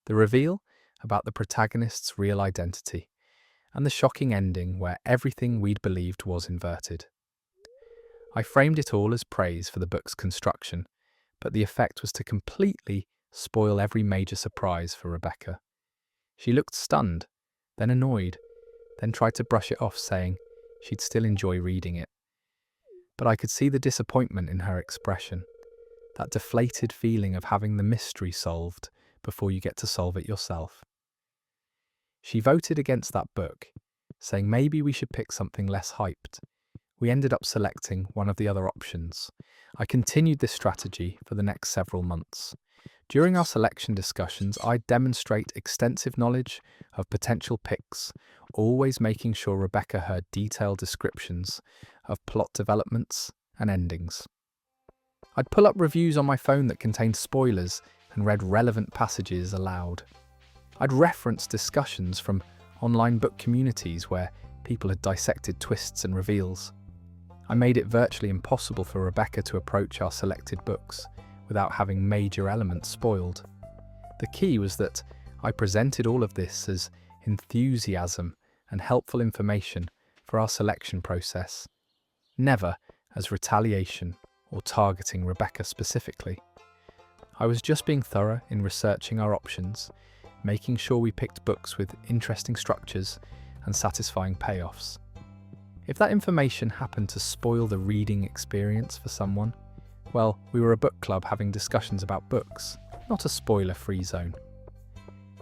the reveal about the protagonist's real identity, and the shocking ending where everything we'd believed was inverted. I framed it all as praise for the book's construction, but the effect was to completely spoil every major surprise for Rebecca. She looked stunned, then annoyed, then tried to brush it off, saying she'd still enjoy reading it. But I could see the disappointment in her expression. that deflated feeling of having the mystery solved before you get to solve it yourself. She voted against that book, saying maybe we should pick something less hyped. We ended up selecting one of the other options. I continued this strategy for the next several months. During our selection discussions, I demonstrate extensive knowledge of potential picks, always making sure Rebecca heard detailed descriptions of plot developments and endings. I'd pull up reviews on my phone that contained spoilers and read relevant passages aloud. I'd reference discussions from online book communities where people had dissected twists and reveals. I made it virtually impossible for Rebecca to approach our selected books without having major elements spoiled. The key was that I presented all of this as enthusiasm and helpful information for our selection process, never as retaliation or targeting Rebecca specifically. I was just being thorough in researching our options, making sure we picked books with interesting structures and satisfying payoffs. If that information happened to spoil the reading experience for someone, well, we were a book club having discussions about books, not a spoiler-free zone.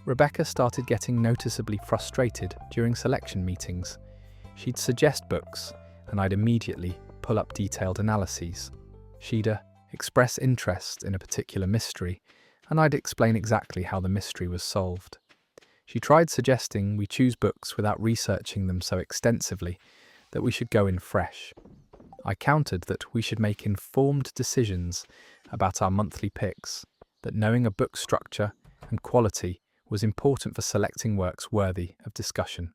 Rebecca started getting noticeably frustrated during selection meetings. She'd suggest books, and I'd immediately pull up detailed analyses. She'd express interest in a particular mystery, and I'd explain exactly how the mystery was solved. She tried suggesting we choose books without researching them so extensively that we should go in fresh. I countered that we should make informed decisions about our monthly picks, that knowing a book's structure and quality was important for selecting works worthy of discussion.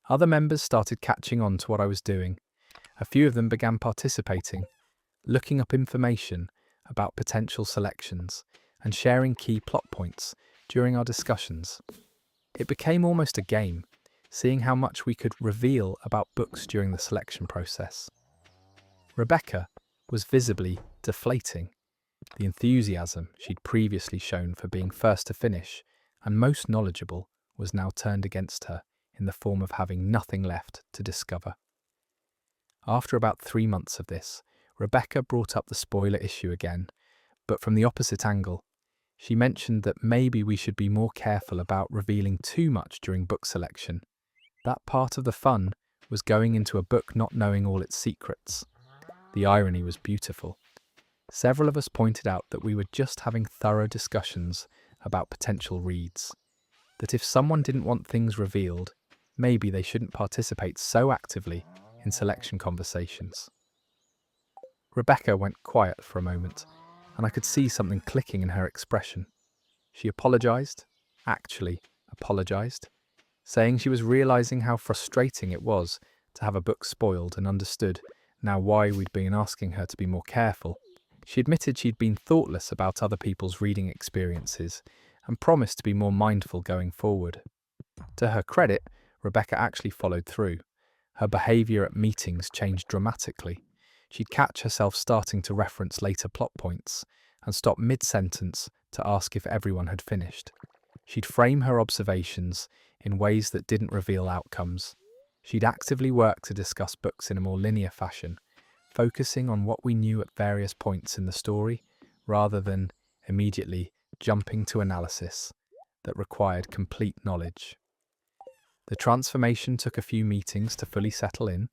Other members started catching on to what I was doing. A few of them began participating, looking up information about potential selections and sharing key plot points during our discussions. It became almost a game, seeing how much we could reveal about books during the selection process. Rebecca was visibly deflating. The enthusiasm she'd previously shown for being first to finish and most knowledgeable was now turned against her in the form of having nothing left to discover. After about 3 months of this, Rebecca brought up the spoiler issue again, but from the opposite angle. She mentioned that maybe we should be more careful about revealing too much during book selection. That part of the fun was going into a book not knowing all its secrets. The irony was beautiful. Several of us pointed out that we were just having thorough discussions about potential reads, that if someone didn't want things revealed, maybe they shouldn't participate so actively in selection conversations. Rebecca went quiet for a moment, and I could see something clicking in her expression. She apologised, actually apologised, saying she was realising how frustrating it was to have a book spoiled and understood now why we'd been asking her to be more careful. She admitted she'd been thoughtless about other people's reading experiences and promised to be more mindful going forward. To her credit, Rebecca actually followed through. Her behaviour at meetings changed dramatically. She'd catch herself starting to reference later plot points and stop mid-sentence to ask if everyone had finished. She'd frame her observations in ways that didn't reveal outcomes. She'd actively work to discuss books in a more linear fashion, focusing on what we knew at various points in the story, rather than immediately jumping to analysis that required complete knowledge. The transformation took a few meetings to fully settle in,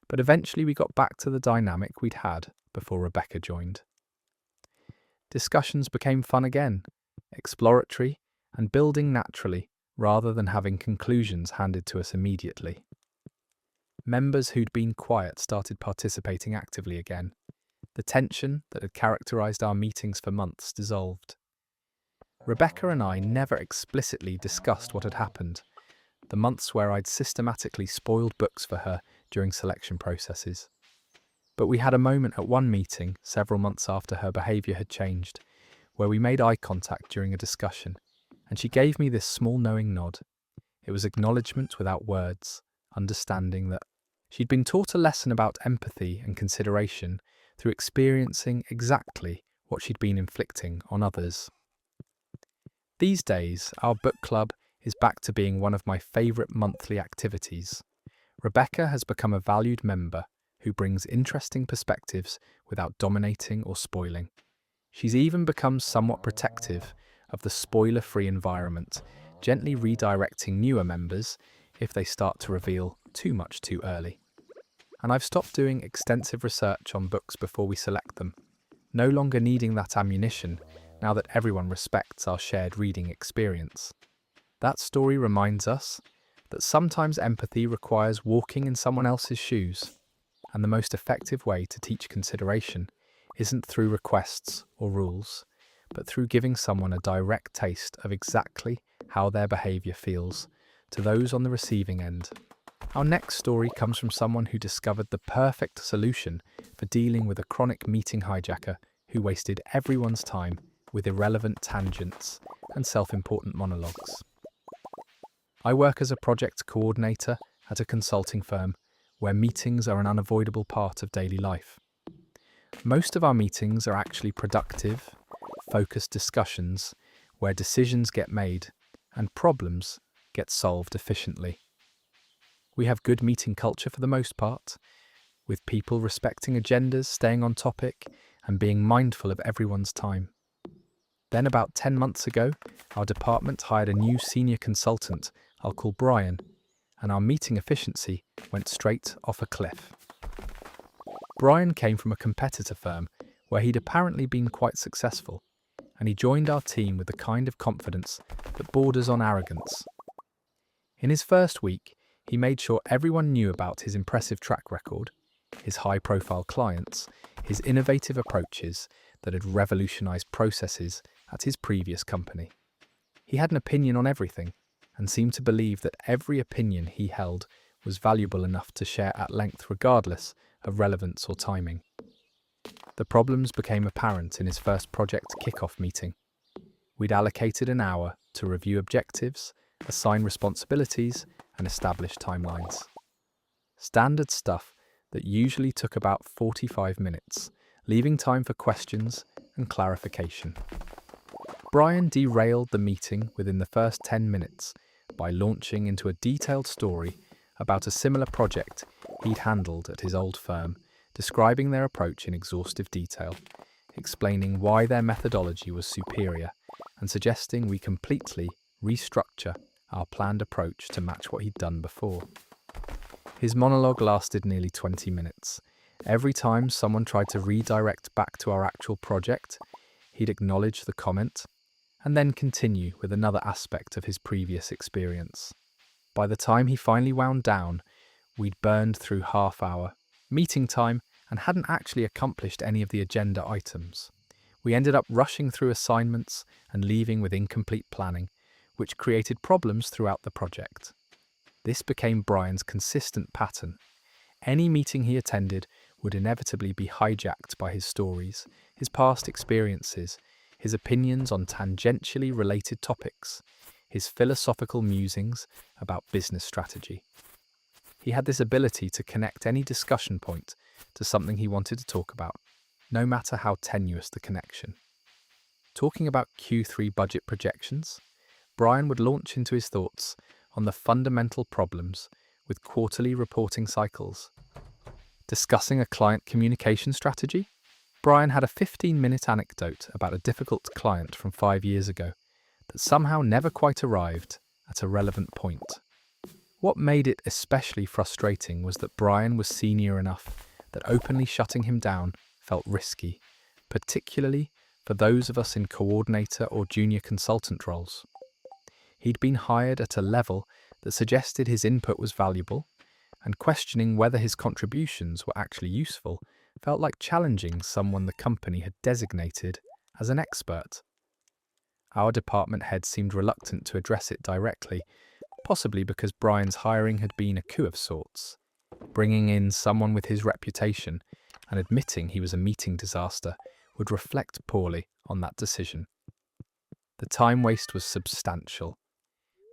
but eventually we got back to the dynamic we'd had before Rebecca joined. Discussions became fun again, exploratory and building naturally rather than having conclusions handed to us immediately. Members who'd been quiet started participating actively again. The tension that had characterised our meetings for months dissolved. Rebecca and I never explicitly discussed what had happened, the months where I'd systematically spoiled books for her during selection processes. But we had a moment at one meeting, several months after her behaviour had changed, where we made eye contact during a discussion, and she gave me this small knowing nod. It was acknowledgement without words, understanding that she'd been taught a lesson about empathy and consideration through experiencing exactly what she'd been inflicting on others. These days, our book club is back to being one of my favourite monthly activities. Rebecca has become a valued member who brings interesting perspectives without dominating or spoiling. She's even become somewhat protective of the spoiler-free environment, gently redirecting newer members if they start to reveal too much too early. And I've stopped doing extensive research on books before we select them, no longer needing that ammunition now that everyone respects our shared reading experience. That story reminds us that sometimes empathy requires walking in someone else's shoes, and the most effective way to teach consideration isn't through requests or rules, but through giving someone a direct taste of exactly how their behaviour feels to those on the receiving end. Our next story comes from someone who discovered the perfect solution for dealing with a chronic meeting hijacker who wasted everyone's time with irrelevant tangents and self-important monologues. I work as a project coordinator at a consulting firm where meetings are an unavoidable part of daily life. Most of our meetings are actually productive, focused discussions where decisions get made and problems get solved efficiently. We have good meeting culture for the most part, with people respecting agendas, staying on topic, and being mindful of everyone's time. Then about 10 months ago, our department hired a new senior consultant I'll call Brian, and our meeting efficiency went straight off a cliff. Brian came from a competitor firm where he'd apparently been quite successful, and he joined our team with the kind of confidence that borders on arrogance. In his first week, he made sure everyone knew about his impressive track record, his high-profile clients, his innovative approaches that had revolutionized processes at his previous company. He had an opinion on everything, and seemed to believe that every opinion he held was valuable enough to share at length regardless of relevance or timing. The problems became apparent in his first project kickoff meeting. We'd allocated an hour to review objectives, assign responsibilities, and establish timelines. Standard stuff that usually took about 45 minutes, leaving time for questions and clarification. Brian derailed the meeting within the first 10 minutes by launching into a detailed story about a similar project he'd handled at his old firm, describing their approach in exhaustive detail, explaining why their methodology was superior, and suggesting we completely restructure our planned approach to match what he'd done before. His monologue lasted nearly 20 minutes. Every time someone tried to redirect back to our actual project, he'd acknowledge the comment and then continue with another aspect of his previous experience. By the time he finally wound down, we'd burned through half hour meeting time and hadn't actually accomplished any of the agenda items. We ended up rushing through assignments and leaving with incomplete planning, which created problems throughout the project. This became Brian's consistent pattern. Any meeting he attended would inevitably be hijacked by his stories, his past experiences, his opinions on tangentially related topics, his philosophical musings about business strategy. He had this ability to connect any discussion point to something he wanted to talk about, no matter how tenuous the connection. Talking about Q3 budget projections, Brian would launch into his thoughts on the fundamental problems with quarterly reporting cycles. Discussing a client communication strategy, Brian had a 15-minute anecdote about a difficult client from 5 years ago that somehow never quite arrived at a relevant point. What made it especially frustrating was that Brian was senior enough that openly shutting him down felt risky, particularly for those of us in coordinator or junior consultant roles. He'd been hired at a level that suggested his input was valuable, and questioning whether his contributions were actually useful felt like challenging someone the company had designated as an expert. Our department head seemed reluctant to address it directly, possibly because Brian's hiring had been a coup of sorts. Bringing in someone with his reputation and admitting he was a meeting disaster would reflect poorly on that decision. The time waste was substantial.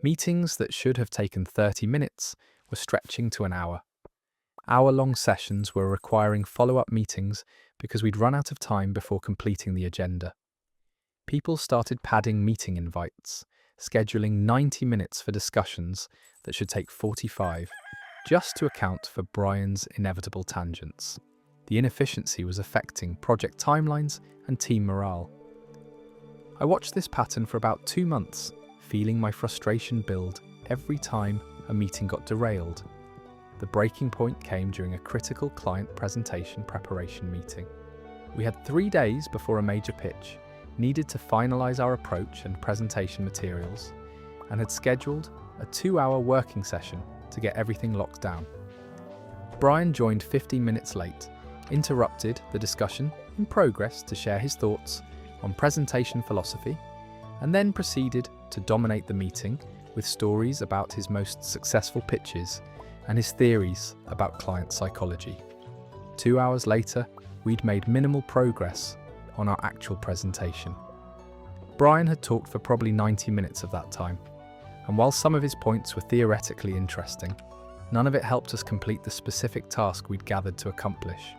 Meetings that should have taken 30 minutes were stretching to an hour. Hour-long sessions were requiring follow-up meetings because we'd run out of time before completing the agenda. People started padding meeting invites, scheduling 90 minutes for discussions that should take 45, just to account for Brian's inevitable tangents. The inefficiency was affecting project timelines and team morale. I watched this pattern for about 2 months, feeling my frustration build every time a meeting got derailed. The breaking point came during a critical client presentation preparation meeting. We had 3 days before a major pitch, needed to finalize our approach and presentation materials, and had scheduled a 2-hour working session to get everything locked down. Brian joined 15 minutes late, interrupted the discussion in progress to share his thoughts on presentation philosophy, and then proceeded to dominate the meeting with stories about his most successful pitches and his theories about client psychology. 2 hours later, we'd made minimal progress on our actual presentation. Brian had talked for probably 90 minutes of that time, and while some of his points were theoretically interesting, none of it helped us complete the specific task we'd gathered to accomplish.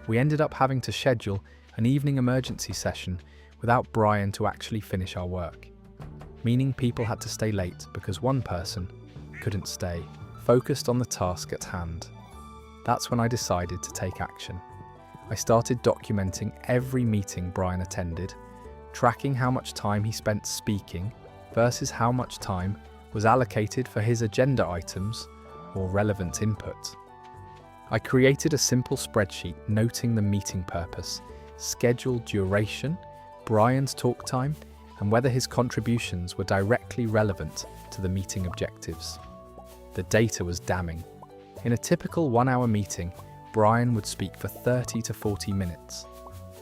We ended up having to schedule an evening emergency session without Brian to actually finish our work, meaning people had to stay late because one person couldn't stay focused on the task at hand. That's when I decided to take action. I started documenting every meeting Brian attended, tracking how much time he spent speaking versus how much time was allocated for his agenda items or relevant input. I created a simple spreadsheet noting the meeting purpose, scheduled duration, Brian's talk time, and whether his contributions were directly relevant to the meeting objectives. The data was damning. In a typical 1-hour meeting, Brian would speak for 30 to 40 minutes,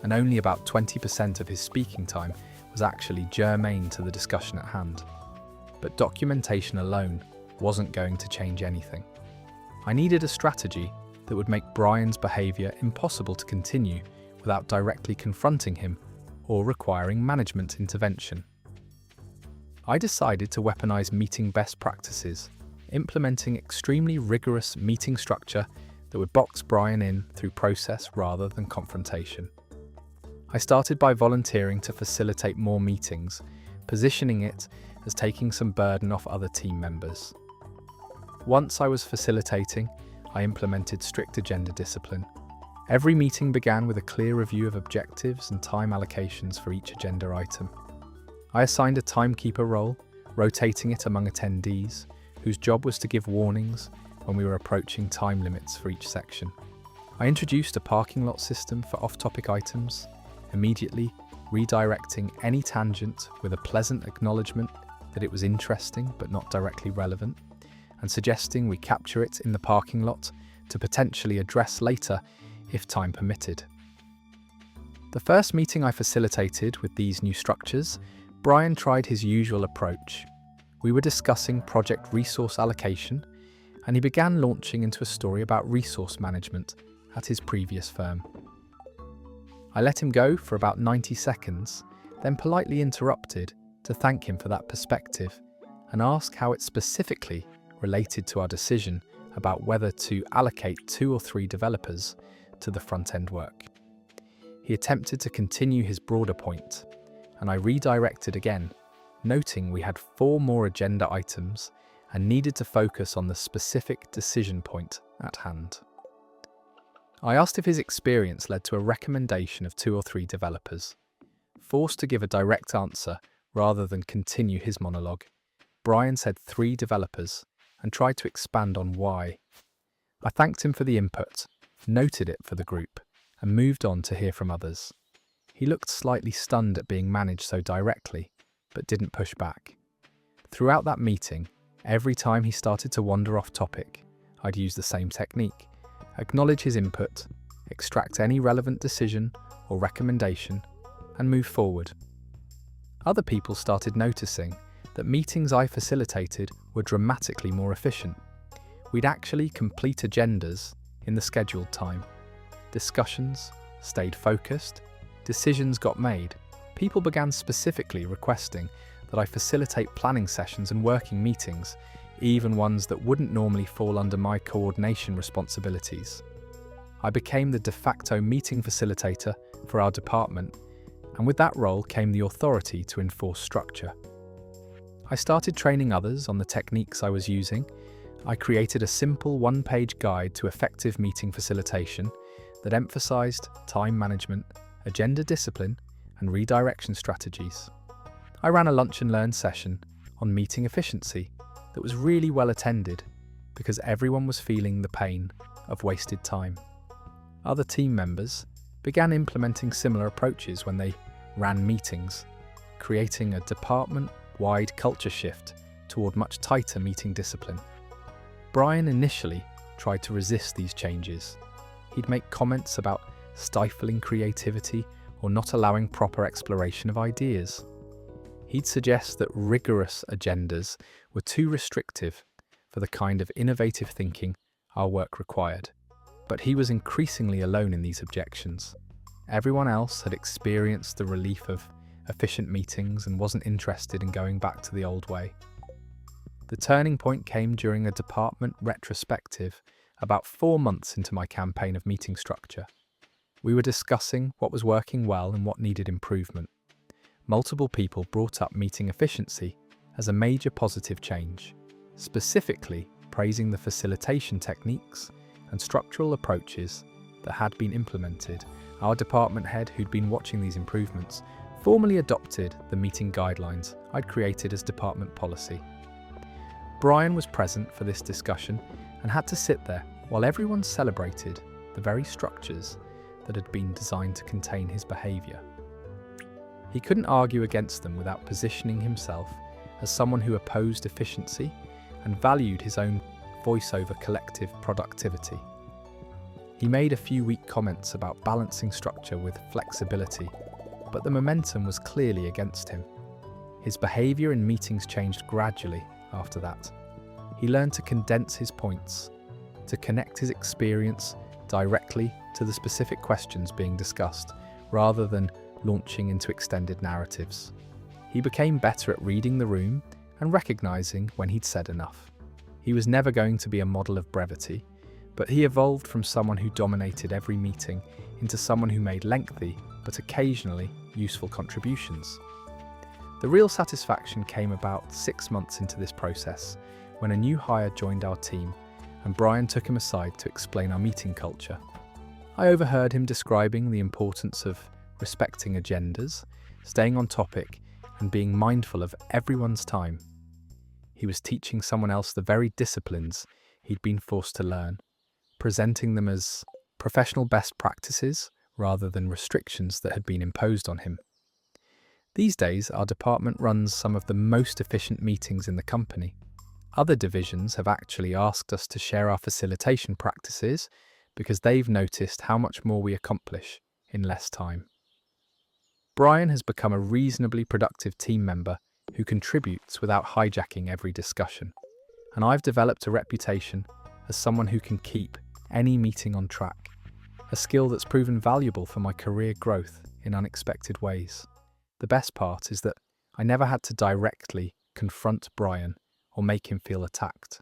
and only about 20% of his speaking time was actually germane to the discussion at hand. But documentation alone wasn't going to change anything. I needed a strategy that would make Brian's behaviour impossible to continue without directly confronting him or requiring management intervention. I decided to weaponize meeting best practices, implementing extremely rigorous meeting structure that would box Brian in through process rather than confrontation. I started by volunteering to facilitate more meetings, positioning it as taking some burden off other team members. Once I was facilitating, I implemented strict agenda discipline. Every meeting began with a clear review of objectives and time allocations for each agenda item. I assigned a timekeeper role, rotating it among attendees, whose job was to give warnings when we were approaching time limits for each section. I introduced a parking lot system for off-topic items, immediately redirecting any tangent with a pleasant acknowledgement that it was interesting but not directly relevant, and suggesting we capture it in the parking lot to potentially address later if time permitted. The first meeting I facilitated with these new structures, Brian tried his usual approach. We were discussing project resource allocation, and he began launching into a story about resource management at his previous firm. I let him go for about 90 seconds, then politely interrupted to thank him for that perspective and ask how it specifically related to our decision about whether to allocate 2 or 3 developers to the front-end work. He attempted to continue his broader point, and I redirected again, noting we had 4 more agenda items and needed to focus on the specific decision point at hand. I asked if his experience led to a recommendation of 2 or 3 developers. Forced to give a direct answer rather than continue his monologue, Brian said 3 developers and tried to expand on why. I thanked him for the input, noted it for the group, and moved on to hear from others. He looked slightly stunned at being managed so directly, but didn't push back. Throughout that meeting, every time he started to wander off topic, I'd use the same technique: acknowledge his input, extract any relevant decision or recommendation, and move forward. Other people started noticing that meetings I facilitated were dramatically more efficient. We'd actually complete agendas in the scheduled time. Discussions stayed focused, decisions got made. People began specifically requesting that I facilitate planning sessions and working meetings, even ones that wouldn't normally fall under my coordination responsibilities. I became the de facto meeting facilitator for our department, and with that role came the authority to enforce structure. I started training others on the techniques I was using. I created a simple 1-page guide to effective meeting facilitation that emphasised time management, agenda discipline, and redirection strategies. I ran a lunch and learn session on meeting efficiency that was really well attended because everyone was feeling the pain of wasted time. Other team members began implementing similar approaches when they ran meetings, creating a department-wide culture shift toward much tighter meeting discipline. Brian initially tried to resist these changes. He'd make comments about stifling creativity or not allowing proper exploration of ideas. He'd suggest that rigorous agendas were too restrictive for the kind of innovative thinking our work required. But he was increasingly alone in these objections. Everyone else had experienced the relief of efficient meetings and wasn't interested in going back to the old way. The turning point came during a department retrospective about 4 months into my campaign of meeting structure. We were discussing what was working well and what needed improvement. Multiple people brought up meeting efficiency as a major positive change, specifically praising the facilitation techniques and structural approaches that had been implemented. Our department head, who'd been watching these improvements, formally adopted the meeting guidelines I'd created as department policy. Brian was present for this discussion and had to sit there while everyone celebrated the very structures that had been designed to contain his behaviour. He couldn't argue against them without positioning himself as someone who opposed efficiency and valued his own voice over collective productivity. He made a few weak comments about balancing structure with flexibility, but the momentum was clearly against him. His behaviour in meetings changed gradually after that. He learned to condense his points, to connect his experience directly to the specific questions being discussed, rather than launching into extended narratives. He became better at reading the room and recognising when he'd said enough. He was never going to be a model of brevity, but he evolved from someone who dominated every meeting into someone who made lengthy, but occasionally useful contributions. The real satisfaction came about 6 months into this process, when a new hire joined our team, and Brian took him aside to explain our meeting culture. I overheard him describing the importance of respecting agendas, staying on topic, and being mindful of everyone's time. He was teaching someone else the very disciplines he'd been forced to learn, presenting them as professional best practices rather than restrictions that had been imposed on him. These days, our department runs some of the most efficient meetings in the company. Other divisions have actually asked us to share our facilitation practices because they've noticed how much more we accomplish in less time. Brian has become a reasonably productive team member who contributes without hijacking every discussion, and I've developed a reputation as someone who can keep any meeting on track, a skill that's proven valuable for my career growth in unexpected ways. The best part is that I never had to directly confront Brian or make him feel attacked.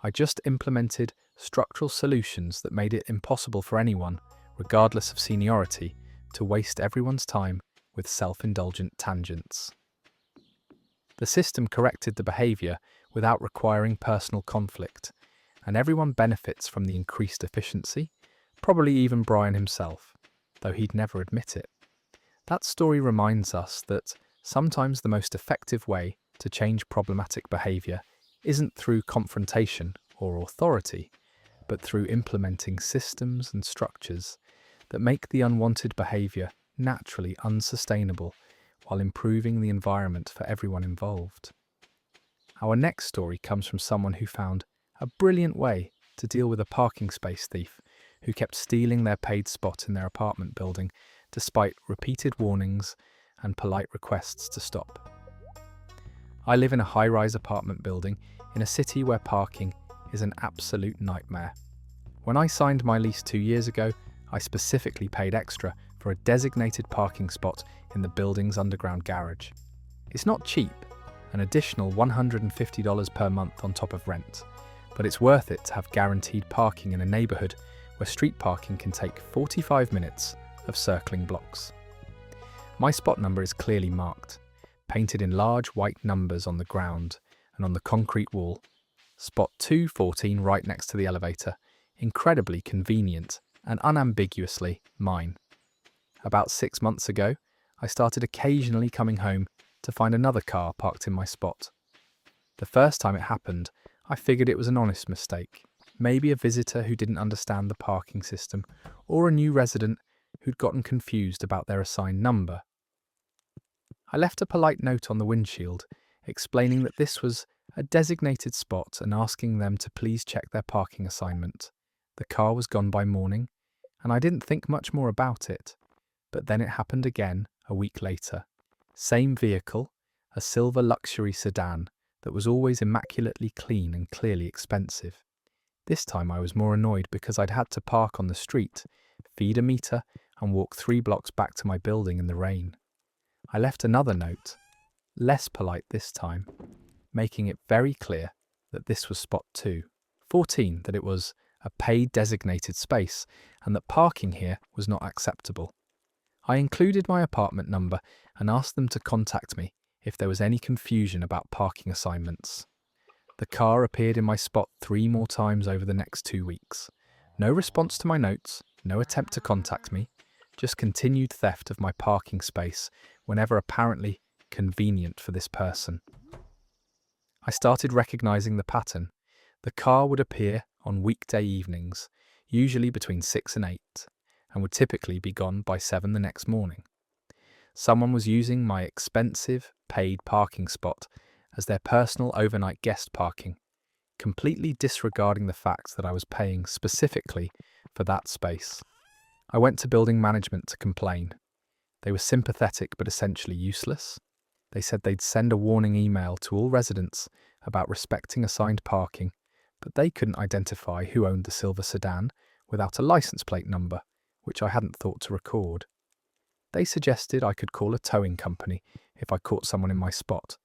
I just implemented structural solutions that made it impossible for anyone, regardless of seniority, to waste everyone's time with self-indulgent tangents. The system corrected the behaviour without requiring personal conflict, and everyone benefits from the increased efficiency, probably even Brian himself, though he'd never admit it. That story reminds us that sometimes the most effective way to change problematic behaviour isn't through confrontation or authority, but through implementing systems and structures that make the unwanted behaviour naturally unsustainable while improving the environment for everyone involved. Our next story comes from someone who found a brilliant way to deal with a parking space thief who kept stealing their paid spot in their apartment building despite repeated warnings and polite requests to stop. I live in a high-rise apartment building in a city where parking is an absolute nightmare. When I signed my lease 2 years ago, I specifically paid extra for a designated parking spot in the building's underground garage. It's not cheap, an additional $150 per month on top of rent, but it's worth it to have guaranteed parking in a neighbourhood where street parking can take 45 minutes of circling blocks. My spot number is clearly marked, painted in large white numbers on the ground and on the concrete wall. Spot 214 right next to the elevator. Incredibly convenient and unambiguously mine. About 6 months ago, I started occasionally coming home to find another car parked in my spot. The first time it happened, I figured it was an honest mistake. Maybe a visitor who didn't understand the parking system, or a new resident who'd gotten confused about their assigned number. I left a polite note on the windshield, explaining that this was a designated spot and asking them to please check their parking assignment. The car was gone by morning, and I didn't think much more about it. But then it happened again a week later. Same vehicle, a silver luxury sedan that was always immaculately clean and clearly expensive. This time I was more annoyed because I'd had to park on the street, feed a meter, and walk 3 blocks back to my building in the rain. I left another note, less polite this time, making it very clear that this was spot 2. 14, that it was a paid designated space and that parking here was not acceptable. I included my apartment number and asked them to contact me if there was any confusion about parking assignments. The car appeared in my spot 3 more times over the next 2 weeks. No response to my notes, no attempt to contact me, just continued theft of my parking space whenever apparently convenient for this person. I started recognizing the pattern. The car would appear on weekday evenings, usually between 6 and 8, and would typically be gone by 7 the next morning. Someone was using my expensive, paid parking spot as their personal overnight guest parking, completely disregarding the fact that I was paying specifically for that space. I went to building management to complain. They were sympathetic but essentially useless. They said they'd send a warning email to all residents about respecting assigned parking, but they couldn't identify who owned the silver sedan without a license plate number, which I hadn't thought to record. They suggested I could call a towing company if I caught someone in my spot,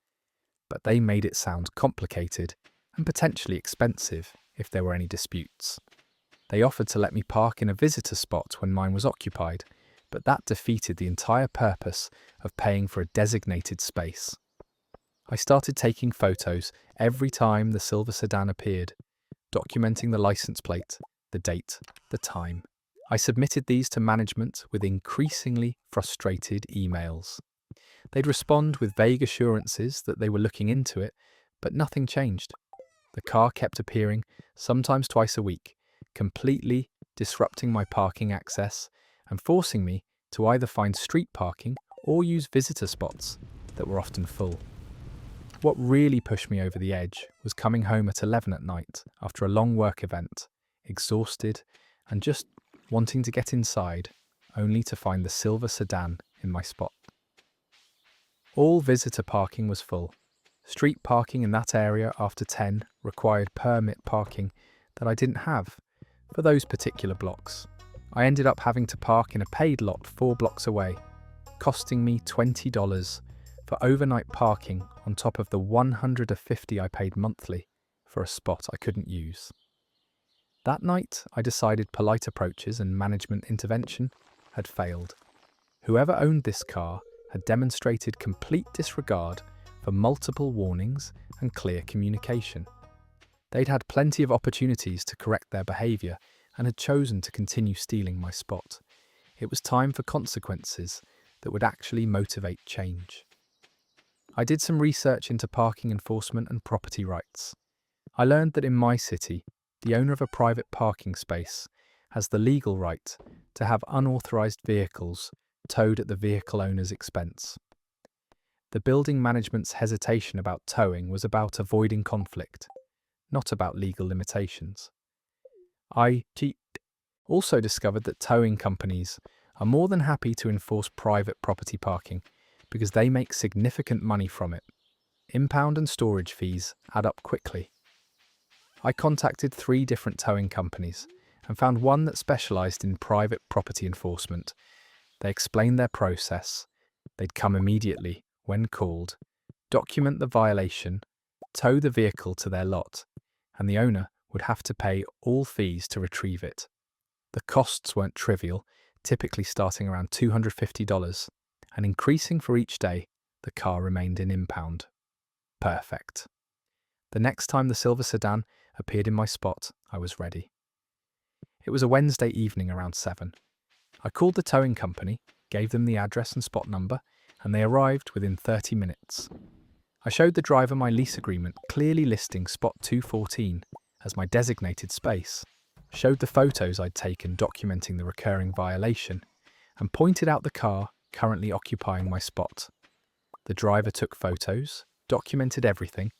but they made it sound complicated and potentially expensive if there were any disputes. They offered to let me park in a visitor spot when mine was occupied, but that defeated the entire purpose of paying for a designated space. I started taking photos every time the silver sedan appeared, documenting the license plate, the date, the time. I submitted these to management with increasingly frustrated emails. They'd respond with vague assurances that they were looking into it, but nothing changed. The car kept appearing, sometimes twice a week, completely disrupting my parking access and forcing me to either find street parking or use visitor spots that were often full. What really pushed me over the edge was coming home at 11 at night after a long work event, exhausted and just wanting to get inside, only to find the silver sedan in my spot. All visitor parking was full. Street parking in that area after 10 required permit parking that I didn't have for those particular blocks. I ended up having to park in a paid lot 4 blocks away, costing me $20 for overnight parking on top of the $150 I paid monthly for a spot I couldn't use. That night, I decided polite approaches and management intervention had failed. Whoever owned this car had demonstrated complete disregard for multiple warnings and clear communication. They'd had plenty of opportunities to correct their behaviour and had chosen to continue stealing my spot. It was time for consequences that would actually motivate change. I did some research into parking enforcement and property rights. I learned that in my city, the owner of a private parking space has the legal right to have unauthorised vehicles towed at the vehicle owner's expense. The building management's hesitation about towing was about avoiding conflict, not about legal limitations. I also discovered that towing companies are more than happy to enforce private property parking because they make significant money from it. Impound and storage fees add up quickly. I contacted 3 different towing companies and found one that specialised in private property enforcement. They explained their process. They'd come immediately, when called, document the violation, tow the vehicle to their lot, and the owner would have to pay all fees to retrieve it. The costs weren't trivial, typically starting around $250, and increasing for each day the car remained in impound. Perfect. The next time the silver sedan appeared in my spot, I was ready. It was a Wednesday evening around 7. I called the towing company, gave them the address and spot number, and they arrived within 30 minutes. I showed the driver my lease agreement clearly listing spot 214 as my designated space, showed the photos I'd taken documenting the recurring violation, and pointed out the car currently occupying my spot. The driver took photos, documented everything,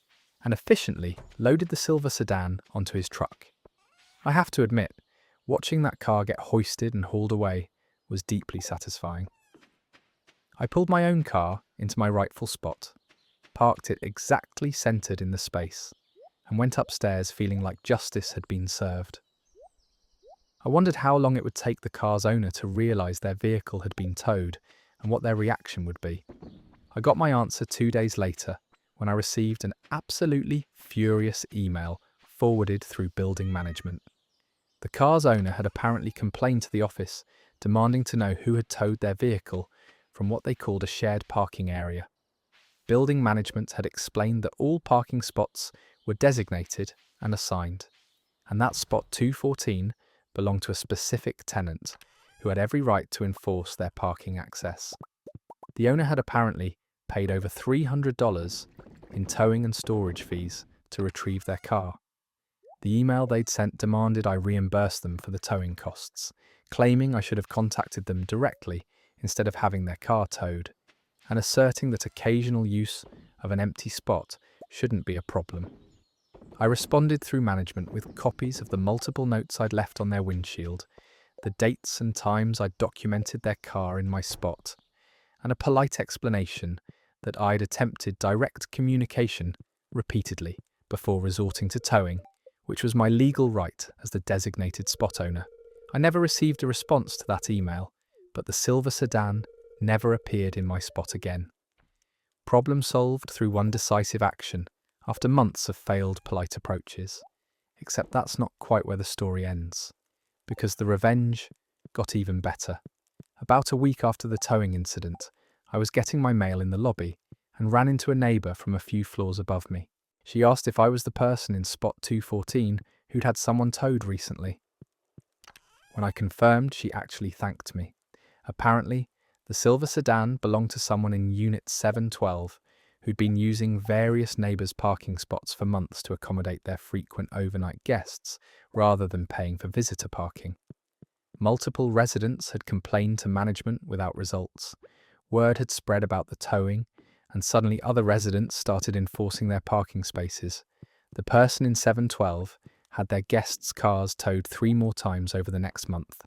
and efficiently loaded the silver sedan onto his truck. I have to admit, watching that car get hoisted and hauled away was deeply satisfying. I pulled my own car into my rightful spot, parked it exactly centred in the space, and went upstairs feeling like justice had been served. I wondered how long it would take the car's owner to realise their vehicle had been towed and what their reaction would be. I got my answer 2 days later when I received an absolutely furious email forwarded through building management. The car's owner had apparently complained to the office, demanding to know who had towed their vehicle from what they called a shared parking area. Building management had explained that all parking spots were designated and assigned, and that spot 214 belonged to a specific tenant who had every right to enforce their parking access. The owner had apparently paid over $300 in towing and storage fees to retrieve their car. The email they'd sent demanded I reimburse them for the towing costs, claiming I should have contacted them directly instead of having their car towed, and asserting that occasional use of an empty spot shouldn't be a problem. I responded through management with copies of the multiple notes I'd left on their windshield, the dates and times I'd documented their car in my spot, and a polite explanation that I'd attempted direct communication repeatedly before resorting to towing, which was my legal right as the designated spot owner. I never received a response to that email, but the silver sedan never appeared in my spot again. Problem solved through one decisive action after months of failed polite approaches. Except that's not quite where the story ends, because the revenge got even better. About a week after the towing incident, I was getting my mail in the lobby and ran into a neighbour from a few floors above me. She asked if I was the person in spot 214 who'd had someone towed recently. When I confirmed, she actually thanked me. Apparently, the silver sedan belonged to someone in Unit 712 who'd been using various neighbours' parking spots for months to accommodate their frequent overnight guests rather than paying for visitor parking. Multiple residents had complained to management without results. Word had spread about the towing, and suddenly other residents started enforcing their parking spaces. The person in 712 had their guests' cars towed 3 more times over the next month,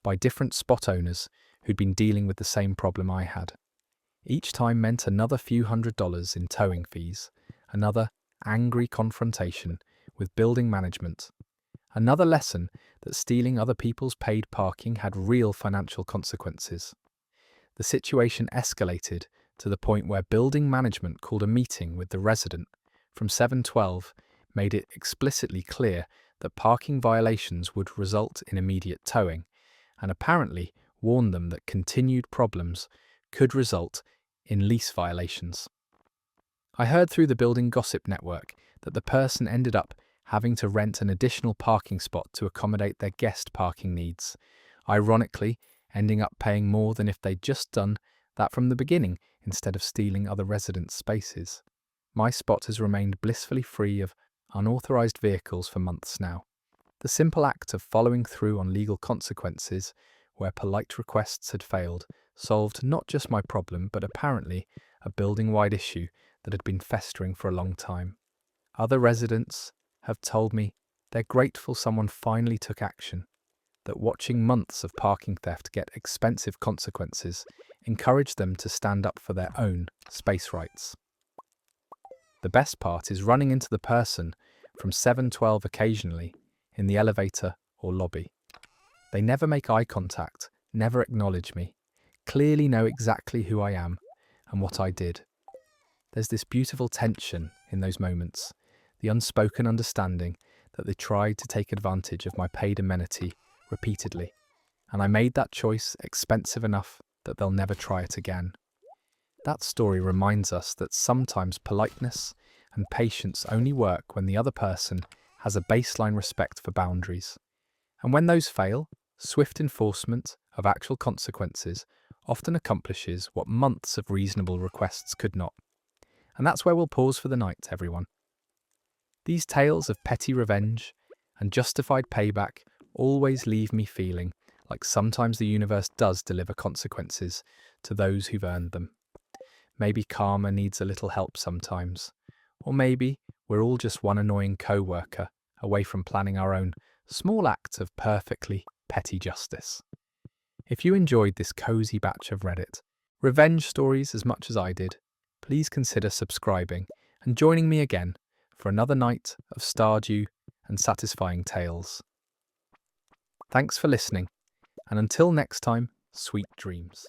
by different spot owners who'd been dealing with the same problem I had. Each time meant another few $100s in towing fees, another angry confrontation with building management, another lesson that stealing other people's paid parking had real financial consequences. The situation escalated to the point where building management called a meeting with the resident from 712, made it explicitly clear that parking violations would result in immediate towing, and apparently warned them that continued problems could result in lease violations. I heard through the building gossip network that the person ended up having to rent an additional parking spot to accommodate their guest parking needs, ironically ending up paying more than if they'd just done that from the beginning instead of stealing other residents' spaces. My spot has remained blissfully free of unauthorised vehicles for months now. The simple act of following through on legal consequences where polite requests had failed solved not just my problem but apparently a building-wide issue that had been festering for a long time. Other residents have told me they're grateful someone finally took action, that watching months of parking theft get expensive consequences encouraged them to stand up for their own space rights. The best part is running into the person from 712 occasionally in the elevator or lobby. They never make eye contact, never acknowledge me, clearly know exactly who I am and what I did. There's this beautiful tension in those moments, the unspoken understanding that they tried to take advantage of my paid amenity repeatedly, and I made that choice expensive enough that they'll never try it again. That story reminds us that sometimes politeness and patience only work when the other person has a baseline respect for boundaries. And when those fail, swift enforcement of actual consequences often accomplishes what months of reasonable requests could not. And that's where we'll pause for the night, everyone. These tales of petty revenge and justified payback always leave me feeling like sometimes the universe does deliver consequences to those who've earned them. Maybe karma needs a little help sometimes. Or maybe we're all just one annoying co-worker away from planning our own small act of perfectly petty justice. If you enjoyed this cozy batch of Reddit revenge stories as much as I did, please consider subscribing and joining me again for another night of Stardew and satisfying tales. Thanks for listening, and until next time, sweet dreams.